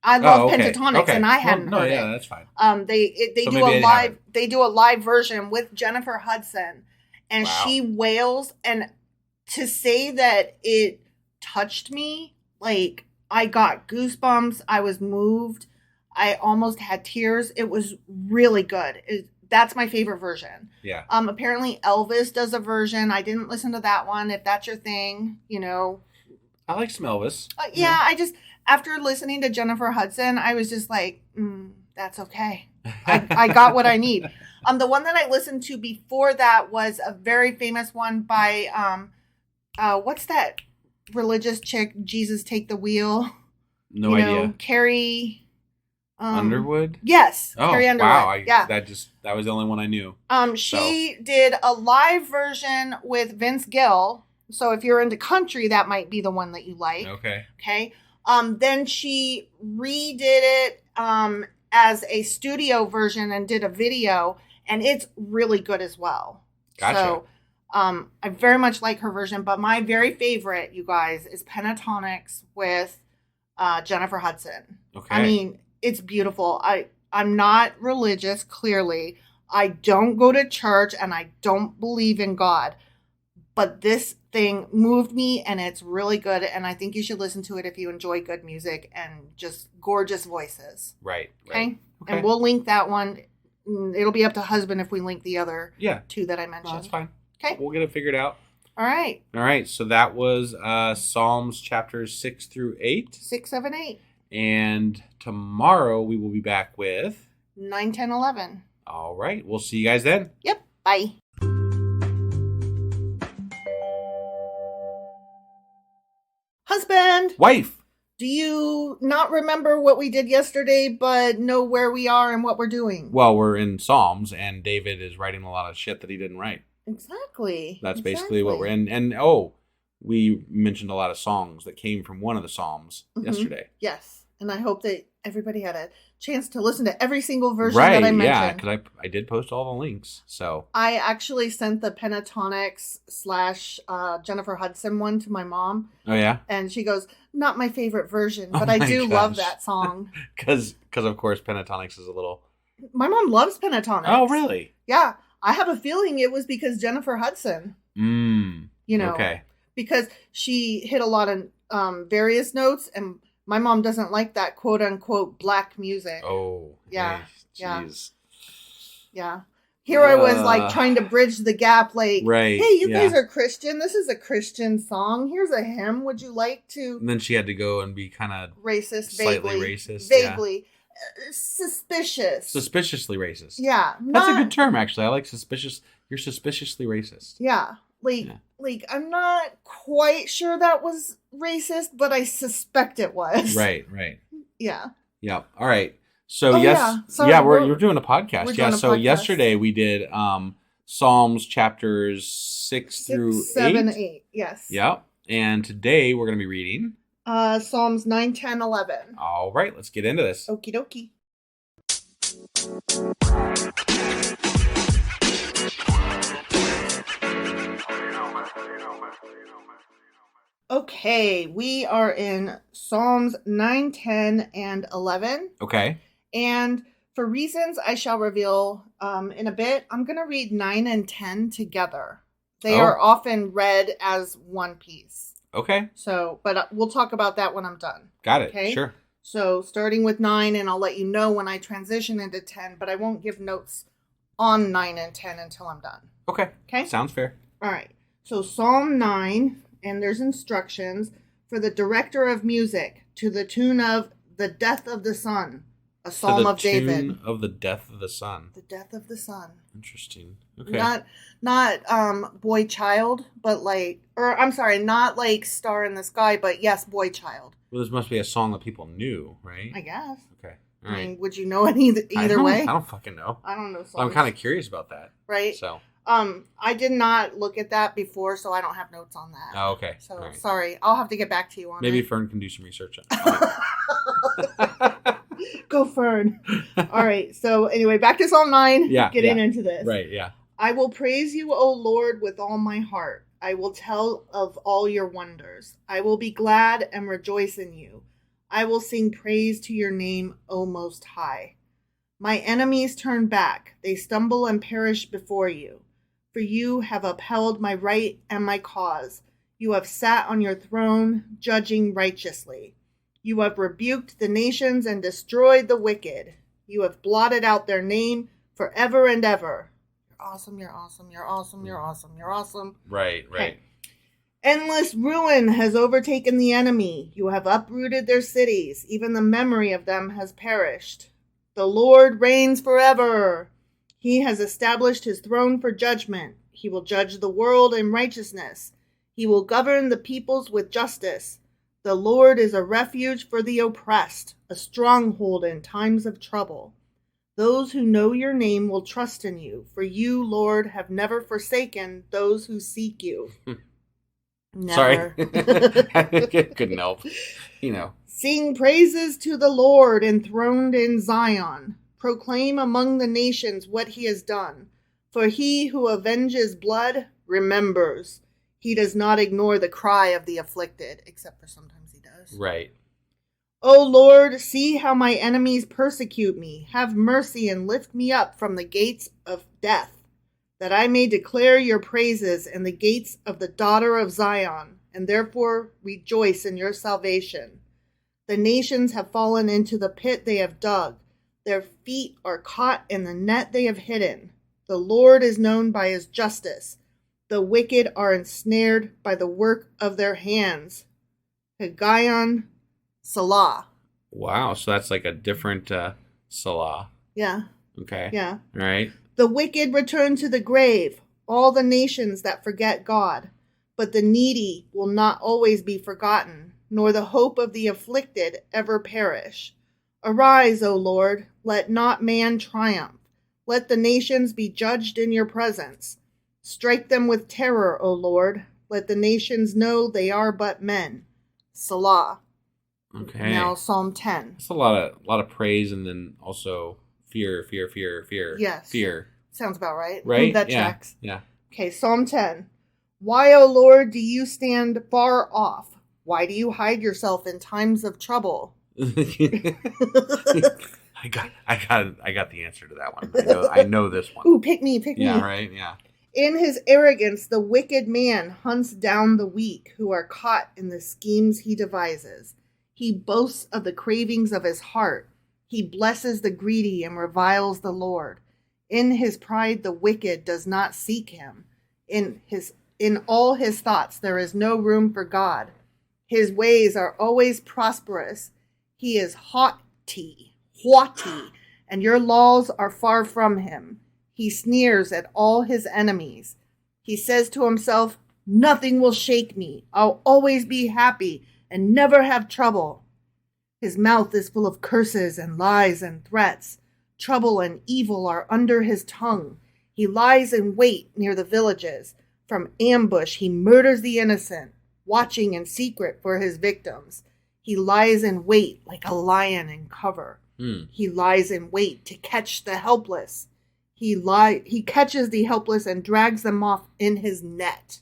[SPEAKER 1] I love
[SPEAKER 2] okay.
[SPEAKER 1] Pentatonics,
[SPEAKER 2] okay.
[SPEAKER 1] and I hadn't heard it.
[SPEAKER 2] Yeah, that's fine.
[SPEAKER 1] They do a live version with Jennifer Hudson, and she wails, and to say that it touched me, like, I got goosebumps, I was moved, I almost had tears. It was really good. That's my favorite version.
[SPEAKER 2] Yeah.
[SPEAKER 1] Apparently Elvis does a version. I didn't listen to that one. If that's your thing,
[SPEAKER 2] I like some Elvis.
[SPEAKER 1] Yeah, I just, after listening to Jennifer Hudson, I was just like, that's okay. I got what I need. The one that I listened to before that was a very famous one by, what's that religious chick, Jesus Take the Wheel?
[SPEAKER 2] No idea.
[SPEAKER 1] Carrie...
[SPEAKER 2] Underwood?
[SPEAKER 1] Yes.
[SPEAKER 2] Oh,
[SPEAKER 1] Carrie Underwood.
[SPEAKER 2] Wow.
[SPEAKER 1] Yeah.
[SPEAKER 2] That was the only one I knew.
[SPEAKER 1] She did a live version with Vince Gill. So if you're into country, that might be the one that you like.
[SPEAKER 2] Okay.
[SPEAKER 1] Okay. Then she redid it as a studio version and did a video, and it's really good as well.
[SPEAKER 2] Gotcha.
[SPEAKER 1] So I very much like her version, but my very favorite, you guys, is Pentatonics with Jennifer Hudson.
[SPEAKER 2] Okay.
[SPEAKER 1] I mean, it's beautiful. I'm not religious, clearly. I don't go to church, and I don't believe in God. But this thing moved me, and it's really good, and I think you should listen to it if you enjoy good music and just gorgeous voices.
[SPEAKER 2] Right.
[SPEAKER 1] Okay? And we'll link that one. It'll be up to husband if we link the other two that I mentioned.
[SPEAKER 2] No, that's fine.
[SPEAKER 1] Okay.
[SPEAKER 2] We'll get it figured out.
[SPEAKER 1] All right.
[SPEAKER 2] So that was Psalms chapters 6 through 8.
[SPEAKER 1] 6, 7, 8.
[SPEAKER 2] And tomorrow we will be back with
[SPEAKER 1] 9, 10, 11.
[SPEAKER 2] All right. We'll see you guys then.
[SPEAKER 1] Yep. Bye. Husband.
[SPEAKER 2] Wife.
[SPEAKER 1] Do you not remember what we did yesterday, but know where we are and what we're doing?
[SPEAKER 2] Well, we're in Psalms, and David is writing a lot of shit that he didn't write.
[SPEAKER 1] Exactly.
[SPEAKER 2] That's basically what we're in. And we mentioned a lot of songs that came from one of the Psalms yesterday.
[SPEAKER 1] Yes. And I hope that everybody had a chance to listen to every single version that I mentioned.
[SPEAKER 2] Yeah, because I did post all the links. So
[SPEAKER 1] I actually sent the Pentatonics / Jennifer Hudson one to my mom.
[SPEAKER 2] Oh, yeah?
[SPEAKER 1] And she goes, not my favorite version, but I do love that song.
[SPEAKER 2] Because, of course, Pentatonics is a little...
[SPEAKER 1] My mom loves Pentatonics.
[SPEAKER 2] Oh, really?
[SPEAKER 1] Yeah. I have a feeling it was because Jennifer Hudson.
[SPEAKER 2] Okay.
[SPEAKER 1] Because she hit a lot of various notes, and my mom doesn't like that quote unquote black music.
[SPEAKER 2] Oh,
[SPEAKER 1] yeah.
[SPEAKER 2] Jeez.
[SPEAKER 1] Yeah. Here I was like trying to bridge the gap, like,
[SPEAKER 2] right,
[SPEAKER 1] hey, you guys are Christian. This is a Christian song. Here's a hymn. Would you like to?
[SPEAKER 2] And then she had to go and be kind of
[SPEAKER 1] racist,
[SPEAKER 2] slightly racist.
[SPEAKER 1] Vaguely. Suspicious.
[SPEAKER 2] Suspiciously racist.
[SPEAKER 1] Yeah.
[SPEAKER 2] That's a good term, actually. I like suspicious. You're suspiciously racist.
[SPEAKER 1] Yeah. Like, I'm not quite sure that was racist, but I suspect it was.
[SPEAKER 2] Right.
[SPEAKER 1] Yeah.
[SPEAKER 2] Yeah. All right. So we're doing a podcast. So yesterday we did Psalms chapters 6 through
[SPEAKER 1] 7, 8. Yes.
[SPEAKER 2] Yep. And today we're going to be reading
[SPEAKER 1] Psalms 9, 10, 11.
[SPEAKER 2] All right, let's get into this.
[SPEAKER 1] Okie dokie. Okay, we are in Psalms 9, 10, and 11.
[SPEAKER 2] Okay.
[SPEAKER 1] And for reasons I shall reveal in a bit, I'm going to read 9 and 10 together. They are often read as one piece.
[SPEAKER 2] Okay.
[SPEAKER 1] So, but we'll talk about that when I'm done.
[SPEAKER 2] Got it.
[SPEAKER 1] Okay?
[SPEAKER 2] Sure.
[SPEAKER 1] So starting with 9, and I'll let you know when I transition into 10, but I won't give notes on 9 and 10 until I'm done.
[SPEAKER 2] Okay.
[SPEAKER 1] Okay?
[SPEAKER 2] Sounds fair.
[SPEAKER 1] All right. So Psalm 9, and there's instructions for the director of music to the tune of The Death of the Sun, a psalm of David.
[SPEAKER 2] The tune of the Death of the Sun.
[SPEAKER 1] The Death of the Sun.
[SPEAKER 2] Interesting. Okay.
[SPEAKER 1] Not Boy Child, but like, or I'm sorry, not like Star in the Sky, but yes, Boy Child.
[SPEAKER 2] Well, this must be a song that people knew, right?
[SPEAKER 1] I guess.
[SPEAKER 2] Okay. All right.
[SPEAKER 1] I mean, would you know any either way?
[SPEAKER 2] I don't fucking know.
[SPEAKER 1] I don't know songs.
[SPEAKER 2] I'm kind of curious about that.
[SPEAKER 1] Right?
[SPEAKER 2] So.
[SPEAKER 1] I did not look at that before, so I don't have notes on that.
[SPEAKER 2] Oh, okay.
[SPEAKER 1] So
[SPEAKER 2] right.
[SPEAKER 1] Sorry, I'll have to get back to you on
[SPEAKER 2] Maybe
[SPEAKER 1] it.
[SPEAKER 2] Fern can do some research on it.
[SPEAKER 1] Go Fern. All right. So anyway, back to Psalm 9.
[SPEAKER 2] Yeah.
[SPEAKER 1] Getting into this.
[SPEAKER 2] Right. Yeah.
[SPEAKER 1] I will praise you, O Lord, with all my heart. I will tell of all your wonders. I will be glad and rejoice in you. I will sing praise to your name, O Most High. My enemies turn back. They stumble and perish before you. For you have upheld my right and my cause. You have sat on your throne, judging righteously. You have rebuked the nations and destroyed the wicked. You have blotted out their name forever and ever. You're awesome, you're awesome, you're awesome, you're awesome, you're awesome.
[SPEAKER 2] Right.
[SPEAKER 1] Okay. Endless ruin has overtaken the enemy. You have uprooted their cities. Even the memory of them has perished. The Lord reigns forever. He has established his throne for judgment. He will judge the world in righteousness. He will govern the peoples with justice. The Lord is a refuge for the oppressed, a stronghold in times of trouble. Those who know your name will trust in you, for you, Lord, have never forsaken those who seek you. Never.
[SPEAKER 2] Sorry. Couldn't help.
[SPEAKER 1] Sing praises to the Lord enthroned in Zion. Proclaim among the nations what he has done. For he who avenges blood remembers. He does not ignore the cry of the afflicted, except for sometimes he does.
[SPEAKER 2] Right.
[SPEAKER 1] O Lord, see how my enemies persecute me. Have mercy and lift me up from the gates of death, that I may declare your praises in the gates of the daughter of Zion, and therefore rejoice in your salvation. The nations have fallen into the pit they have dug. Their feet are caught in the net they have hidden. The Lord is known by his justice. The wicked are ensnared by the work of their hands. Higgaion Salah.
[SPEAKER 2] Wow, so that's like a different Salah.
[SPEAKER 1] Yeah.
[SPEAKER 2] Okay.
[SPEAKER 1] Yeah.
[SPEAKER 2] All right.
[SPEAKER 1] The wicked return to the grave, all the nations that forget God. But the needy will not always be forgotten, nor the hope of the afflicted ever perish. Arise, O Lord, let not man triumph. Let the nations be judged in your presence. Strike them with terror, O Lord. Let the nations know they are but men. Salah.
[SPEAKER 2] Okay.
[SPEAKER 1] Now Psalm 10.
[SPEAKER 2] That's a lot of praise, and then also fear.
[SPEAKER 1] Yes.
[SPEAKER 2] Fear.
[SPEAKER 1] Sounds about right.
[SPEAKER 2] Right?
[SPEAKER 1] That
[SPEAKER 2] yeah.
[SPEAKER 1] tracks.
[SPEAKER 2] Yeah.
[SPEAKER 1] Okay, Psalm 10. Why, O Lord, do you stand far off? Why do you hide yourself in times of trouble?
[SPEAKER 2] I got the answer to that one. I know this one.
[SPEAKER 1] Ooh, pick me.
[SPEAKER 2] Yeah, right? Yeah.
[SPEAKER 1] In his arrogance, the wicked man hunts down the weak who are caught in the schemes he devises. He boasts of the cravings of his heart. He blesses the greedy and reviles the Lord. In his pride, the wicked does not seek him. In all his thoughts, there is no room for God. His ways are always prosperous. He is haughty, and your laws are far from him. He sneers at all his enemies. He says to himself, nothing will shake me. I'll always be happy and never have trouble. His mouth is full of curses and lies and threats. Trouble and evil are under his tongue. He lies in wait near the villages. From ambush, he murders the innocent, watching in secret for his victims. He lies in wait like a lion in cover. He lies in wait to catch the helpless. He catches the helpless and drags them off in his net.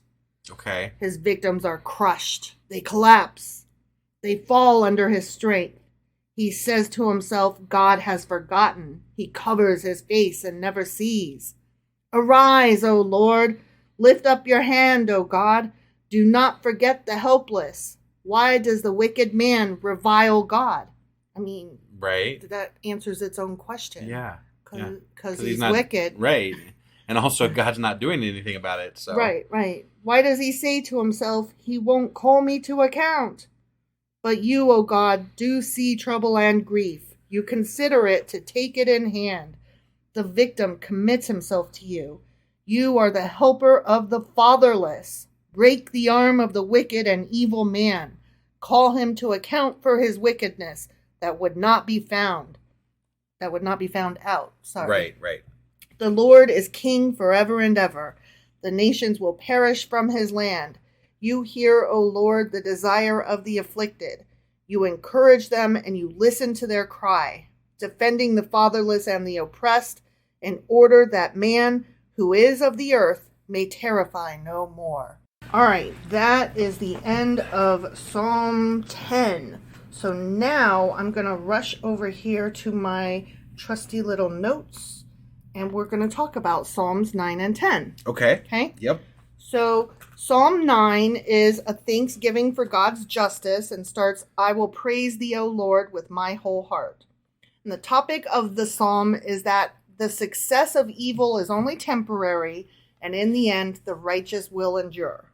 [SPEAKER 2] Okay.
[SPEAKER 1] His victims are crushed. They collapse. They fall under his strength. He says to himself, God has forgotten. He covers his face and never sees. Arise, O Lord. Lift up your hand, O God. Do not forget the helpless. Why does the wicked man revile God? I mean,
[SPEAKER 2] right.
[SPEAKER 1] That answers its own question.
[SPEAKER 2] Yeah.
[SPEAKER 1] Because he's not, wicked.
[SPEAKER 2] Right. And also God's not doing anything about it. So.
[SPEAKER 1] Right. Why does he say to himself, he won't call me to account? But you, O God, do see trouble and grief. You consider it to take it in hand. The victim commits himself to you. You are the helper of the fatherless. Break the arm of the wicked and evil man. Call him to account for his wickedness that would not be found. That would not be found out. Sorry.
[SPEAKER 2] Right.
[SPEAKER 1] The Lord is king forever and ever. The nations will perish from his land. You hear, O Lord, the desire of the afflicted. You encourage them and you listen to their cry, defending the fatherless and the oppressed, in order that man who is of the earth may terrify no more. All right, that is the end of Psalm 10. So now I'm going to rush over here to my trusty little notes, and we're going to talk about Psalms 9 and 10.
[SPEAKER 2] Okay? Yep.
[SPEAKER 1] So Psalm 9 is a thanksgiving for God's justice and starts, I will praise thee, O Lord, with my whole heart. And the topic of the psalm is that the success of evil is only temporary, and in the end, the righteous will endure.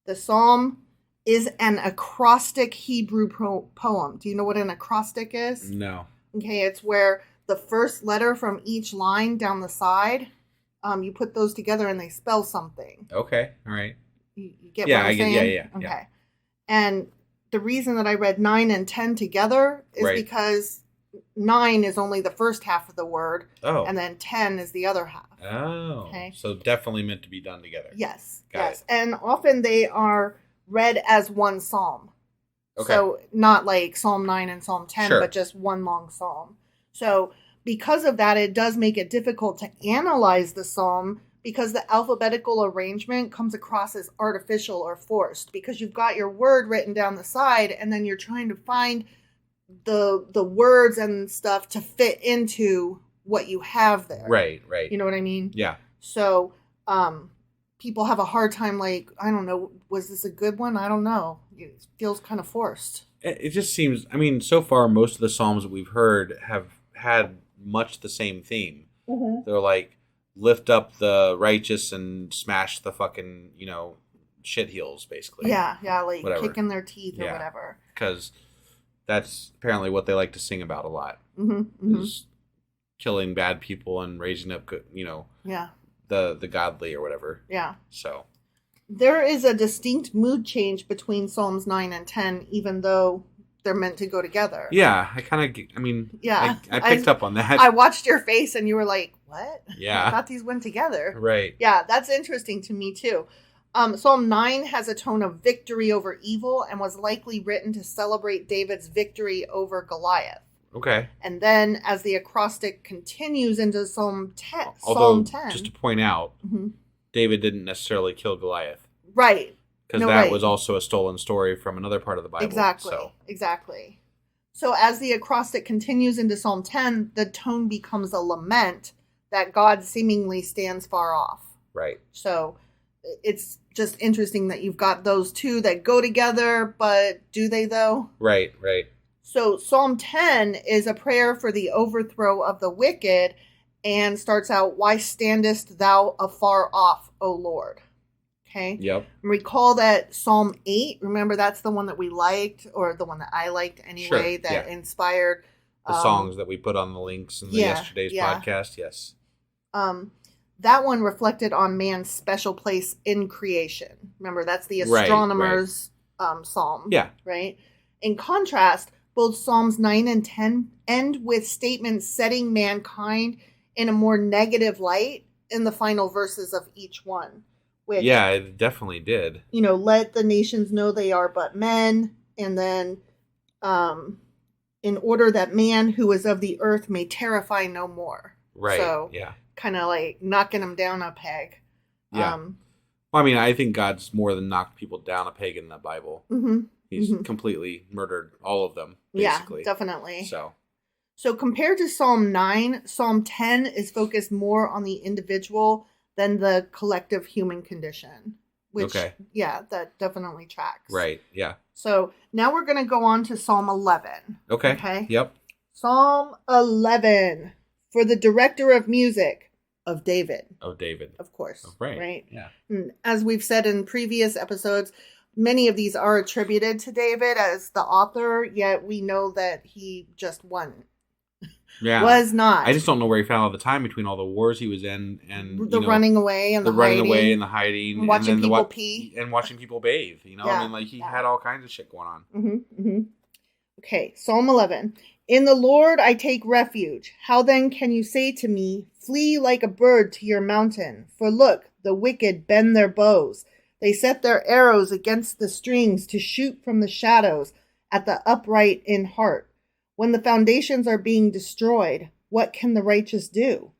[SPEAKER 1] The psalm is an acrostic Hebrew poem. Do you know what an acrostic is?
[SPEAKER 2] No.
[SPEAKER 1] Okay, it's where the first letter from each line down the side, you put those together and they spell something.
[SPEAKER 2] Okay, all right.
[SPEAKER 1] You get what I'm saying?
[SPEAKER 2] Yeah.
[SPEAKER 1] Okay. And the reason that I read 9 and 10 together is because 9 is only the first half of the word, and then 10 is the other half.
[SPEAKER 2] Oh, okay. So definitely meant to be done together.
[SPEAKER 1] Yes,
[SPEAKER 2] Got it.
[SPEAKER 1] And often they are read as one psalm.
[SPEAKER 2] Okay.
[SPEAKER 1] So not like Psalm 9 and Psalm 10,
[SPEAKER 2] sure.
[SPEAKER 1] But just one long psalm. So because of that, it does make it difficult to analyze the psalm because the alphabetical arrangement comes across as artificial or forced because you've got your word written down the side and then you're trying to find the words and stuff to fit into what you have there.
[SPEAKER 2] Right.
[SPEAKER 1] You know what I mean?
[SPEAKER 2] Yeah.
[SPEAKER 1] So, people have a hard time like, I don't know, was this a good one? I don't know. It feels kind of forced.
[SPEAKER 2] It just seems, I mean, so far most of the psalms that we've heard have had much the same theme.
[SPEAKER 1] Mm-hmm.
[SPEAKER 2] They're like, lift up the righteous and smash the fucking, shit heels, basically.
[SPEAKER 1] Yeah, like
[SPEAKER 2] whatever.
[SPEAKER 1] Kicking their teeth or whatever.
[SPEAKER 2] Because that's apparently what they like to sing about a lot.
[SPEAKER 1] Mm-hmm.
[SPEAKER 2] Is killing bad people and raising up good, the godly or whatever.
[SPEAKER 1] Yeah.
[SPEAKER 2] So
[SPEAKER 1] there is a distinct mood change between Psalms 9 and 10, even though they're meant to go together.
[SPEAKER 2] Yeah, I picked up on that.
[SPEAKER 1] I watched your face and you were like, what?
[SPEAKER 2] Yeah.
[SPEAKER 1] I thought these went together.
[SPEAKER 2] Right.
[SPEAKER 1] Yeah, that's interesting to me too. Psalm 9 has a tone of victory over evil and was likely written to celebrate David's victory over Goliath.
[SPEAKER 2] Okay.
[SPEAKER 1] And then as the acrostic continues into Psalm 10.
[SPEAKER 2] Although, just to point out, David didn't necessarily kill Goliath.
[SPEAKER 1] Right.
[SPEAKER 2] Because that was also a stolen story from another part of the Bible.
[SPEAKER 1] Exactly. So as the acrostic continues into Psalm 10, the tone becomes a lament that God seemingly stands far off.
[SPEAKER 2] Right.
[SPEAKER 1] So it's just interesting that you've got those two that go together, but do they though?
[SPEAKER 2] Right.
[SPEAKER 1] So Psalm 10 is a prayer for the overthrow of the wicked, and starts out, "Why standest thou afar off, O Lord?" Okay.
[SPEAKER 2] Yep.
[SPEAKER 1] Recall that Psalm 8, remember that's the one that we liked, or the one that I liked anyway, that inspired
[SPEAKER 2] the songs that we put on the links in the yesterday's podcast. Yes.
[SPEAKER 1] That one reflected on man's special place in creation. Remember, that's the astronomer's psalm.
[SPEAKER 2] Yeah.
[SPEAKER 1] Right? In contrast, both Psalms 9 and 10 end with statements setting mankind in a more negative light in the final verses of each one. Which,
[SPEAKER 2] yeah, it definitely did.
[SPEAKER 1] Let the nations know they are but men, and then in order that man who is of the earth may terrify no more.
[SPEAKER 2] Right,
[SPEAKER 1] so, kind of like knocking them down a peg.
[SPEAKER 2] Yeah. Well, I mean, I think God's more than knocked people down a peg in the Bible.
[SPEAKER 1] Mm-hmm.
[SPEAKER 2] He's completely murdered all of them, basically.
[SPEAKER 1] Yeah, definitely.
[SPEAKER 2] So
[SPEAKER 1] compared to Psalm 9, Psalm 10 is focused more on the individual than the collective human condition. Which, that definitely tracks.
[SPEAKER 2] Right, yeah.
[SPEAKER 1] So now we're going to go on to Psalm 11.
[SPEAKER 2] Okay. Yep.
[SPEAKER 1] Psalm 11, for the director of music of David.
[SPEAKER 2] Of
[SPEAKER 1] course.
[SPEAKER 2] Oh, right. Yeah.
[SPEAKER 1] And as we've said in previous episodes, many of these are attributed to David as the author, yet we know that he just won.
[SPEAKER 2] Yeah.
[SPEAKER 1] Was not.
[SPEAKER 2] I just don't know where he found all the time between all the wars he was in and
[SPEAKER 1] the running away and the
[SPEAKER 2] running
[SPEAKER 1] hiding,
[SPEAKER 2] away and the hiding,
[SPEAKER 1] and watching people pee,
[SPEAKER 2] and watching people bathe. I mean, he had all kinds of shit going on.
[SPEAKER 1] Mm-hmm. Okay, Psalm 11. In the Lord I take refuge. How then can you say to me, "Flee like a bird to your mountain"? For look, the wicked bend their bows. They set their arrows against the strings to shoot from the shadows at the upright in heart. When the foundations are being destroyed, what can the righteous do?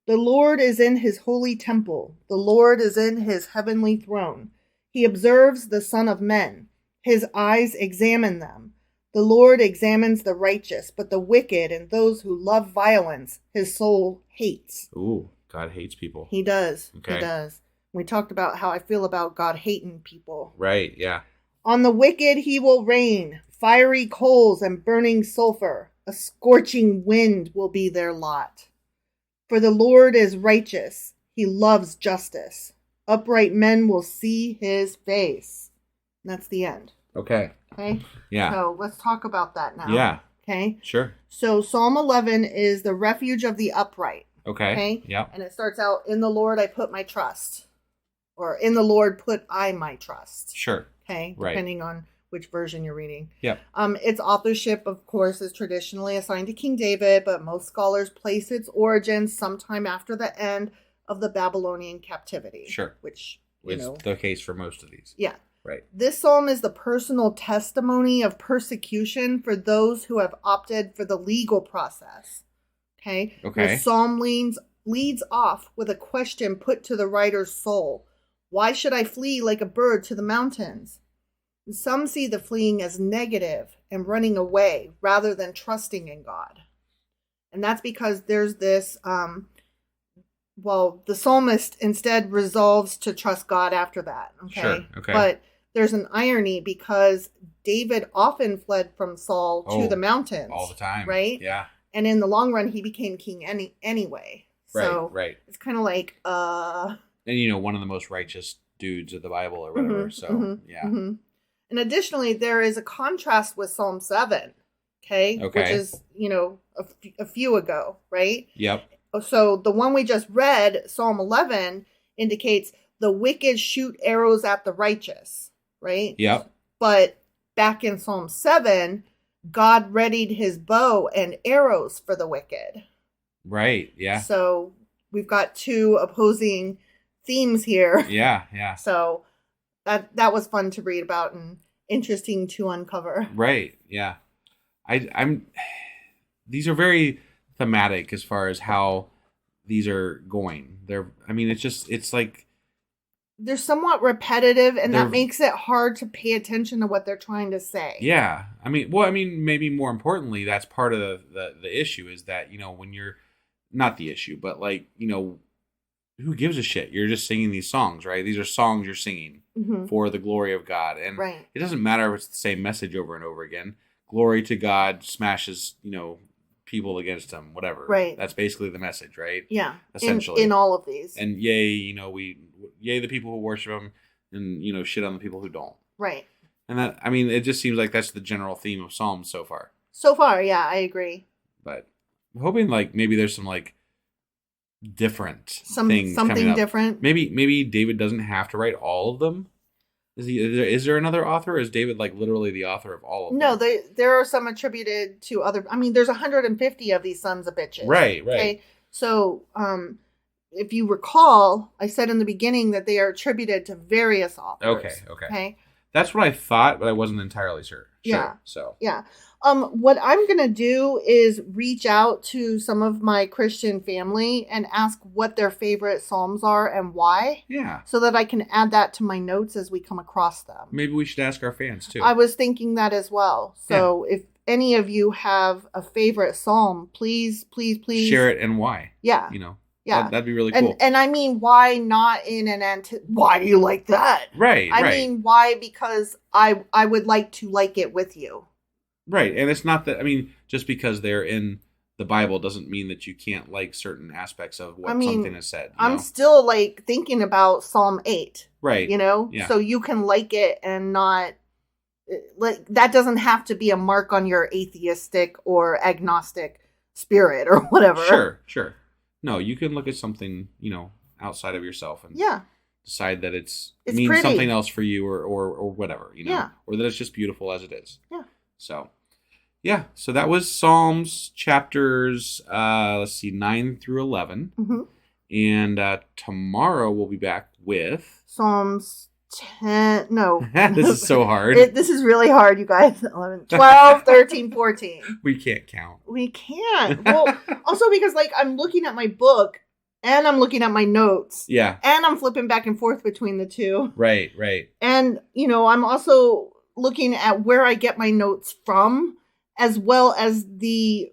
[SPEAKER 1] The Lord is in his holy temple. The Lord is in his heavenly throne. He observes the Son of Men. His eyes examine them. The Lord examines the righteous, but the wicked and those who love violence, his soul hates.
[SPEAKER 2] Ooh, God hates people.
[SPEAKER 1] He does.
[SPEAKER 2] Okay.
[SPEAKER 1] He does. We talked about how I feel about God hating people.
[SPEAKER 2] Right, yeah.
[SPEAKER 1] On the wicked he will rain. Fiery coals and burning sulfur, a scorching wind will be their lot. For the Lord is righteous, he loves justice. Upright men will see his face. And that's the end.
[SPEAKER 2] Okay. Yeah.
[SPEAKER 1] So let's talk about that now.
[SPEAKER 2] Yeah.
[SPEAKER 1] Okay.
[SPEAKER 2] Sure.
[SPEAKER 1] So Psalm 11 is the refuge of the upright.
[SPEAKER 2] Okay. Yeah.
[SPEAKER 1] And it starts out, "In the Lord I put my trust." Or, "In the Lord put I my trust."
[SPEAKER 2] Sure.
[SPEAKER 1] Okay.
[SPEAKER 2] Right.
[SPEAKER 1] Depending on which version you're reading.
[SPEAKER 2] Yep.
[SPEAKER 1] Its authorship, of course, is traditionally assigned to King David, but most scholars place its origins sometime after the end of the Babylonian captivity.
[SPEAKER 2] Sure.
[SPEAKER 1] Which
[SPEAKER 2] is the case for most of these.
[SPEAKER 1] Yeah.
[SPEAKER 2] Right.
[SPEAKER 1] This psalm is the personal testimony of persecution for those who have opted for the legal process. Okay. The psalm leads off with a question put to the writer's soul. Why should I flee like a bird to the mountains? Some see the fleeing as negative and running away rather than trusting in God. And that's because there's this, the psalmist instead resolves to trust God after that. Okay.
[SPEAKER 2] Sure. Okay.
[SPEAKER 1] But there's an irony because David often fled from Saul to the mountains.
[SPEAKER 2] All the time.
[SPEAKER 1] Right?
[SPEAKER 2] Yeah.
[SPEAKER 1] And in the long run, he became king anyway. So
[SPEAKER 2] right.
[SPEAKER 1] It's kind of like,
[SPEAKER 2] And one of the most righteous dudes of the Bible or whatever. Yeah.
[SPEAKER 1] Mm-hmm. And additionally, there is a contrast with Psalm 7, which is, a few ago, right?
[SPEAKER 2] Yep.
[SPEAKER 1] So the one we just read, Psalm 11, indicates the wicked shoot arrows at the righteous, right?
[SPEAKER 2] Yep.
[SPEAKER 1] But back in Psalm 7, God readied his bow and arrows for the wicked.
[SPEAKER 2] Right, yeah.
[SPEAKER 1] So we've got two opposing themes here.
[SPEAKER 2] Yeah.
[SPEAKER 1] So that was fun to read about and interesting to uncover.
[SPEAKER 2] Right. Yeah. I'm. These are very thematic as far as how these are going. It's like
[SPEAKER 1] they're somewhat repetitive, and that makes it hard to pay attention to what they're trying to say.
[SPEAKER 2] Yeah. Maybe more importantly, that's part of the issue is that when you're not the issue, but who gives a shit? You're just singing these songs, right? These are songs you're singing for the glory of God. And it doesn't matter if it's the same message over and over again. Glory to God smashes, people against him, whatever.
[SPEAKER 1] Right.
[SPEAKER 2] That's basically the message, right?
[SPEAKER 1] Yeah.
[SPEAKER 2] Essentially.
[SPEAKER 1] In all of these.
[SPEAKER 2] And yay the people who worship him, and shit on the people who don't.
[SPEAKER 1] Right.
[SPEAKER 2] And that, I mean, it just seems like that's the general theme of Psalms so far.
[SPEAKER 1] So far, yeah, I agree.
[SPEAKER 2] But I'm hoping like maybe there's some like different things
[SPEAKER 1] something
[SPEAKER 2] coming up.
[SPEAKER 1] different.
[SPEAKER 2] Maybe David doesn't have to write all of them. Is there another author? Or is David like literally the author of all of them?
[SPEAKER 1] No, there are some attributed to other. I mean, there's 150 of these sons of bitches.
[SPEAKER 2] Right.
[SPEAKER 1] Okay? So, if you recall, I said in the beginning that they are attributed to various authors.
[SPEAKER 2] Okay. That's what I thought, but I wasn't entirely sure.
[SPEAKER 1] Yeah.
[SPEAKER 2] So.
[SPEAKER 1] Yeah. What I'm going to do is reach out to some of my Christian family and ask what their favorite Psalms are and why.
[SPEAKER 2] Yeah.
[SPEAKER 1] So that I can add that to my notes as we come across them.
[SPEAKER 2] Maybe we should ask our fans too.
[SPEAKER 1] I was thinking that as well. So if any of you have a favorite Psalm, please
[SPEAKER 2] share it and why.
[SPEAKER 1] Yeah.
[SPEAKER 2] Yeah. That'd be really cool.
[SPEAKER 1] And I mean, why not in why do you like that?
[SPEAKER 2] Right.
[SPEAKER 1] I mean, why? Because I would like to like it with you.
[SPEAKER 2] Right. And it's not that, I mean, just because they're in the Bible doesn't mean that you can't like certain aspects of what something is said.
[SPEAKER 1] I'm still like thinking about Psalm 8.
[SPEAKER 2] Right.
[SPEAKER 1] Yeah. So you can like it and not, like, that doesn't have to be a mark on your atheistic or agnostic spirit or whatever.
[SPEAKER 2] Sure. No, you can look at something, outside of yourself and decide that it means
[SPEAKER 1] pretty.
[SPEAKER 2] Something else for you or whatever, or that it's just beautiful as it is.
[SPEAKER 1] Yeah.
[SPEAKER 2] So that was Psalms chapters, 9 through 11.
[SPEAKER 1] Mm-hmm.
[SPEAKER 2] And tomorrow we'll be back with
[SPEAKER 1] Psalms 10. No.
[SPEAKER 2] This is so hard.
[SPEAKER 1] This is really hard, you guys. 11, 12, 13, 14.
[SPEAKER 2] We can't count.
[SPEAKER 1] We can't. Well, also because like I'm looking at my book and I'm looking at my notes.
[SPEAKER 2] Yeah.
[SPEAKER 1] And I'm flipping back and forth between the two.
[SPEAKER 2] Right.
[SPEAKER 1] And, I'm also looking at where I get my notes from, as well as the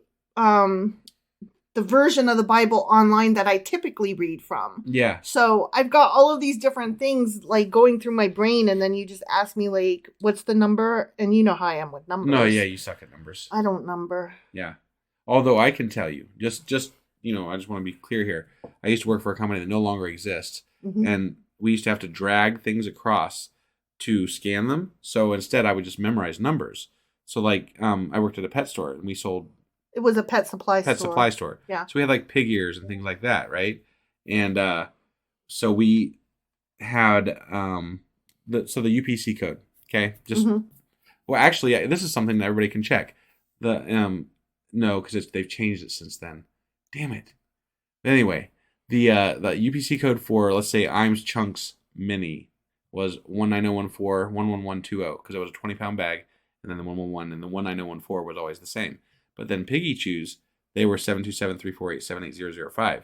[SPEAKER 1] version of the Bible online that I typically read from.
[SPEAKER 2] Yeah.
[SPEAKER 1] So I've got all of these different things like going through my brain, and then you just ask me like, what's the number? And you know how I am with numbers.
[SPEAKER 2] No, yeah, you suck at numbers.
[SPEAKER 1] I don't number.
[SPEAKER 2] Yeah. Although I can tell you, just I just want to be clear here. I used to work for a company that no longer exists, and we used to have to drag things across to scan them. So instead, I would just memorize numbers. So like, I worked at a pet store, and we sold.
[SPEAKER 1] It was a pet supply
[SPEAKER 2] store.
[SPEAKER 1] Yeah.
[SPEAKER 2] So we had like pig ears and things like that, right? And so we had the UPC code. Okay, well, actually, this is something that everybody can check. No, because they've changed it since then. Damn it. But anyway, the UPC code for, let's say, Imes Chunks Mini was 19014-11120 because it was a 20-pound bag, and then the 111 and the 19014 was always the same. But then Piggy Chews, they were 727-348-78005.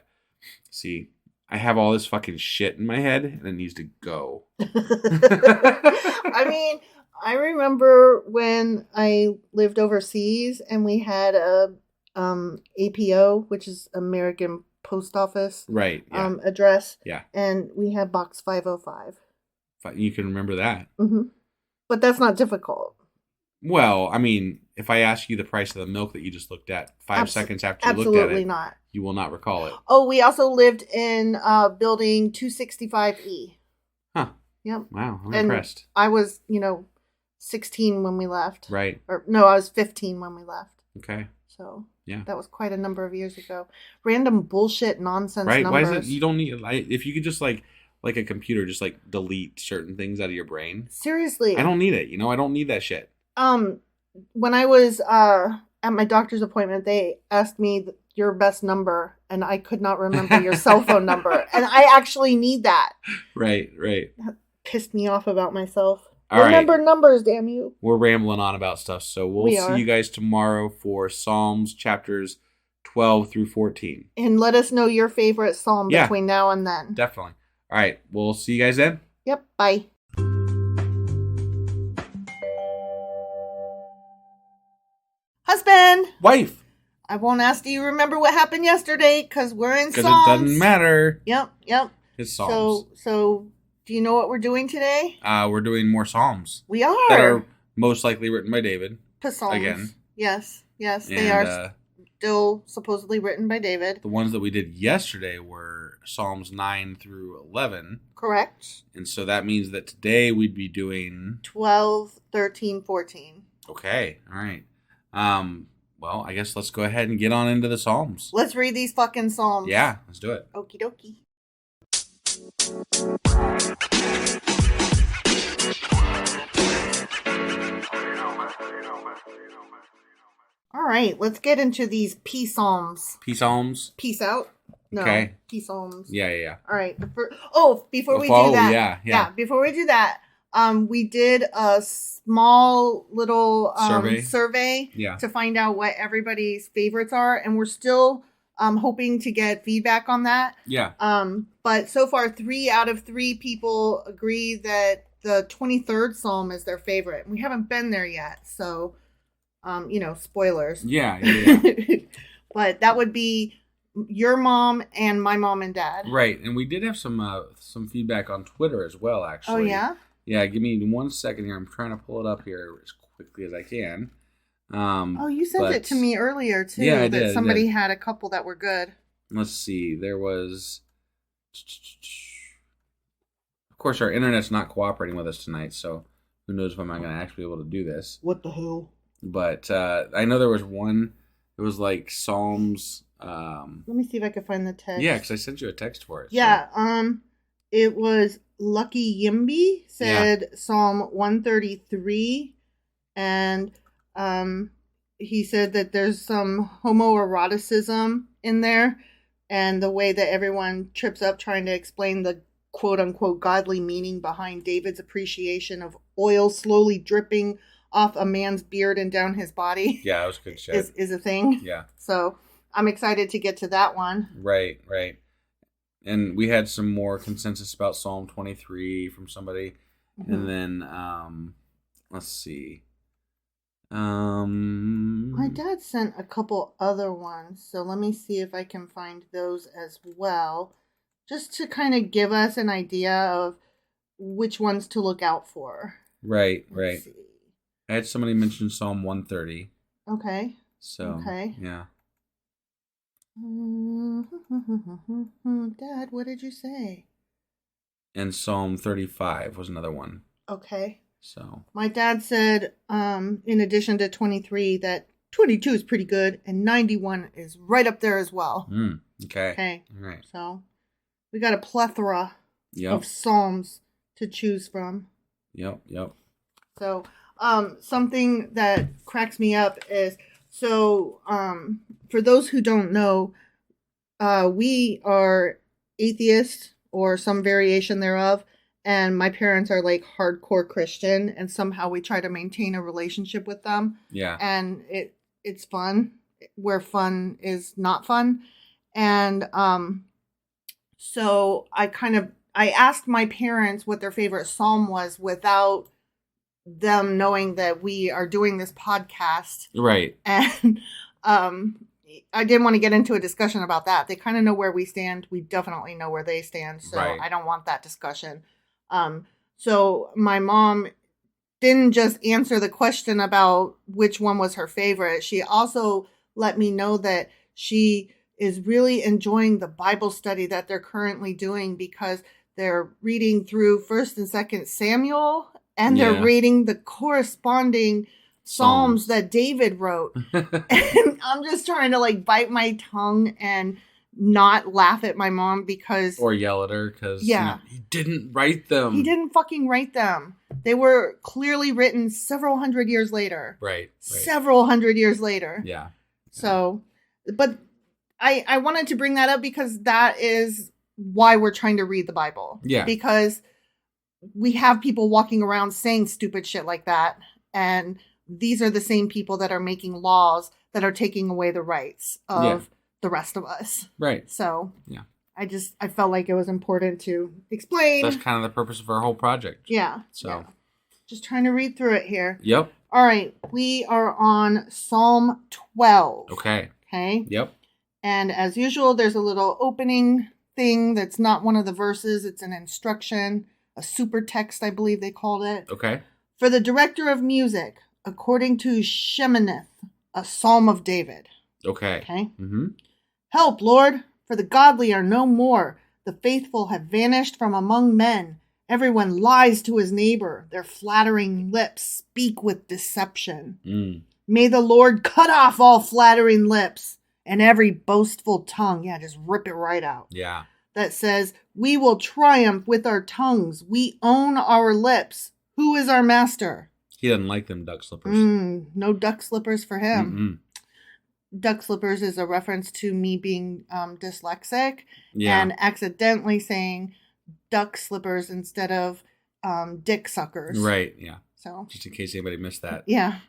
[SPEAKER 2] See, I have all this fucking shit in my head, and it needs to go.
[SPEAKER 1] I mean, I remember when I lived overseas, and we had a APO, which is American Post Office,
[SPEAKER 2] right? Yeah.
[SPEAKER 1] Address.
[SPEAKER 2] Yeah.
[SPEAKER 1] And we had box 505.
[SPEAKER 2] You can remember that.
[SPEAKER 1] Mm-hmm. But that's not difficult.
[SPEAKER 2] Well, I mean, if I ask you the price of the milk that you just looked at 5 seconds after you looked at it,
[SPEAKER 1] absolutely not.
[SPEAKER 2] You will not recall it.
[SPEAKER 1] Oh, we also lived in building 265E.
[SPEAKER 2] Huh.
[SPEAKER 1] Yep.
[SPEAKER 2] Wow, I'm impressed.
[SPEAKER 1] I was, 16 when we left.
[SPEAKER 2] Right.
[SPEAKER 1] Or no, I was 15 when we left.
[SPEAKER 2] Okay.
[SPEAKER 1] So
[SPEAKER 2] yeah,
[SPEAKER 1] that was quite a number of years ago. Random bullshit nonsense
[SPEAKER 2] right?
[SPEAKER 1] numbers.
[SPEAKER 2] Why is it you don't need? If you could just like a computer, just like delete certain things out of your brain.
[SPEAKER 1] Seriously,
[SPEAKER 2] I don't need it. I don't need that shit.
[SPEAKER 1] When I was at my doctor's appointment, they asked me your best number, and I could not remember your cell phone number, and I actually need that.
[SPEAKER 2] Right.
[SPEAKER 1] That pissed me off about myself.
[SPEAKER 2] All
[SPEAKER 1] Remember numbers, damn you.
[SPEAKER 2] We're rambling on about stuff, so we'll see you guys tomorrow for Psalms chapters 12 through 14.
[SPEAKER 1] And let us know your favorite psalm between now and then.
[SPEAKER 2] Definitely. All right, we'll see you guys then.
[SPEAKER 1] Yep, bye. Husband.
[SPEAKER 2] Wife.
[SPEAKER 1] I won't ask, do you remember what happened yesterday? Because we're in Psalms.
[SPEAKER 2] Because it doesn't matter.
[SPEAKER 1] Yep.
[SPEAKER 2] It's Psalms.
[SPEAKER 1] So do you know what we're doing today?
[SPEAKER 2] We're doing more Psalms.
[SPEAKER 1] We are.
[SPEAKER 2] That are most likely written by David.
[SPEAKER 1] Psalms.
[SPEAKER 2] Again.
[SPEAKER 1] Yes, they are. still supposedly written by David.
[SPEAKER 2] The ones that we did yesterday were Psalms 9 through 11.
[SPEAKER 1] Correct.
[SPEAKER 2] And so that means that today we'd be doing
[SPEAKER 1] 12, 13, 14.
[SPEAKER 2] Okay. All right. Well, I guess let's go ahead and get on into the Psalms.
[SPEAKER 1] Let's read these fucking Psalms.
[SPEAKER 2] Yeah, let's do it.
[SPEAKER 1] Okie dokie. All right, let's get into these peace psalms.
[SPEAKER 2] Peace Psalms.
[SPEAKER 1] Peace out. No,
[SPEAKER 2] Okay.
[SPEAKER 1] peace psalms.
[SPEAKER 2] Yeah.
[SPEAKER 1] All right. Before we do that, before we do that, we did a small little survey to find out what everybody's favorites are, and we're still hoping to get feedback on that.
[SPEAKER 2] Yeah.
[SPEAKER 1] But so far, 3 out of 3 people agree that the 23rd Psalm is their favorite. We haven't been there yet, so spoilers.
[SPEAKER 2] Yeah.
[SPEAKER 1] But that would be your mom and my mom and dad.
[SPEAKER 2] Right, and we did have some feedback on Twitter as well, actually.
[SPEAKER 1] Oh, yeah?
[SPEAKER 2] Yeah, give me 1 second here. I'm trying to pull it up here as quickly as I can.
[SPEAKER 1] You sent it to me earlier, too.
[SPEAKER 2] Yeah, I
[SPEAKER 1] that
[SPEAKER 2] did.
[SPEAKER 1] Somebody had a couple that were good.
[SPEAKER 2] Let's see. There was... Of course, our internet's not cooperating with us tonight, so who knows if I'm not going to actually be able to do this.
[SPEAKER 1] What the hell?
[SPEAKER 2] But I know there was one... It was like Psalms...
[SPEAKER 1] Let me see if I can find the text.
[SPEAKER 2] Yeah, because I sent you a text for it.
[SPEAKER 1] Yeah, so. It was Lucky Yimby said Psalm 133, and he said that there's some homoeroticism in there, and the way that everyone trips up trying to explain the quote-unquote godly meaning behind David's appreciation of oil slowly dripping off a man's beard and down his body.
[SPEAKER 2] Yeah, that was good shit.
[SPEAKER 1] Is a thing.
[SPEAKER 2] Yeah.
[SPEAKER 1] So I'm excited to get to that one.
[SPEAKER 2] Right. And we had some more consensus about Psalm 23 from somebody. Mm-hmm. And then, let's see.
[SPEAKER 1] My dad sent a couple other ones, so let me see if I can find those as well, just to kind of give us an idea of which ones to look out for.
[SPEAKER 2] Right. I had somebody mention Psalm 130.
[SPEAKER 1] Okay.
[SPEAKER 2] So, yeah.
[SPEAKER 1] Dad, what did you say?
[SPEAKER 2] And Psalm 35 was another one.
[SPEAKER 1] Okay.
[SPEAKER 2] So
[SPEAKER 1] my dad said, in addition to 23, that 22 is pretty good, and 91 is right up there as well.
[SPEAKER 2] Okay. All right.
[SPEAKER 1] So we got a plethora of psalms to choose from.
[SPEAKER 2] Yep.
[SPEAKER 1] So something that cracks me up is, for those who don't know, we are atheists or some variation thereof. And my parents are like hardcore Christian, and somehow we try to maintain a relationship with them.
[SPEAKER 2] Yeah.
[SPEAKER 1] And it's fun where fun is not fun. And so I asked my parents what their favorite psalm was without them knowing that we are doing this podcast.
[SPEAKER 2] Right.
[SPEAKER 1] And I didn't want to get into a discussion about that. They kind of know where we stand. We definitely know where they stand. So I don't want that discussion. So my mom didn't just answer the question about which one was her favorite. She also let me know that she is really enjoying the Bible study that they're currently doing, because they're reading through 1st and 2nd Samuel, and they're reading the corresponding Psalms that David wrote. And I'm just trying to bite my tongue and not laugh at my mom or
[SPEAKER 2] yell at her because he didn't write them.
[SPEAKER 1] He didn't fucking write them. They were clearly written several hundred years later.
[SPEAKER 2] Right.
[SPEAKER 1] Several hundred years later.
[SPEAKER 2] Yeah.
[SPEAKER 1] So, but I wanted to bring that up because that is why we're trying to read the Bible.
[SPEAKER 2] Yeah.
[SPEAKER 1] Because we have people walking around saying stupid shit like that, and these are the same people that are making laws that are taking away the rights of the rest of us.
[SPEAKER 2] Right.
[SPEAKER 1] So I felt like it was important to explain.
[SPEAKER 2] That's kind of the purpose of our whole project.
[SPEAKER 1] Yeah.
[SPEAKER 2] So
[SPEAKER 1] just trying to read through it here.
[SPEAKER 2] Yep.
[SPEAKER 1] All right. We are on Psalm 12.
[SPEAKER 2] Okay. Yep.
[SPEAKER 1] And as usual, there's a little opening thing that's not one of the verses. It's an instruction, a super text, I believe they called it.
[SPEAKER 2] Okay.
[SPEAKER 1] For the director of music, according to Sheminith, a Psalm of David.
[SPEAKER 2] Okay.
[SPEAKER 1] Okay?
[SPEAKER 2] Mm-hmm.
[SPEAKER 1] Help, Lord, for the godly are no more. The faithful have vanished from among men. Everyone lies to his neighbor. Their flattering lips speak with deception.
[SPEAKER 2] Mm.
[SPEAKER 1] May the Lord cut off all flattering lips and every boastful tongue. Yeah, just rip it right out.
[SPEAKER 2] Yeah.
[SPEAKER 1] That says, we will triumph with our tongues. We own our lips. Who is our master?
[SPEAKER 2] He doesn't like them duck slippers.
[SPEAKER 1] No duck slippers for him.
[SPEAKER 2] Mm-mm.
[SPEAKER 1] Duck slippers is a reference to me being dyslexic
[SPEAKER 2] Yeah.
[SPEAKER 1] and accidentally saying duck slippers instead of dick suckers.
[SPEAKER 2] Right, yeah.
[SPEAKER 1] So,
[SPEAKER 2] just in case anybody missed that.
[SPEAKER 1] Yeah.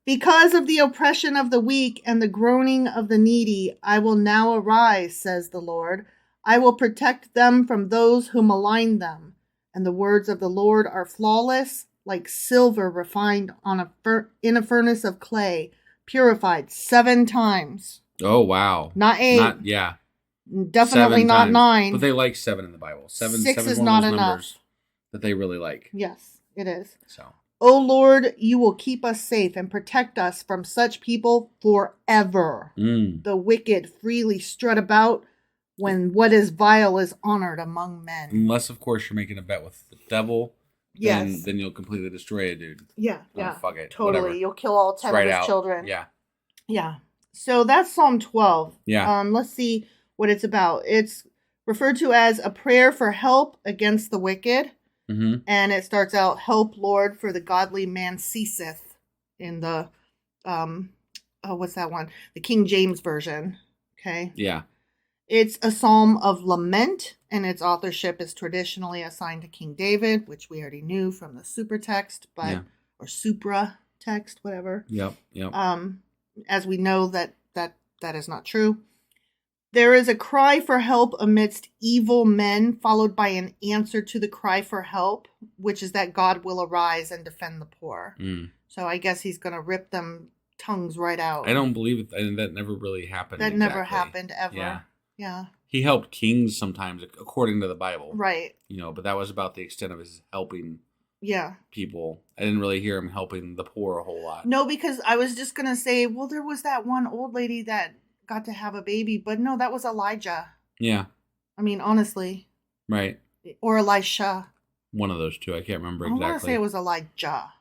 [SPEAKER 1] Because of the oppression of the weak and the groaning of the needy, I will now arise, says the Lord. I will protect them from those who malign them. And the words of the Lord are flawless, like silver refined in a furnace of clay, purified 7 times.
[SPEAKER 2] Oh, wow.
[SPEAKER 1] Not 8.
[SPEAKER 2] Yeah.
[SPEAKER 1] Definitely
[SPEAKER 2] 7
[SPEAKER 1] not
[SPEAKER 2] times.
[SPEAKER 1] 9.
[SPEAKER 2] But they like 7 in the Bible. 7
[SPEAKER 1] 6
[SPEAKER 2] is
[SPEAKER 1] is
[SPEAKER 2] one of
[SPEAKER 1] not
[SPEAKER 2] those
[SPEAKER 1] enough.
[SPEAKER 2] numbers that they really like.
[SPEAKER 1] Yes, it is.
[SPEAKER 2] So.
[SPEAKER 1] O Lord, you will keep us safe and protect us from such people forever. The wicked freely strut about when what is vile is honored among men.
[SPEAKER 2] Unless, of course, you're making a bet with the devil.
[SPEAKER 1] Yes.
[SPEAKER 2] Then you'll completely destroy a dude.
[SPEAKER 1] Yeah.
[SPEAKER 2] Fuck it.
[SPEAKER 1] Totally.
[SPEAKER 2] Whatever.
[SPEAKER 1] You'll kill all 10 of his children.
[SPEAKER 2] Yeah.
[SPEAKER 1] Yeah. So that's Psalm 12.
[SPEAKER 2] Yeah.
[SPEAKER 1] Let's see what it's about. It's referred to as a prayer for help against the wicked.
[SPEAKER 2] Mm-hmm.
[SPEAKER 1] And it starts out, help, Lord, for the godly man ceaseth, in the, what's that one? The King James Version. Okay.
[SPEAKER 2] Yeah.
[SPEAKER 1] It's a psalm of lament, and its authorship is traditionally assigned to King David, which we already knew from the super text, or supra text, whatever.
[SPEAKER 2] Yep.
[SPEAKER 1] As we know that is not true. There is a cry for help amidst evil men, followed by an answer to the cry for help, which is that God will arise and defend the poor. So I guess he's going to rip them tongues right out.
[SPEAKER 2] I don't believe it. And that never really happened.
[SPEAKER 1] That never happened ever. Yeah.
[SPEAKER 2] He helped kings sometimes, according to the Bible.
[SPEAKER 1] Right.
[SPEAKER 2] But that was about the extent of his helping people. I didn't really hear him helping the poor a whole lot.
[SPEAKER 1] No, because I was just going to say, well, there was that one old lady that got to have a baby, but no, that was Elijah.
[SPEAKER 2] Yeah.
[SPEAKER 1] I mean, honestly.
[SPEAKER 2] Right.
[SPEAKER 1] Or Elisha.
[SPEAKER 2] One of those two. I can't remember exactly.
[SPEAKER 1] I want to say it was Elijah.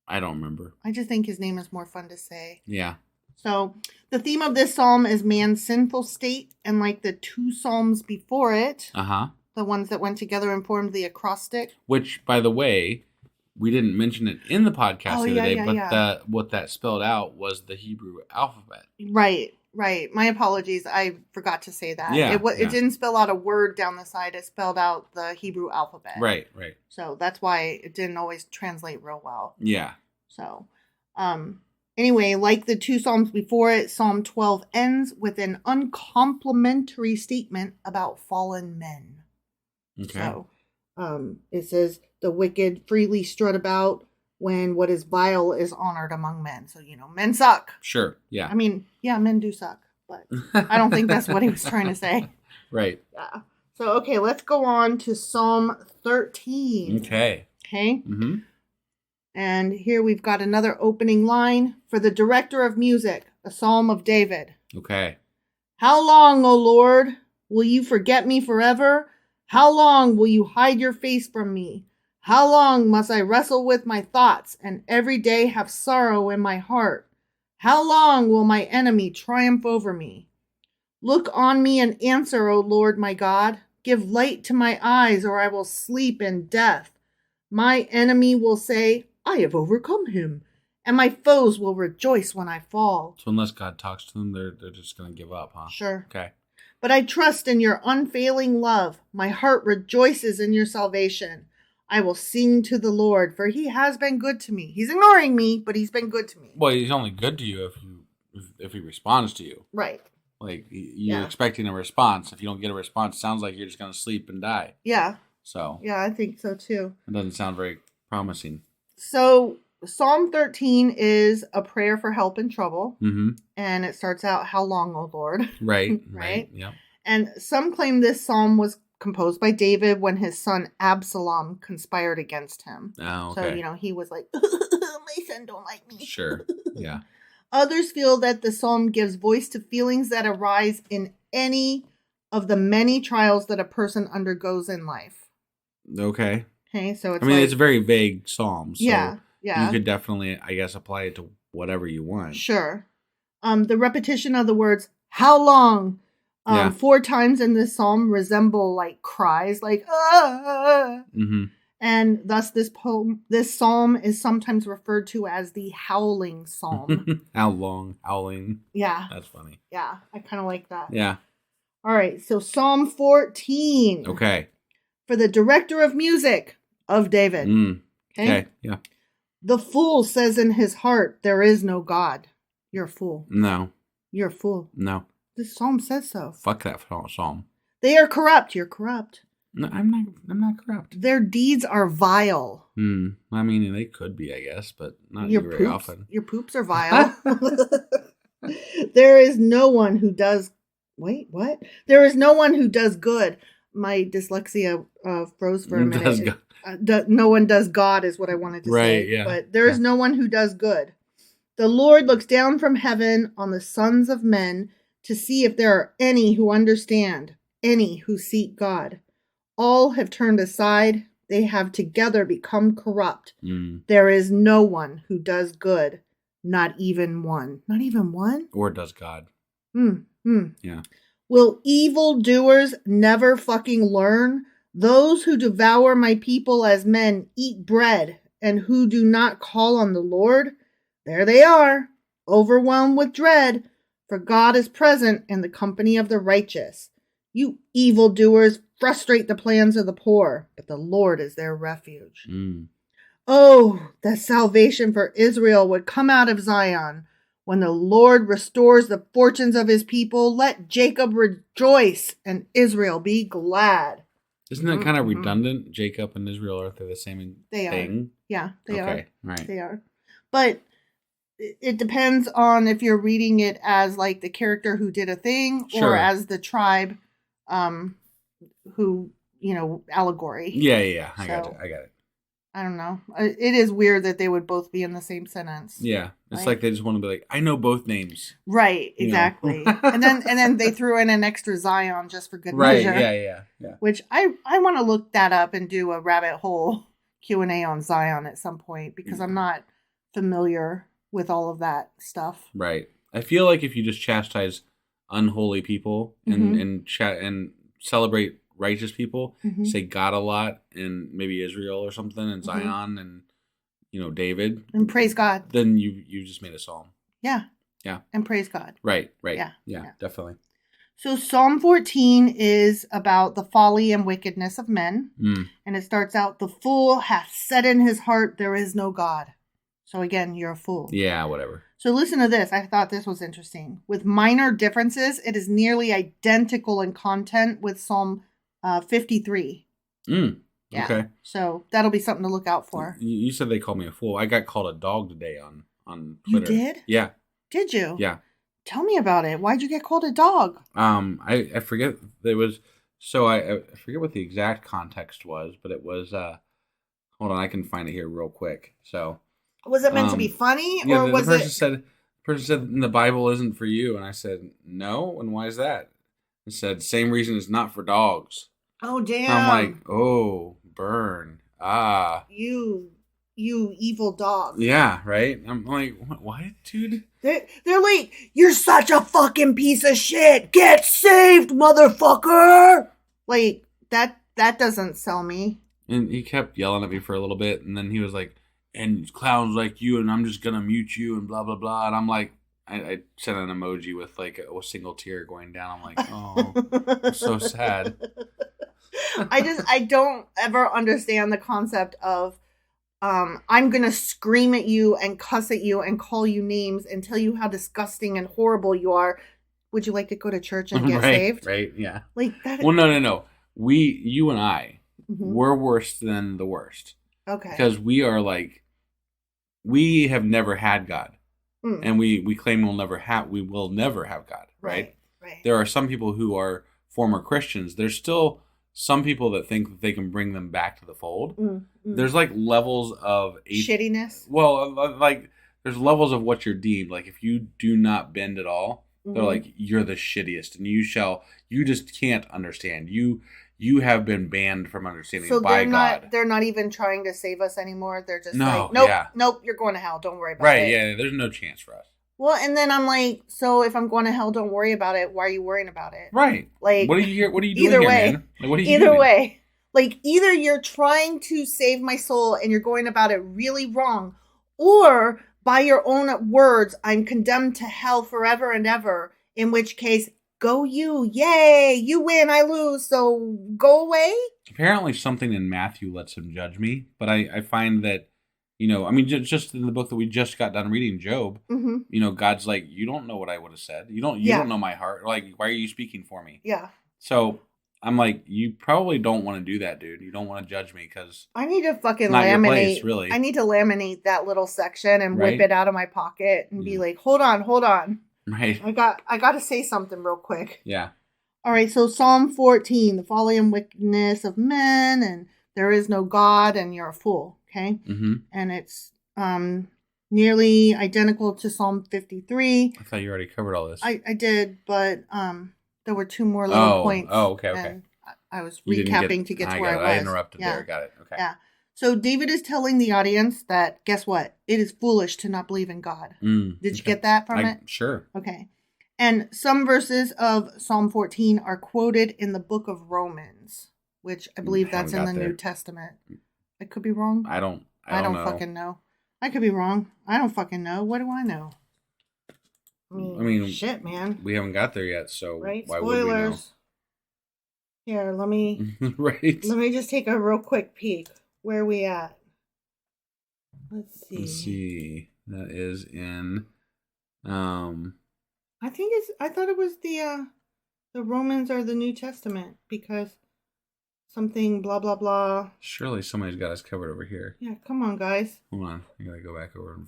[SPEAKER 2] I don't remember.
[SPEAKER 1] I just think his name is more fun to say.
[SPEAKER 2] Yeah.
[SPEAKER 1] So the theme of this psalm is man's sinful state, and like the 2 psalms before it, the ones that went together and formed the acrostic.
[SPEAKER 2] Which, by the way, we didn't mention it in the podcast the other day, but what that spelled out was the Hebrew alphabet.
[SPEAKER 1] Right. My apologies. I forgot to say that.
[SPEAKER 2] Yeah,
[SPEAKER 1] it didn't spell out a word down the side. It spelled out the Hebrew alphabet.
[SPEAKER 2] Right.
[SPEAKER 1] So that's why it didn't always translate real well.
[SPEAKER 2] Yeah.
[SPEAKER 1] So, anyway, like the 2 psalms before it, Psalm 12 ends with an uncomplimentary statement about fallen men.
[SPEAKER 2] Okay.
[SPEAKER 1] So, it says, the wicked freely strut about when what is vile is honored among men. So, men suck.
[SPEAKER 2] Sure, yeah.
[SPEAKER 1] I mean, yeah, men do suck, but I don't think that's what he was trying to say.
[SPEAKER 2] Right.
[SPEAKER 1] Yeah. So, okay, let's go on to Psalm 13.
[SPEAKER 2] Okay. Mm-hmm.
[SPEAKER 1] And here we've got another opening line for the director of music, a psalm of David.
[SPEAKER 2] Okay.
[SPEAKER 1] How long, O Lord, will you forget me forever? How long will you hide your face from me? How long must I wrestle with my thoughts and every day have sorrow in my heart? How long will my enemy triumph over me? Look on me and answer, O Lord my God. Give light to my eyes, or I will sleep in death. My enemy will say, I have overcome him, and my foes will rejoice when I fall.
[SPEAKER 2] So unless God talks to them, they're just going to give up, huh?
[SPEAKER 1] Sure.
[SPEAKER 2] Okay.
[SPEAKER 1] But I trust in your unfailing love. My heart rejoices in your salvation. I will sing to the Lord, for he has been good to me. He's ignoring me, but he's been good to me.
[SPEAKER 2] Well, he's only good to you if he responds to you.
[SPEAKER 1] Right.
[SPEAKER 2] Like, you're expecting a response. If you don't get a response, it sounds like you're just going to sleep and die.
[SPEAKER 1] Yeah.
[SPEAKER 2] So.
[SPEAKER 1] Yeah, I think so too.
[SPEAKER 2] It doesn't sound very promising.
[SPEAKER 1] So, Psalm 13 is a prayer for help in trouble.
[SPEAKER 2] Mm-hmm.
[SPEAKER 1] And it starts out, how long, O Lord?
[SPEAKER 2] Right.
[SPEAKER 1] Right.
[SPEAKER 2] Yeah.
[SPEAKER 1] And some claim this psalm was composed by David when his son Absalom conspired against him.
[SPEAKER 2] Oh, okay.
[SPEAKER 1] So, he was like, my son don't like me.
[SPEAKER 2] Sure. Yeah.
[SPEAKER 1] Others feel that the psalm gives voice to feelings that arise in any of the many trials that a person undergoes in life.
[SPEAKER 2] Okay.
[SPEAKER 1] Okay, so it's
[SPEAKER 2] it's a very vague psalm, so
[SPEAKER 1] yeah.
[SPEAKER 2] you could definitely, I guess, apply it to whatever you want.
[SPEAKER 1] Sure. The repetition of the words "how long" 4 times in this psalm resemble like cries, like ah.
[SPEAKER 2] Mm-hmm.
[SPEAKER 1] And thus this psalm is sometimes referred to as the howling psalm.
[SPEAKER 2] How long? Howling.
[SPEAKER 1] Yeah.
[SPEAKER 2] That's funny.
[SPEAKER 1] Yeah, I kind of like that.
[SPEAKER 2] Yeah.
[SPEAKER 1] All right, so Psalm 14.
[SPEAKER 2] Okay.
[SPEAKER 1] For the director of music of David.
[SPEAKER 2] Okay. Yeah.
[SPEAKER 1] The fool says in his heart, there is no God. You're a fool.
[SPEAKER 2] No.
[SPEAKER 1] You're a fool.
[SPEAKER 2] No.
[SPEAKER 1] This psalm says so.
[SPEAKER 2] Fuck that psalm.
[SPEAKER 1] They are corrupt. You're corrupt.
[SPEAKER 2] No, I'm not corrupt.
[SPEAKER 1] Their deeds are vile.
[SPEAKER 2] I mean, they could be, I guess, but not
[SPEAKER 1] Your
[SPEAKER 2] very
[SPEAKER 1] poops,
[SPEAKER 2] often.
[SPEAKER 1] Your poops are vile. There is no one who does... Wait, what? There is no one who does good. My dyslexia froze for a minute. No one does God is what I wanted to say.
[SPEAKER 2] Right, yeah.
[SPEAKER 1] But there is no one who does good. The Lord looks down from heaven on the sons of men to see if there are any who understand, any who seek God. All have turned aside. They have together become corrupt. There is no one who does good. Not even one. Not even one?
[SPEAKER 2] Or does God. Yeah.
[SPEAKER 1] Will evildoers never fucking learn? Those who devour my people as men eat bread, and who do not call on the Lord? There they are, overwhelmed with dread, for God is present in the company of the righteous. You evildoers frustrate the plans of the poor, but the Lord is their refuge. Oh, that salvation for Israel would come out of Zion. When the Lord restores the fortunes of his people, let Jacob rejoice and Israel be glad.
[SPEAKER 2] Isn't that kind of redundant? Jacob and Israel, are they the same thing?
[SPEAKER 1] They are. Yeah, they are.
[SPEAKER 2] Okay, right.
[SPEAKER 1] They are. But it depends on if you're reading it as like the character who did a thing or as the tribe who, allegory.
[SPEAKER 2] Yeah. I got it.
[SPEAKER 1] I don't know. It is weird that they would both be in the same sentence.
[SPEAKER 2] Yeah. It's like they just want to be like, I know both names.
[SPEAKER 1] Right, exactly. and then they threw in an extra Zion just for good measure.
[SPEAKER 2] Right, yeah.
[SPEAKER 1] Which I want to look that up and do a rabbit hole Q&A on Zion at some point because I'm not familiar with all of that stuff.
[SPEAKER 2] Right. I feel like if you just chastise unholy people and celebrate righteous people, say God a lot, and maybe Israel or something, and Zion, and David,
[SPEAKER 1] and praise God,
[SPEAKER 2] then you just made a psalm.
[SPEAKER 1] Yeah, and praise God.
[SPEAKER 2] Right. Yeah, definitely.
[SPEAKER 1] So Psalm 14 is about the folly and wickedness of men, and it starts out, the fool hath said in his heart, there is no God. So again, you're a fool.
[SPEAKER 2] Yeah, whatever.
[SPEAKER 1] So listen to this. I thought this was interesting. With minor differences, it is nearly identical in content with Psalm 53. Yeah.
[SPEAKER 2] Okay.
[SPEAKER 1] So that'll be something to look out for.
[SPEAKER 2] You said they called me a fool. I got called a dog today on Twitter.
[SPEAKER 1] You did?
[SPEAKER 2] Yeah.
[SPEAKER 1] Did you?
[SPEAKER 2] Yeah.
[SPEAKER 1] Tell me about it. Why'd you get called a dog?
[SPEAKER 2] I forget. There was I forget what the exact context was, but it was hold on, I can find it here real quick. So
[SPEAKER 1] was it meant to be funny,
[SPEAKER 2] or
[SPEAKER 1] was
[SPEAKER 2] the person said the Bible isn't for you, and I said no, and why is that? It said same reason it's not for dogs.
[SPEAKER 1] Oh damn!
[SPEAKER 2] I'm like, oh, burn.
[SPEAKER 1] You evil dog.
[SPEAKER 2] Yeah, right? I'm like, what dude?
[SPEAKER 1] They're like, you're such a fucking piece of shit. Get saved, motherfucker. Like, that doesn't sell me.
[SPEAKER 2] And he kept yelling at me for a little bit, and then he was like, and clowns like you, and I'm just gonna mute you, and blah, blah, blah. And I'm like, I sent an emoji with like a single tear going down. I'm like, oh, I'm so sad.
[SPEAKER 1] I don't ever understand the concept of I'm gonna scream at you and cuss at you and call you names and tell you how disgusting and horrible you are. Would you like to go to church and get saved?
[SPEAKER 2] Right, yeah.
[SPEAKER 1] Like that.
[SPEAKER 2] Well, no. You and I, we're worse than the worst.
[SPEAKER 1] Okay.
[SPEAKER 2] Because we are like, we have never had God, and we claim we will never have God. Right. There are some people who are former Christians. There's still some people that think that they can bring them back to the fold. There's like levels of
[SPEAKER 1] shittiness.
[SPEAKER 2] Well, like there's levels of what you're deemed. Like if you do not bend at all, they're like, you're the shittiest, and you just can't understand. You have been banned from understanding
[SPEAKER 1] so
[SPEAKER 2] by God.
[SPEAKER 1] They're not even trying to save us anymore. They're just
[SPEAKER 2] No,
[SPEAKER 1] nope, you're going to hell. Don't worry about it.
[SPEAKER 2] Right, yeah, there's no chance for us.
[SPEAKER 1] Well, and then I'm like, so if I'm going to hell, don't worry about it. Why are you worrying about it?
[SPEAKER 2] Right.
[SPEAKER 1] Like,
[SPEAKER 2] what are you doing
[SPEAKER 1] either
[SPEAKER 2] here,
[SPEAKER 1] way,
[SPEAKER 2] man? Like, what are you
[SPEAKER 1] either
[SPEAKER 2] doing?
[SPEAKER 1] way, like either you're trying to save my soul and you're going about it really wrong, or by your own words, I'm condemned to hell forever and ever. In which case, go you, yay, you win, I lose, so go away.
[SPEAKER 2] Apparently, something in Matthew lets him judge me, but I find that. I mean, just in the book that we just got done reading, Job, God's like, you don't know what I would have said. You don't know my heart. Like, why are you speaking for me?
[SPEAKER 1] Yeah.
[SPEAKER 2] So I'm like, you probably don't want to do that, dude. You don't want to judge me because
[SPEAKER 1] I need to fucking
[SPEAKER 2] not
[SPEAKER 1] laminate.
[SPEAKER 2] Your place, really.
[SPEAKER 1] I need to laminate that little section and whip it out of my pocket and be like, hold on.
[SPEAKER 2] Right.
[SPEAKER 1] I got to say something real quick.
[SPEAKER 2] Yeah. All
[SPEAKER 1] right. So Psalm 14, the folly and wickedness of men, and there is no God, and you're a fool. Okay.
[SPEAKER 2] Mm-hmm.
[SPEAKER 1] And it's nearly identical to Psalm 53.
[SPEAKER 2] I thought you already covered all this.
[SPEAKER 1] I did, but there were two more little points.
[SPEAKER 2] Oh, okay.
[SPEAKER 1] I was recapping to get to where I was.
[SPEAKER 2] I interrupted there. Got it. Okay.
[SPEAKER 1] Yeah. So David is telling the audience that, guess what? It is foolish to not believe in God. Did you get that from it?
[SPEAKER 2] Sure.
[SPEAKER 1] Okay. And some verses of Psalm 14 are quoted in the book of Romans, which I believe that's in the New Testament. I could be wrong.
[SPEAKER 2] I don't know.
[SPEAKER 1] Fucking know. I could be wrong. I don't fucking know. What do I know? I mean, shit, man.
[SPEAKER 2] We haven't got there yet, so
[SPEAKER 1] right?
[SPEAKER 2] Why
[SPEAKER 1] Spoilers.
[SPEAKER 2] would we know?
[SPEAKER 1] Here, let me
[SPEAKER 2] right.
[SPEAKER 1] Let me just take a real quick peek. Where are we at? Let's see.
[SPEAKER 2] That is in
[SPEAKER 1] I thought it was the Romans or the New Testament, because something blah blah blah.
[SPEAKER 2] Surely somebody's got us covered over here.
[SPEAKER 1] Yeah, come on, guys.
[SPEAKER 2] Hold on, I gotta go back over.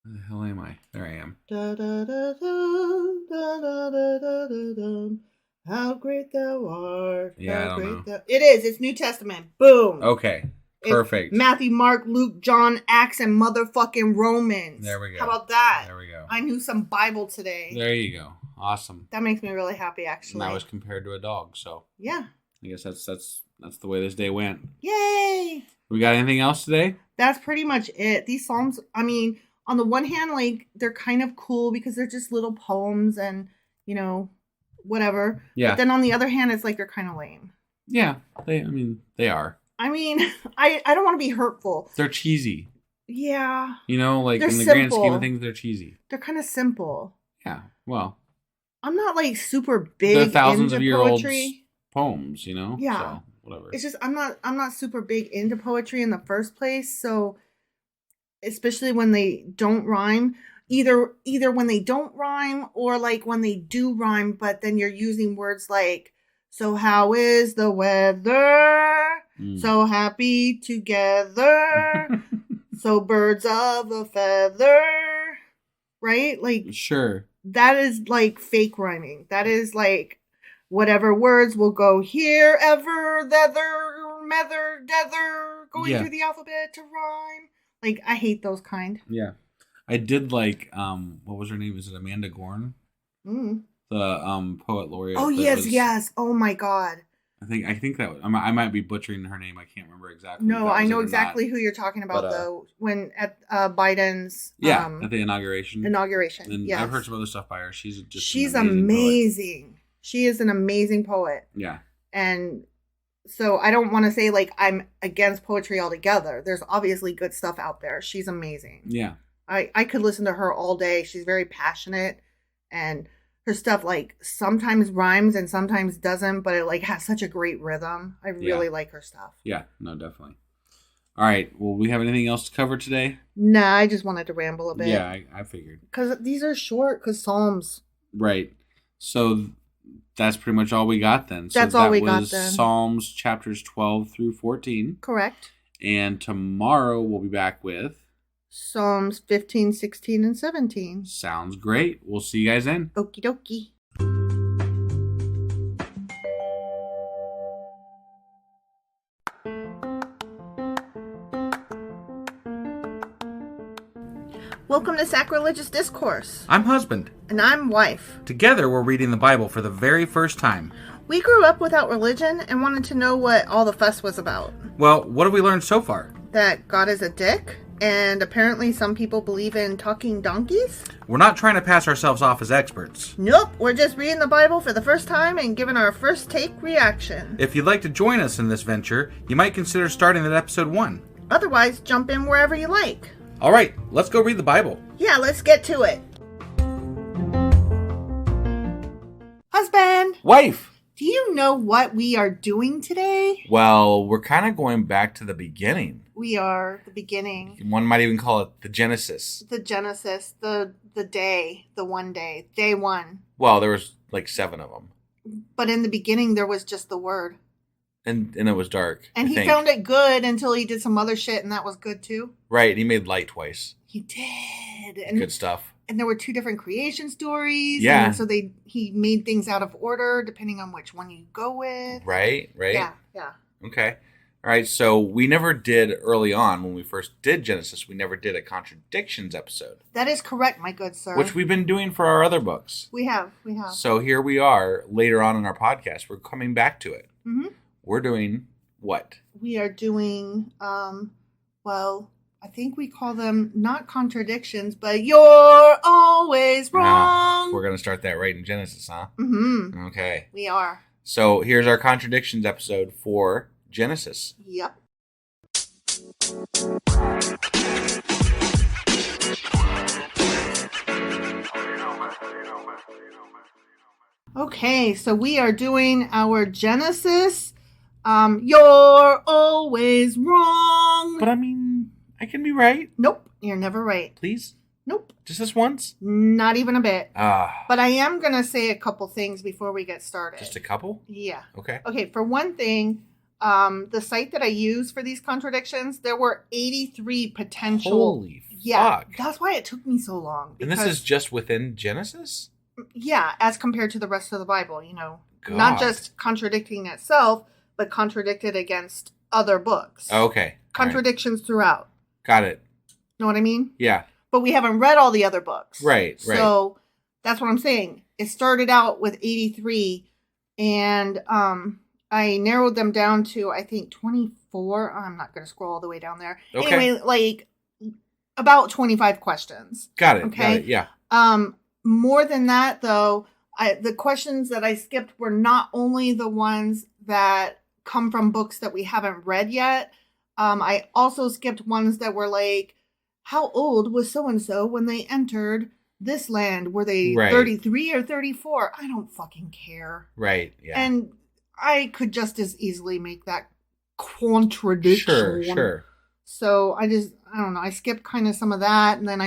[SPEAKER 2] Where the hell am I? There I am.
[SPEAKER 1] Da, da, da, da, da, da, da, da, da. How great thou art.
[SPEAKER 2] Yeah, I don't know.
[SPEAKER 1] It is. It's New Testament. Boom.
[SPEAKER 2] Okay. Perfect.
[SPEAKER 1] It's Matthew, Mark, Luke, John, Acts, and motherfucking Romans.
[SPEAKER 2] There we go.
[SPEAKER 1] How about that?
[SPEAKER 2] There we go.
[SPEAKER 1] I knew some Bible today.
[SPEAKER 2] There you go. Awesome.
[SPEAKER 1] That makes me really happy, actually.
[SPEAKER 2] And I was compared to a dog, so
[SPEAKER 1] yeah.
[SPEAKER 2] I guess that's the way this day went.
[SPEAKER 1] Yay!
[SPEAKER 2] We got anything else today?
[SPEAKER 1] That's pretty much it. These Psalms, I mean, on the one hand, like, they're kind of cool because they're just little poems and, whatever.
[SPEAKER 2] Yeah.
[SPEAKER 1] But then on the other hand, it's like they're kind of lame.
[SPEAKER 2] Yeah. They are.
[SPEAKER 1] I mean, I don't want to be hurtful.
[SPEAKER 2] They're cheesy.
[SPEAKER 1] Yeah.
[SPEAKER 2] Like
[SPEAKER 1] they're
[SPEAKER 2] in the
[SPEAKER 1] simple.
[SPEAKER 2] grand scheme of things, they're cheesy.
[SPEAKER 1] They're kind of simple.
[SPEAKER 2] Yeah. Well,
[SPEAKER 1] I'm not like super big
[SPEAKER 2] they're thousands
[SPEAKER 1] into
[SPEAKER 2] of year
[SPEAKER 1] poetry.
[SPEAKER 2] Old poems,
[SPEAKER 1] Yeah.
[SPEAKER 2] So whatever.
[SPEAKER 1] It's just I'm not super big into poetry in the first place, so especially when they don't rhyme. Either when they don't rhyme or like when they do rhyme, but then you're using words like, so how is the weather? So happy together. So birds of a feather. Right? Like,
[SPEAKER 2] sure.
[SPEAKER 1] That is like fake rhyming. That is like whatever words will go here, ever, thither, mether, dether, going through the alphabet to rhyme. Like, I hate those kind.
[SPEAKER 2] Yeah. I did like, what was her name? Is it Amanda Gorn? The poet laureate.
[SPEAKER 1] Oh, yes. Oh, my God.
[SPEAKER 2] I think that I might be butchering her name. I can't remember exactly.
[SPEAKER 1] No, I know exactly who you're talking about, though. When at Biden's
[SPEAKER 2] at the inauguration. And
[SPEAKER 1] yes.
[SPEAKER 2] I've heard some other stuff by her. She's
[SPEAKER 1] amazing. She is an amazing poet.
[SPEAKER 2] Yeah.
[SPEAKER 1] And so I don't want to say like I'm against poetry altogether. There's obviously good stuff out there. She's amazing.
[SPEAKER 2] Yeah.
[SPEAKER 1] I could listen to her all day. She's very passionate, and her stuff like sometimes rhymes and sometimes doesn't, but it like has such a great rhythm. I really like her stuff.
[SPEAKER 2] Yeah, no, definitely. All right. Well, we have anything else to cover today?
[SPEAKER 1] Nah, I just wanted to ramble a bit.
[SPEAKER 2] Yeah, I figured.
[SPEAKER 1] Because these are short, because Psalms.
[SPEAKER 2] Right. So that's pretty much all we got then.
[SPEAKER 1] That's all we got then.
[SPEAKER 2] Psalms chapters 12 through 14.
[SPEAKER 1] Correct.
[SPEAKER 2] And tomorrow we'll be back with
[SPEAKER 1] Psalms 15, 16, and 17.
[SPEAKER 2] Sounds great. We'll see you guys then.
[SPEAKER 1] Okie dokie. Welcome to Sacrilegious Discourse.
[SPEAKER 3] I'm husband.
[SPEAKER 1] And I'm wife.
[SPEAKER 3] Together, we're reading the Bible for the very first time.
[SPEAKER 1] We grew up without religion and wanted to know what all the fuss was about.
[SPEAKER 3] Well, what have we learned so far?
[SPEAKER 1] That God is a dick, and apparently some people believe in talking donkeys?
[SPEAKER 3] We're not trying to pass ourselves off as experts.
[SPEAKER 1] Nope, we're just reading the Bible for the first time and giving our first take reaction.
[SPEAKER 3] If you'd like to join us in this venture, you might consider starting at episode 1.
[SPEAKER 1] Otherwise, jump in wherever you like.
[SPEAKER 3] All right, let's go read the Bible.
[SPEAKER 1] Yeah, let's get to it. Husband!
[SPEAKER 2] Wife!
[SPEAKER 1] Do you know what we are doing today?
[SPEAKER 2] Well, we're kind of going back to the beginning.
[SPEAKER 1] We are the beginning.
[SPEAKER 2] One might even call it the Genesis.
[SPEAKER 1] The Genesis, the day, the one day, day one.
[SPEAKER 2] Well, there was like 7 of them.
[SPEAKER 1] But in the beginning, there was just the word.
[SPEAKER 2] And it was dark.
[SPEAKER 1] And he found it good until he did some other shit, and that was good too.
[SPEAKER 2] Right, he made light twice.
[SPEAKER 1] He did. And
[SPEAKER 2] good stuff.
[SPEAKER 1] And there were 2 different creation stories.
[SPEAKER 2] Yeah.
[SPEAKER 1] And so he made things out of order depending on which one you go with.
[SPEAKER 2] Right.
[SPEAKER 1] Yeah.
[SPEAKER 2] Okay. All right, so we never did early on, when we first did Genesis, we never did a contradictions episode.
[SPEAKER 1] That is correct, my good sir.
[SPEAKER 2] Which we've been doing for our other books.
[SPEAKER 1] We have.
[SPEAKER 2] So here we are, later on in our podcast. We're coming back to it.
[SPEAKER 1] Mm-hmm.
[SPEAKER 2] We're doing what?
[SPEAKER 1] We are doing, I think we call them not contradictions, but you're always wrong.
[SPEAKER 2] We're going to start that right in Genesis, huh?
[SPEAKER 1] Mm-hmm.
[SPEAKER 2] Okay.
[SPEAKER 1] We are.
[SPEAKER 2] So here's our contradictions episode for Genesis.
[SPEAKER 1] Yep. Okay, so we are doing our Genesis. You're always wrong.
[SPEAKER 2] But I mean, I can be right.
[SPEAKER 1] Nope, you're never right.
[SPEAKER 2] Please?
[SPEAKER 1] Nope.
[SPEAKER 2] Just this once?
[SPEAKER 1] Not even a bit.
[SPEAKER 2] Ah.
[SPEAKER 1] But I am going to say a couple things before we get started.
[SPEAKER 2] Just a couple?
[SPEAKER 1] Yeah.
[SPEAKER 2] Okay.
[SPEAKER 1] Okay, for one thing, the site that I use for these contradictions, there were 83 potential.
[SPEAKER 2] Holy fuck.
[SPEAKER 1] That's why it took me so long.
[SPEAKER 2] And this is just within Genesis?
[SPEAKER 1] Yeah, as compared to the rest of the Bible,
[SPEAKER 2] God.
[SPEAKER 1] Not just contradicting itself, but contradicted against other books.
[SPEAKER 2] Okay.
[SPEAKER 1] Contradictions throughout.
[SPEAKER 2] Got it.
[SPEAKER 1] Know what I mean?
[SPEAKER 2] Yeah.
[SPEAKER 1] But we haven't read all the other books.
[SPEAKER 2] Right.
[SPEAKER 1] So that's what I'm saying. It started out with 83, and I narrowed them down to, I think, 24. I'm not going to scroll all the way down there.
[SPEAKER 2] Okay.
[SPEAKER 1] Anyway, like about 25 questions.
[SPEAKER 2] Got it.
[SPEAKER 1] Okay.
[SPEAKER 2] Got it. Yeah.
[SPEAKER 1] More than that, though, the questions that I skipped were not only the ones that come from books that we haven't read yet. I also skipped ones that were like, how old was so-and-so when they entered this land? Were they 33 or 34? I don't fucking care.
[SPEAKER 2] Right, yeah.
[SPEAKER 1] And I could just as easily make that contradiction.
[SPEAKER 2] Sure.
[SPEAKER 1] So I don't know. I skipped kind of some of that. And then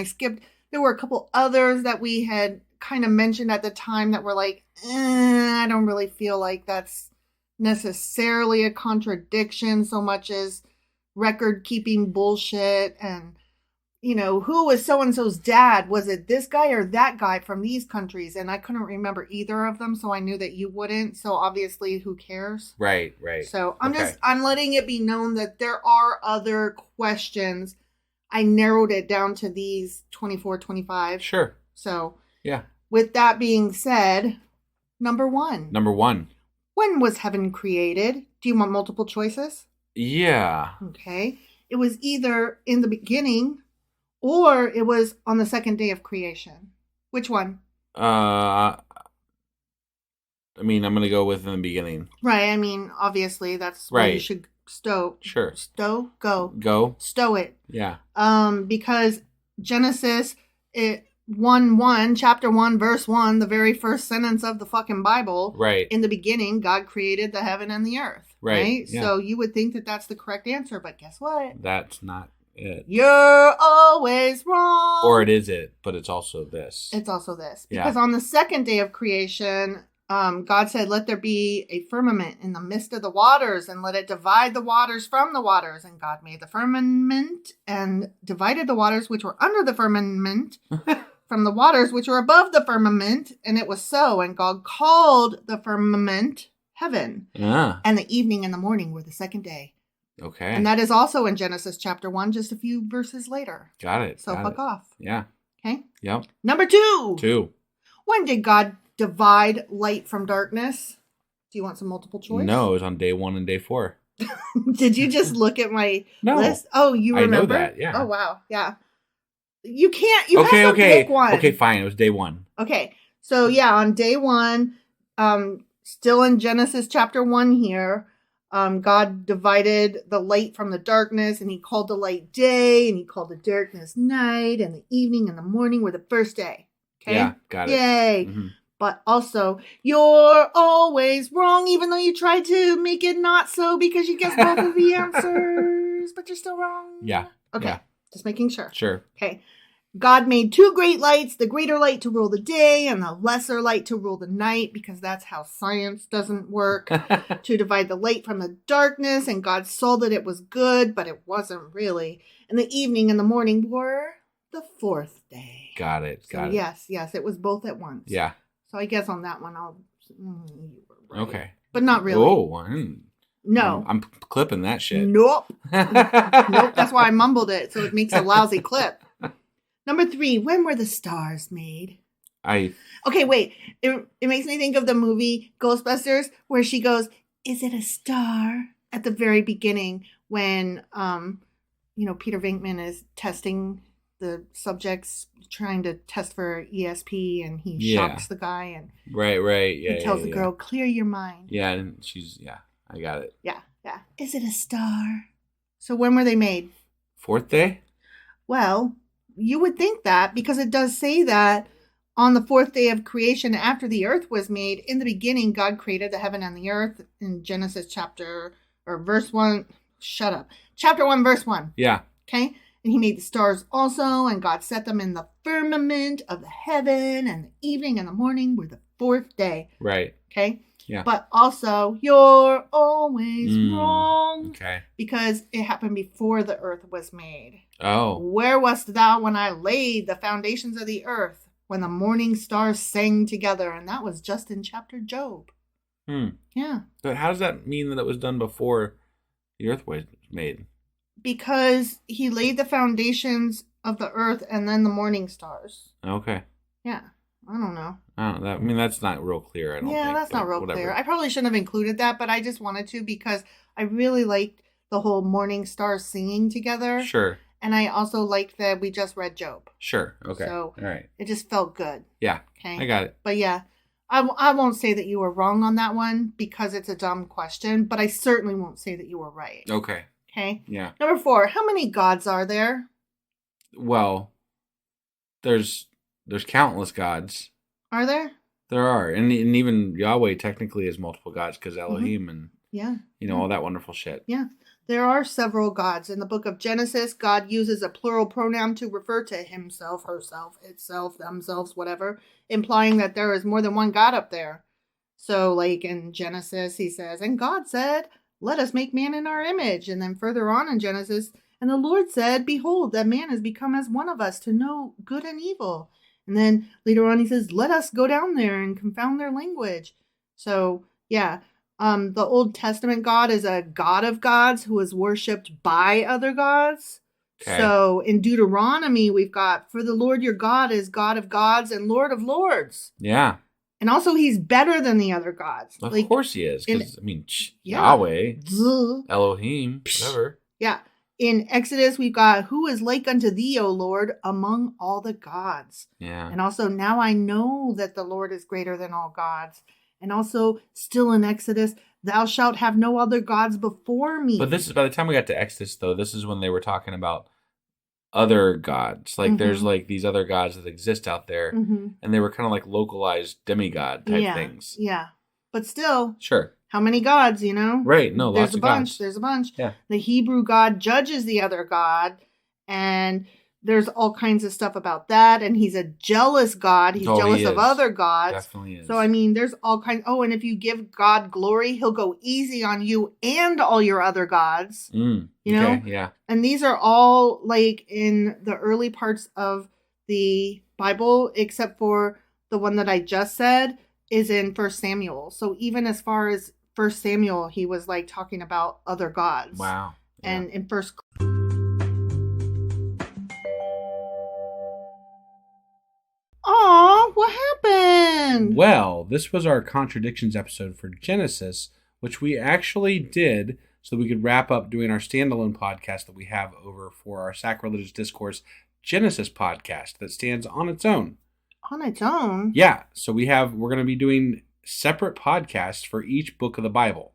[SPEAKER 1] there were a couple others that we had kind of mentioned at the time that were like, I don't really feel like that's necessarily a contradiction so much as record keeping bullshit. And who was so-and-so's dad? Was it this guy or that guy from these countries? And I couldn't remember either of them, so I knew that you wouldn't. So obviously, who cares?
[SPEAKER 2] Right.
[SPEAKER 1] So I'm letting it be known that there are other questions. I narrowed it down to these 24, 25.
[SPEAKER 2] Sure.
[SPEAKER 1] So,
[SPEAKER 2] yeah.
[SPEAKER 1] With that being said, number one. When was heaven created? Do you want multiple choices?
[SPEAKER 2] Yeah.
[SPEAKER 1] Okay. It was either in the beginning, or it was on the second day of creation. Which one?
[SPEAKER 2] I'm going to go with in the beginning.
[SPEAKER 1] Right. Obviously, that's where you should stow.
[SPEAKER 2] Sure.
[SPEAKER 1] Stow? Go. Stow it.
[SPEAKER 2] Yeah.
[SPEAKER 1] Because Genesis, chapter 1, verse 1, the very first sentence of the fucking Bible.
[SPEAKER 2] Right.
[SPEAKER 1] In the beginning, God created the heaven and the earth. Right? Yeah. So you would think that that's the correct answer, but guess what?
[SPEAKER 2] That's not it.
[SPEAKER 1] You're always wrong.
[SPEAKER 2] Or it is it, but it's also this.
[SPEAKER 1] Because on the second day of creation, God said, let there be a firmament in the midst of the waters, and let it divide the waters from the waters. And God made the firmament and divided the waters which were under the firmament from the waters which were above the firmament. And it was so. And God called the firmament heaven.
[SPEAKER 2] Yeah.
[SPEAKER 1] And the evening and the morning were the second day.
[SPEAKER 2] Okay.
[SPEAKER 1] And that is also in Genesis chapter 1, just a few verses later.
[SPEAKER 2] Got it.
[SPEAKER 1] So fuck off.
[SPEAKER 2] Yeah.
[SPEAKER 1] Okay?
[SPEAKER 2] Yep.
[SPEAKER 1] Number 2.
[SPEAKER 2] 2.
[SPEAKER 1] When did God divide light from darkness? Do you want some multiple choice?
[SPEAKER 2] No, it was on day 1 and day 4.
[SPEAKER 1] Did you just look at my
[SPEAKER 2] No.
[SPEAKER 1] list? Oh, you remember?
[SPEAKER 2] I know that, yeah.
[SPEAKER 1] Oh, wow. Yeah. You can't. You have to pick one.
[SPEAKER 2] Okay, fine. It was day 1.
[SPEAKER 1] Okay. So, yeah, on day 1, still in Genesis chapter 1 here, God divided the light from the darkness, and he called the light day, and he called the darkness night, and the evening and the morning were the first day. Okay?
[SPEAKER 2] Yeah, got it.
[SPEAKER 1] Yay.
[SPEAKER 2] Mm-hmm.
[SPEAKER 1] But also, you're always wrong, even though you tried to make it not so because you guessed both of the answers, but you're still wrong.
[SPEAKER 2] Yeah.
[SPEAKER 1] Okay.
[SPEAKER 2] Yeah.
[SPEAKER 1] Just making sure.
[SPEAKER 2] Sure.
[SPEAKER 1] Okay. God made 2 great lights, the greater light to rule the day and the lesser light to rule the night, because that's how science doesn't work, to divide the light from the darkness. And God saw that it was good, but it wasn't really. And the evening and the morning were the 4th day.
[SPEAKER 2] Got it.
[SPEAKER 1] So yes, it was both at once.
[SPEAKER 2] Yeah.
[SPEAKER 1] So I guess on that one, you were right.
[SPEAKER 2] Okay.
[SPEAKER 1] But not really.
[SPEAKER 2] Oh,
[SPEAKER 1] no.
[SPEAKER 2] I'm clipping that shit.
[SPEAKER 1] Nope. Nope. That's why I mumbled it, so it makes a lousy clip. Number 3, when were the stars made? Okay, wait. It makes me think of the movie Ghostbusters, where she goes, "Is it a star?" at the very beginning when, Peter Venkman is testing the subjects, trying to test for ESP, and he shocks the guy, and
[SPEAKER 2] right. Yeah.
[SPEAKER 1] He tells the girl, "Clear your mind."
[SPEAKER 2] Yeah, and I got it.
[SPEAKER 1] Yeah. Is it a star? So when were they made?
[SPEAKER 2] 4th day?
[SPEAKER 1] Well, you would think that, because it does say that on the 4th day of creation, after the earth was made, in the beginning, God created the heaven and the earth in Genesis verse 1. Shut up. Chapter 1, verse 1.
[SPEAKER 2] Yeah.
[SPEAKER 1] Okay. And he made the stars also, and God set them in the firmament of the heaven, and the evening and the morning were the 4th day.
[SPEAKER 2] Right.
[SPEAKER 1] Okay.
[SPEAKER 2] Yeah.
[SPEAKER 1] But also, you're always wrong.
[SPEAKER 2] Okay.
[SPEAKER 1] Because it happened before the earth was made.
[SPEAKER 2] Oh.
[SPEAKER 1] Where wast thou when I laid the foundations of the earth, when the morning stars sang together? And that was just in chapter Job. Yeah.
[SPEAKER 2] But how does that mean that it was done before the earth was made?
[SPEAKER 1] Because he laid the foundations of the earth and then the morning stars.
[SPEAKER 2] Okay.
[SPEAKER 1] Yeah. I don't know.
[SPEAKER 2] That's not real clear. I don't think.
[SPEAKER 1] That's not real
[SPEAKER 2] whatever.
[SPEAKER 1] clear. I probably shouldn't have included that, but I just wanted to because I really liked the whole morning stars singing together.
[SPEAKER 2] Sure.
[SPEAKER 1] And I also liked that we just read Job.
[SPEAKER 2] Sure. Okay.
[SPEAKER 1] So
[SPEAKER 2] all right.
[SPEAKER 1] It just felt good.
[SPEAKER 2] Yeah.
[SPEAKER 1] Okay.
[SPEAKER 2] I got it.
[SPEAKER 1] But yeah, I won't say that you were wrong on that one because it's a dumb question, but I certainly won't say that you were right.
[SPEAKER 2] Okay.
[SPEAKER 1] Okay.
[SPEAKER 2] Yeah.
[SPEAKER 1] Number 4, how many gods are there?
[SPEAKER 2] Well, there's countless gods.
[SPEAKER 1] Are there?
[SPEAKER 2] There are. And even Yahweh technically is multiple gods because Elohim and all that wonderful shit.
[SPEAKER 1] Yeah. There are several gods. In the book of Genesis, God uses a plural pronoun to refer to himself, herself, itself, themselves, whatever, implying that there is more than one God up there. So, like in Genesis, he says, "And God said, let us make man in our image." And then further on in Genesis, "And the Lord said, behold, that man has become as one of us to know good and evil." And then later on he says, "Let us go down there and confound their language." So, yeah. The Old Testament God is a God of gods who is worshipped by other gods. Okay. So in Deuteronomy, we've got, "For the Lord your God is God of gods and Lord of lords."
[SPEAKER 2] Yeah.
[SPEAKER 1] And also he's better than the other gods.
[SPEAKER 2] Of course he is. Because,
[SPEAKER 1] yeah.
[SPEAKER 2] Yahweh, Elohim, whatever.
[SPEAKER 1] Yeah. In Exodus, we've got, "Who is like unto thee, O Lord, among all the gods?"
[SPEAKER 2] Yeah.
[SPEAKER 1] And also, "Now I know that the Lord is greater than all gods." And also, still in Exodus, "Thou shalt have no other gods before me."
[SPEAKER 2] But this is, by the time we got to Exodus, though, this is when they were talking about other gods. Like, there's like these other gods that exist out there, and they were kind of like localized demigod type things.
[SPEAKER 1] Yeah. But still,
[SPEAKER 2] sure.
[SPEAKER 1] How many gods,
[SPEAKER 2] Right. No,
[SPEAKER 1] there's
[SPEAKER 2] lots
[SPEAKER 1] a
[SPEAKER 2] of
[SPEAKER 1] bunch.
[SPEAKER 2] gods.
[SPEAKER 1] There's a bunch.
[SPEAKER 2] Yeah.
[SPEAKER 1] The Hebrew God judges the other God, and there's all kinds of stuff about that. And he's a jealous God. He's jealous of other gods.
[SPEAKER 2] Definitely is.
[SPEAKER 1] So, there's all kinds. Oh, and if you give God glory, he'll go easy on you and all your other gods. You know?
[SPEAKER 2] Okay, yeah.
[SPEAKER 1] And these are all like in the early parts of the Bible, except for the one that I just said is in 1 Samuel. So even as far as 1 Samuel, he was like talking about other gods.
[SPEAKER 2] Wow.
[SPEAKER 1] And in first. Aw, what happened?
[SPEAKER 2] Well, this was our contradictions episode for Genesis, which we actually did so that we could wrap up doing our standalone podcast that we have over for our Sacrilegious Discourse Genesis podcast that stands on its own.
[SPEAKER 1] On its own?
[SPEAKER 2] Yeah, so we're going to be doing separate podcasts for each book of the Bible.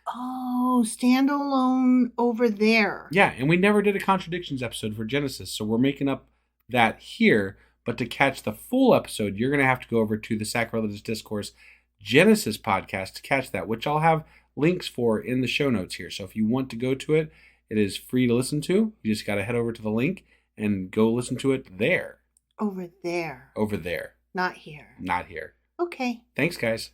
[SPEAKER 1] Oh, standalone over there.
[SPEAKER 2] Yeah, and we never did a contradictions episode for Genesis, so we're making up that here. But to catch the full episode, you're going to have to go over to the Sacrilegious Discourse Genesis podcast to catch that, which I'll have links for in the show notes here. So if you want to go to it, it is free to listen to. You just got to head over to the link and go listen to it there.
[SPEAKER 1] Over there.
[SPEAKER 2] Over there.
[SPEAKER 1] Not here.
[SPEAKER 2] Not here.
[SPEAKER 1] Okay.
[SPEAKER 2] Thanks, guys.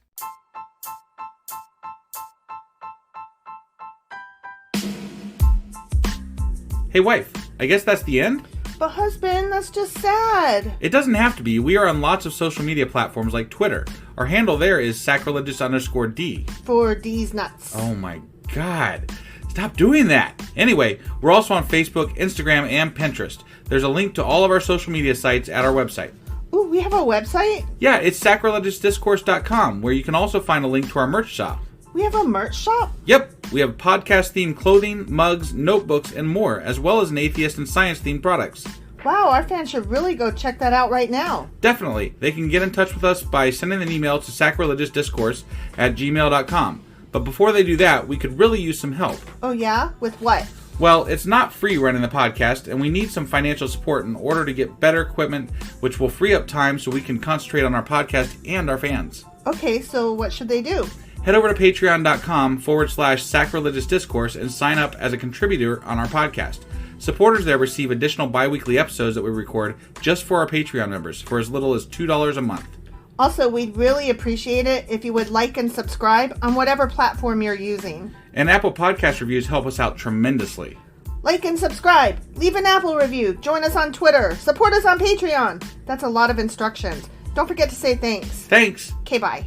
[SPEAKER 2] Hey, wife, I guess that's the end?
[SPEAKER 1] But husband, that's just sad.
[SPEAKER 3] It doesn't have to be. We are on lots of social media platforms like Twitter. Our handle there is sacrilegious_D.
[SPEAKER 1] For D's nuts.
[SPEAKER 3] Oh my God. Stop doing that. Anyway, we're also on Facebook, Instagram, and Pinterest. There's a link to all of our social media sites at our website.
[SPEAKER 1] Ooh, we have a website?
[SPEAKER 3] Yeah, it's sacrilegiousdiscourse.com, where you can also find a link to our merch shop.
[SPEAKER 1] We have a merch shop?
[SPEAKER 3] Yep, we have podcast-themed clothing, mugs, notebooks, and more, as well as an atheist and science-themed products.
[SPEAKER 1] Wow, our fans should really go check that out right now.
[SPEAKER 3] Definitely. They can get in touch with us by sending an email to sacrilegiousdiscourse@gmail.com. But before they do that, we could really use some help.
[SPEAKER 1] Oh yeah? With what?
[SPEAKER 3] Well, it's not free running the podcast, and we need some financial support in order to get better equipment, which will free up time so we can concentrate on our podcast and our fans.
[SPEAKER 1] Okay, so what should they do?
[SPEAKER 3] Head over to patreon.com/sacrilegious discourse and sign up as a contributor on our podcast. Supporters there receive additional bi-weekly episodes that we record just for our Patreon members for as little as $2 a month.
[SPEAKER 1] Also, we'd really appreciate it if you would like and subscribe on whatever platform you're using.
[SPEAKER 3] And Apple Podcast reviews help us out tremendously.
[SPEAKER 1] Like and subscribe. Leave an Apple review. Join us on Twitter. Support us on Patreon. That's a lot of instructions. Don't forget to say thanks.
[SPEAKER 3] Thanks.
[SPEAKER 1] Okay, bye.